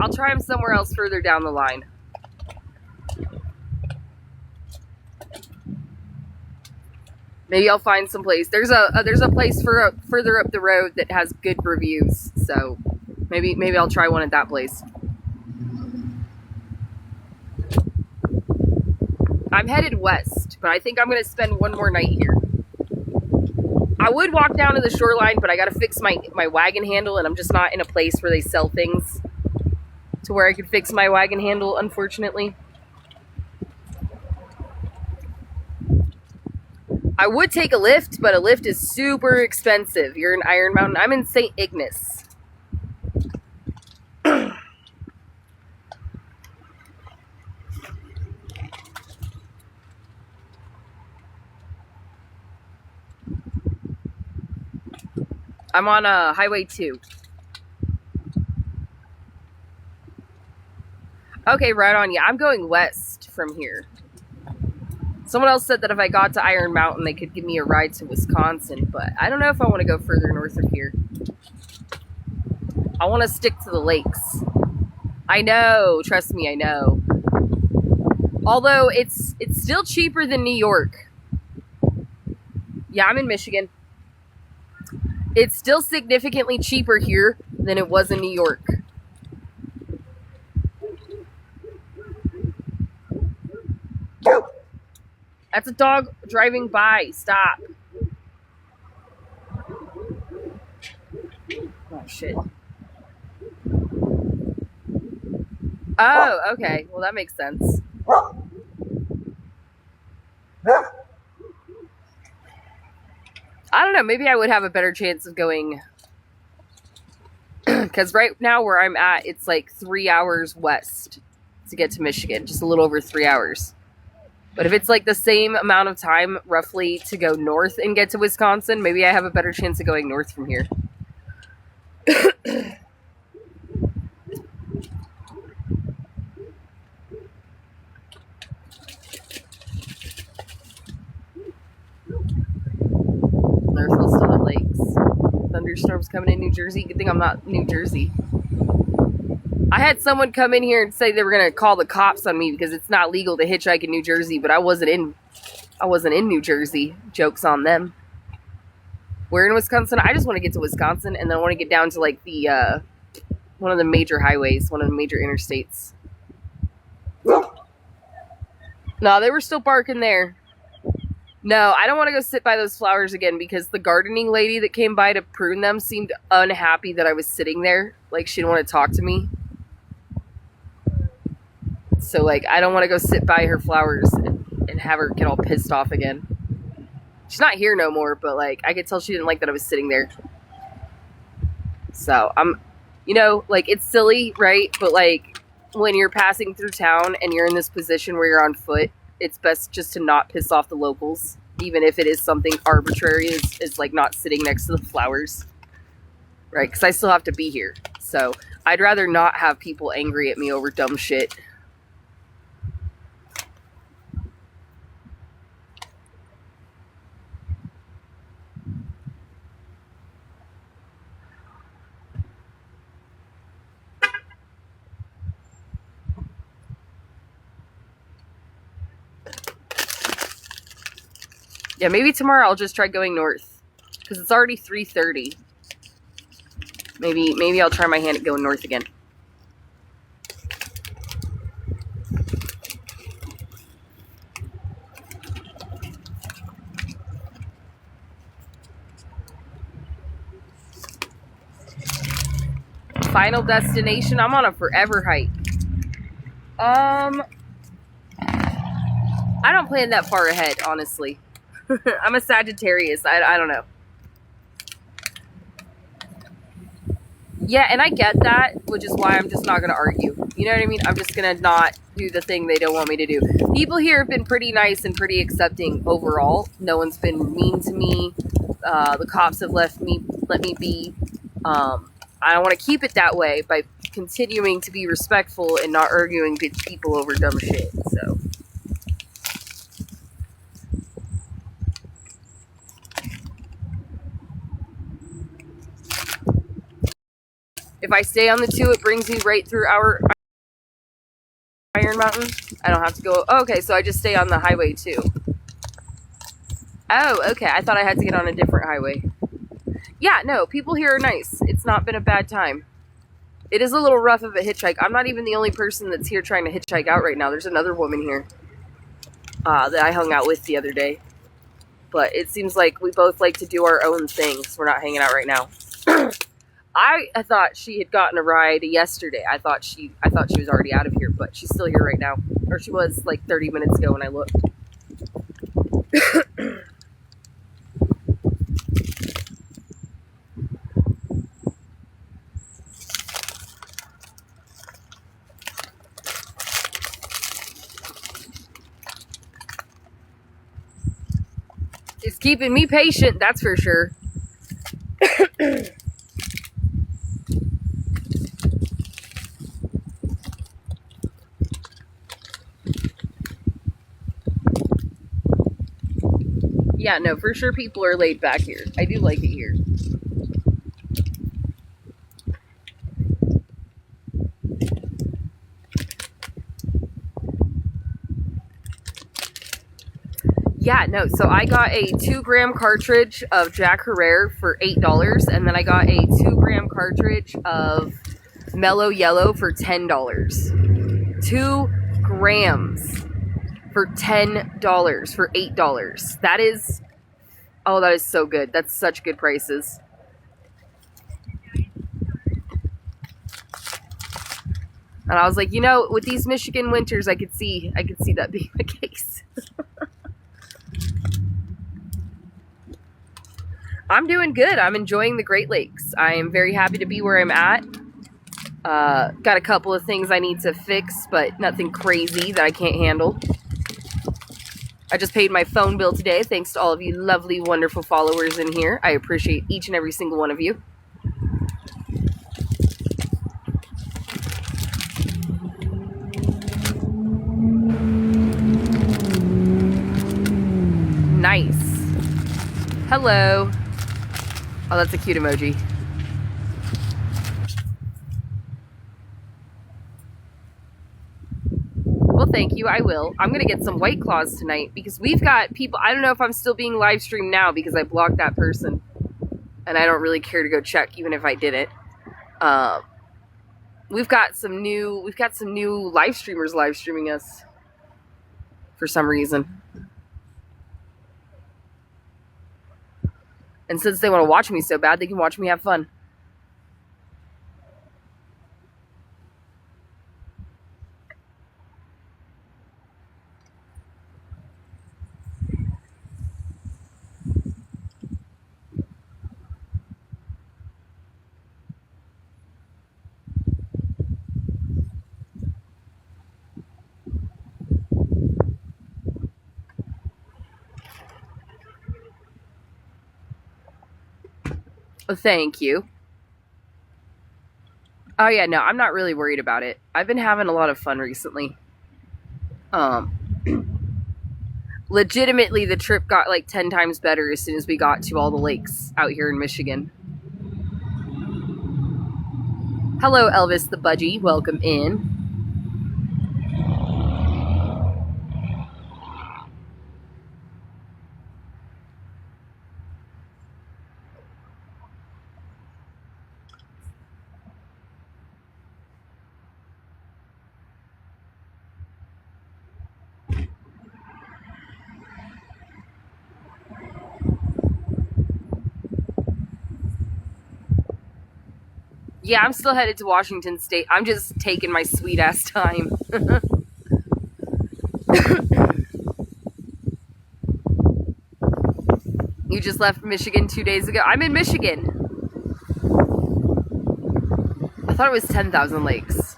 I'll try them somewhere else further down the line. Maybe I'll find some place. There's a place further up the road that has good reviews, so maybe I'll try one at that place. I'm headed west, but I think I'm gonna spend one more night here. I would walk down to the shoreline, but I gotta fix my wagon handle, and I'm just not in a place where they sell things to where I could fix my wagon handle, unfortunately. I would take a lift, but a lift is super expensive. You're in Iron Mountain. I'm in St. Ignace. I'm on Highway 2. Okay, right on. Yeah, I'm going west from here. Someone else said that if I got to Iron Mountain, they could give me a ride to Wisconsin, but I don't know if I want to go further north of here. I want to stick to the lakes. I know, trust me, I know. Although it's still cheaper than New York. Yeah, I'm in Michigan. It's still significantly cheaper here than it was in New York. That's a dog driving by. Stop. Oh, shit. Oh, okay. Well, that makes sense. I don't know. Maybe I would have a better chance of going. Because right now where I'm at, it's like 3 hours west to get to Michigan. Just a little over 3 hours. But if it's like the same amount of time, roughly, to go north and get to Wisconsin, maybe I have a better chance of going north from here. Northville still have lakes. Thunderstorms coming in New Jersey. Good thing I'm not in New Jersey. I had someone come in here and say they were going to call the cops on me because it's not legal to hitchhike in New Jersey, but I wasn't in New Jersey. Joke's on them. We're in Wisconsin. I just want to get to Wisconsin, and then I want to get down to like the one of the major highways, one of the major interstates. No, they were still barking there. No, I don't want to go sit by those flowers again because the gardening lady that came by to prune them seemed unhappy that I was sitting there. Like, she didn't want to talk to me. So, like, I don't want to go sit by her flowers and have her get all pissed off again. She's not here no more, but, like, I could tell she didn't like that I was sitting there. So, you know, like, it's silly, right? But, like, when you're passing through town and you're in this position where you're on foot, it's best just to not piss off the locals, even if it is something arbitrary, is like not sitting next to the flowers, right? Because I still have to be here. So I'd rather not have people angry at me over dumb shit. Yeah, maybe tomorrow I'll just try going north. Because it's already 3:30. Maybe I'll try my hand at going north again. Final destination? I'm on a forever hike. I don't plan that far ahead, honestly. I'm a Sagittarius. I don't know. Yeah, and I get that, which is why I'm just not going to argue. You know what I mean? I'm just going to not do the thing they don't want me to do. People here have been pretty nice and pretty accepting overall. No one's been mean to me. The cops have let me be. I want to keep it that way by continuing to be respectful and not arguing with people over dumb shit. So. If I stay on the 2, it brings me right through our Iron Mountain. I don't have to go. Oh, okay, so I just stay on the highway 2. Oh, okay. I thought I had to get on a different highway. Yeah, no, people here are nice. It's not been a bad time. It is a little rough of a hitchhike. I'm not even the only person that's here trying to hitchhike out right now. There's another woman here that I hung out with the other day. But it seems like we both like to do our own things. We're not hanging out right now. I thought she had gotten a ride yesterday. I thought she was already out of here, but she's still here right now. Or she was like 30 minutes ago when I looked. It's keeping me patient, that's for sure. Yeah, no, for sure people are laid back here. I do like it here. Yeah, no, so I got a 2-gram cartridge of Jack Herrera for $8, and then I got a 2-gram cartridge of Mellow Yellow for $10. 2 grams for $10 for $8. That is, oh, that is so good. That's such good prices. And I was like, you know, with these Michigan winters, I could see that being the case. I'm doing good. I'm enjoying the Great Lakes. I am very happy to be where I'm at. Got a couple of things I need to fix, but nothing crazy that I can't handle. I just paid my phone bill today, thanks to all of you lovely, wonderful followers in here. I appreciate each and every single one of you. Nice. Hello. Oh, that's a cute emoji. Well, thank you. I will. I'm going to get some White Claws tonight because we've got people. I don't know if I'm still being live streamed now because I blocked that person. And I don't really care to go check even if I did it. We've got some new live streamers live streaming us for some reason. And since they want to watch me so bad, they can watch me have fun. Oh, thank you. Oh yeah, no, I'm not really worried about it. I've been having a lot of fun recently. Legitimately, the trip got like 10 times better as soon as we got to all the lakes out here in Michigan. Hello, Elvis the Budgie. Welcome in. Yeah, I'm still headed to Washington State. I'm just taking my sweet ass time. You just left Michigan 2 days ago. I'm in Michigan. I thought it was 10,000 lakes.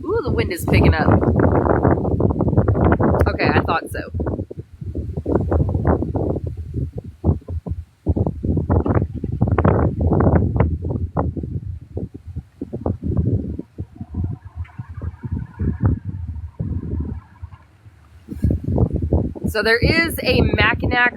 Ooh, the wind is picking up. Okay, I thought so. So there is a Mackinac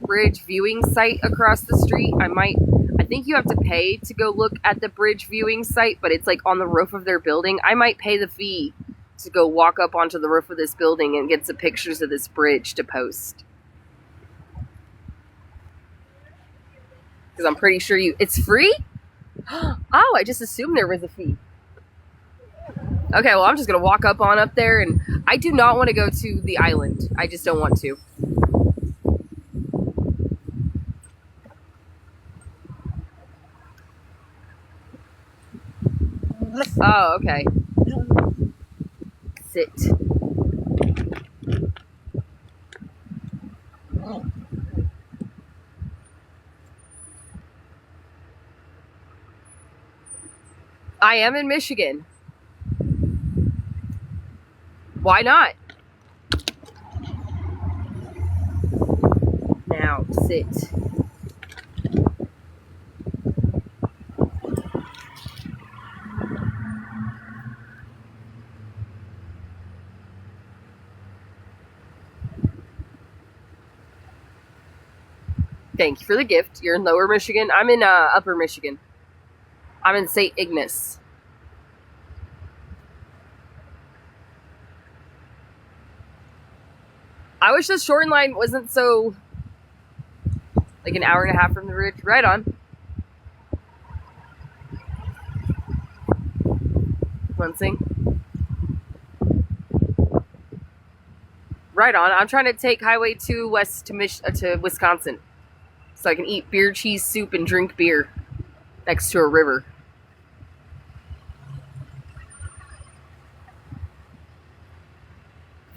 Bridge viewing site across the street. I think you have to pay to go look at the bridge viewing site, but it's like on the roof of their building. I might pay the fee to go walk up onto the roof of this building and get some pictures of this bridge to post. Because I'm pretty sure it's free? Oh, I just assumed there was a fee. Okay, well, I'm just going to walk up there, and I do not want to go to the island. I just don't want to. Oh, okay. Sit. I am in Michigan. Why not? Now, sit. Thank you for the gift. You're in Lower Michigan. I'm in Upper Michigan. I'm in St. Ignace. I wish the shore line wasn't so like an hour and a half from the bridge. Right on. One thing. Right on. I'm trying to take Highway 2 west to Wisconsin, so I can eat beer cheese soup and drink beer next to a river.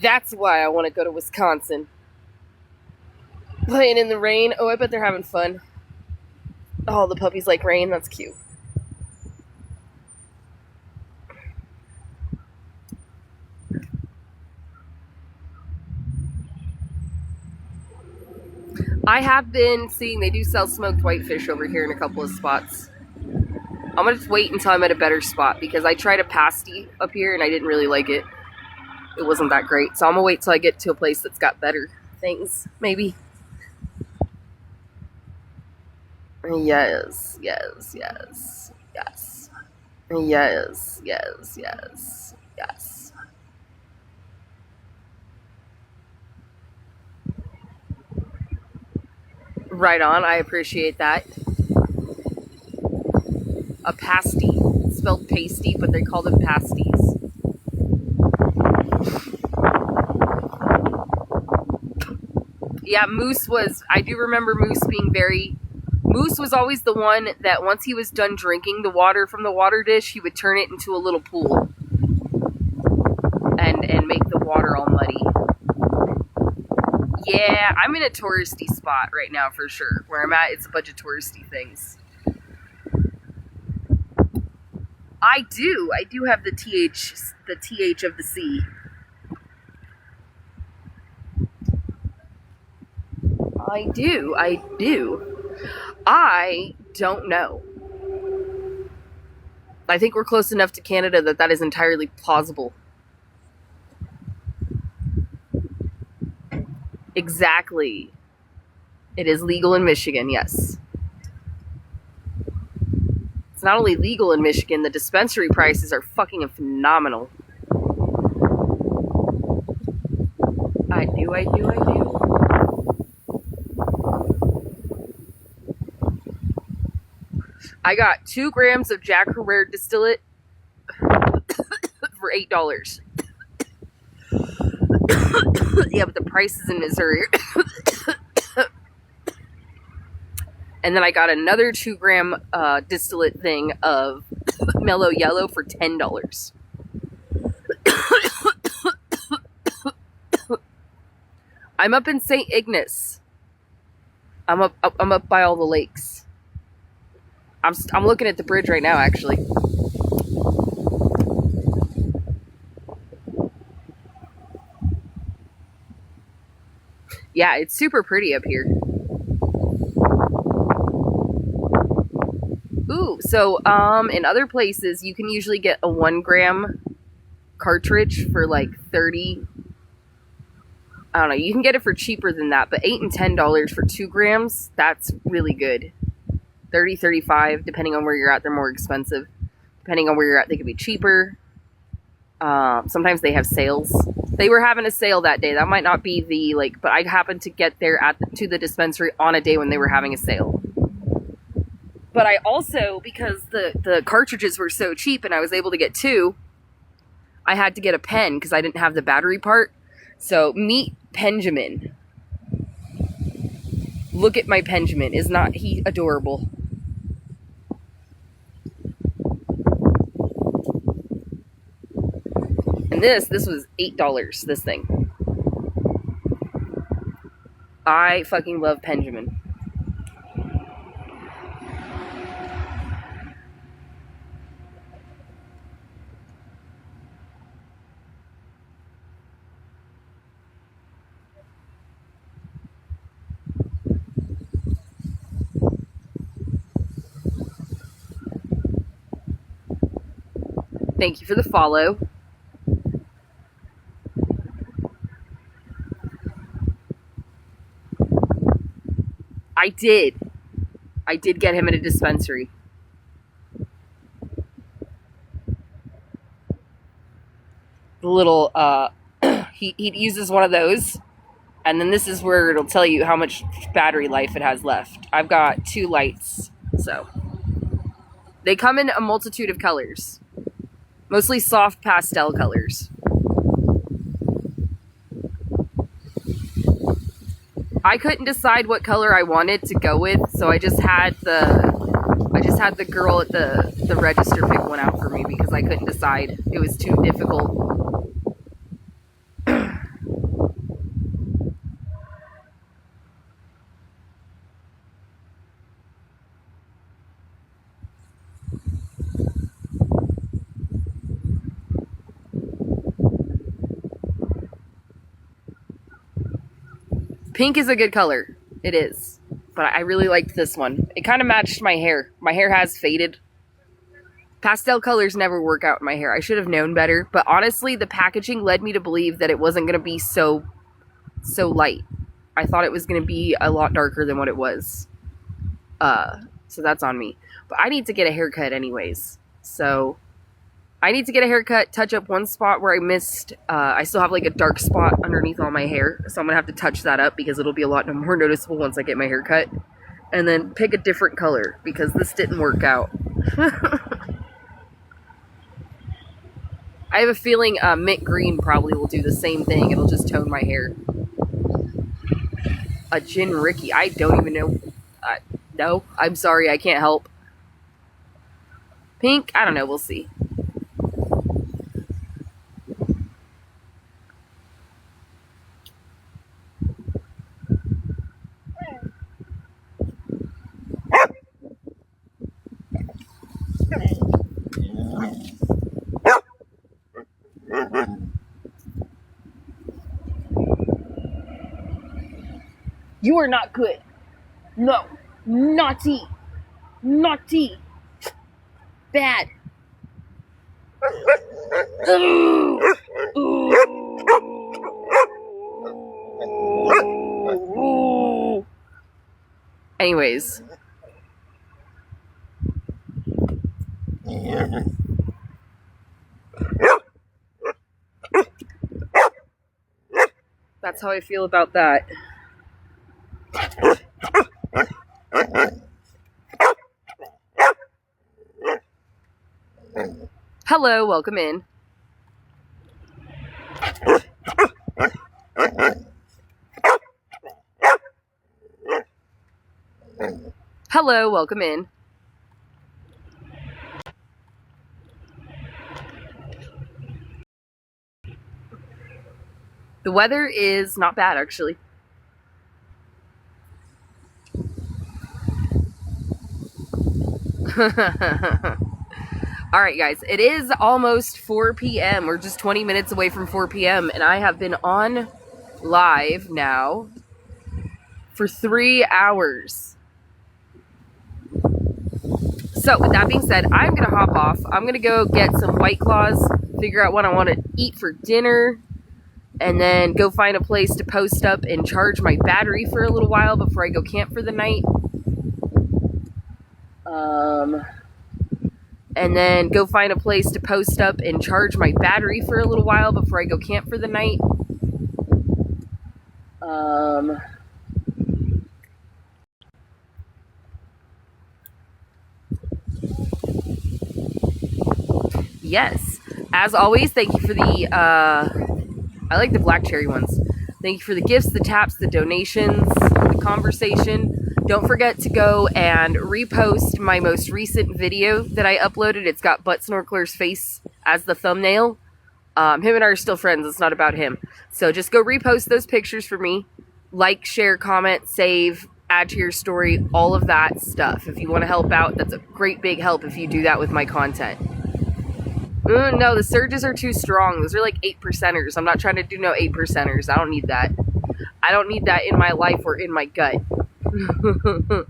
That's why I want to go to Wisconsin. Playing in the rain. Oh, I bet they're having fun. Oh, the puppies like rain. That's cute. I have been seeing they do sell smoked whitefish over here in a couple of spots. I'm going to wait until I'm at a better spot because I tried a pasty up here and I didn't really like it. it wasn't that great. So I'm gonna wait till I get to a place that's got better things, maybe. Yes, yes, yes, yes. Yes, yes, yes, yes. Right on, I appreciate that. A pasty. It's spelled pasty, but they call them pasties. Yeah, Moose was, I do remember Moose being very, Moose was always the one that once he was done drinking the water from the water dish, he would turn it into a little pool and make the water all muddy. Yeah, I'm in a touristy spot right now for sure. Where I'm at, it's a bunch of touristy things. I do have the TH of the sea. I do. I don't know. I think we're close enough to Canada that is entirely plausible. Exactly. It is legal in Michigan, yes. It's not only legal in Michigan, the dispensary prices are fucking phenomenal. I do. I got 2 grams of Jack Herrera distillate for $8. Yeah, but the price is in Missouri. And then I got another 2 gram distillate thing of Mellow Yellow for $10. I'm up in St. Ignace. I'm up by all the lakes. I'm looking at the bridge right now, actually. Yeah, it's super pretty up here. Ooh, so in other places you can usually get a 1 gram cartridge for like 30. I don't know, you can get it for cheaper than that, but $8 and $10 for 2 grams, that's really good. 30, 35, depending on where you're at, they're more expensive. Depending on where you're at, they could be cheaper. Sometimes they have sales. They were having a sale that day. That might not be the, like, but I happened to get there to the dispensary on a day when they were having a sale. But I also, because the cartridges were so cheap and I was able to get 2, I had to get a pen because I didn't have the battery part. So meet Benjamin. Look at my Benjamin. Is not he adorable? And this was $8, this thing. I fucking love Benjamin. Thank you for the follow. I did get him at a dispensary. The little, he uses one of those. And then this is where it'll tell you how much battery life it has left. I've got 2 lights, so. They come in a multitude of colors. Mostly soft pastel colors. I couldn't decide what color I wanted to go with, so I just had the girl at the register pick one out for me because I couldn't decide. It was too difficult. Pink is a good color. It is. But I really liked this one. It kind of matched my hair. My hair has faded. Pastel colors never work out in my hair. I should have known better, but honestly, the packaging led me to believe that it wasn't going to be so light. I thought it was going to be a lot darker than what it was. So that's on me. But I need to get a haircut anyways. So I need to get a haircut, touch up one spot where I missed. I still have like a dark spot underneath all my hair. So I'm going to have to touch that up because it'll be a lot more noticeable once I get my haircut. And then pick a different color because this didn't work out. I have a feeling mint green probably will do the same thing. It'll just tone my hair. A Gin Ricky. I don't even know. No, I'm sorry. I can't help. Pink? I don't know. We'll see. You are not good. No. Naughty. Naughty. Bad. Ooh. Ooh. Anyways. That's how I feel about that. Hello, welcome in. Hello, welcome in. The weather is not bad, actually. Alright guys, it is almost 4 p.m. We're just 20 minutes away from 4 p.m. and I have been on live now for 3 hours. So with that being said, I'm going to hop off. I'm going to go get some White Claws, figure out what I want to eat for dinner, and then go find a place to post up and charge my battery for a little while before I go camp for the night. And then go find a place to post up and charge my battery for a little while before I go camp for the night. Yes. As always, thank you for the, I like the black cherry ones. Thank you for the gifts, the taps, the donations, the conversation. Don't forget to go and repost my most recent video that I uploaded. It's got Butt Snorkeler's face as the thumbnail. Him and I are still friends. It's not about him. So just go repost those pictures for me. Like, share, comment, save, add to your story, all of that stuff. If you want to help out, that's a great big help if you do that with my content. No, the surges are too strong. Those are like 8%ers. I'm not trying to do no 8%ers. I don't need that. I don't need that in my life or in my gut. But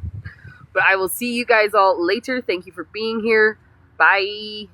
I will see you guys all later. Thank you for being here. Bye.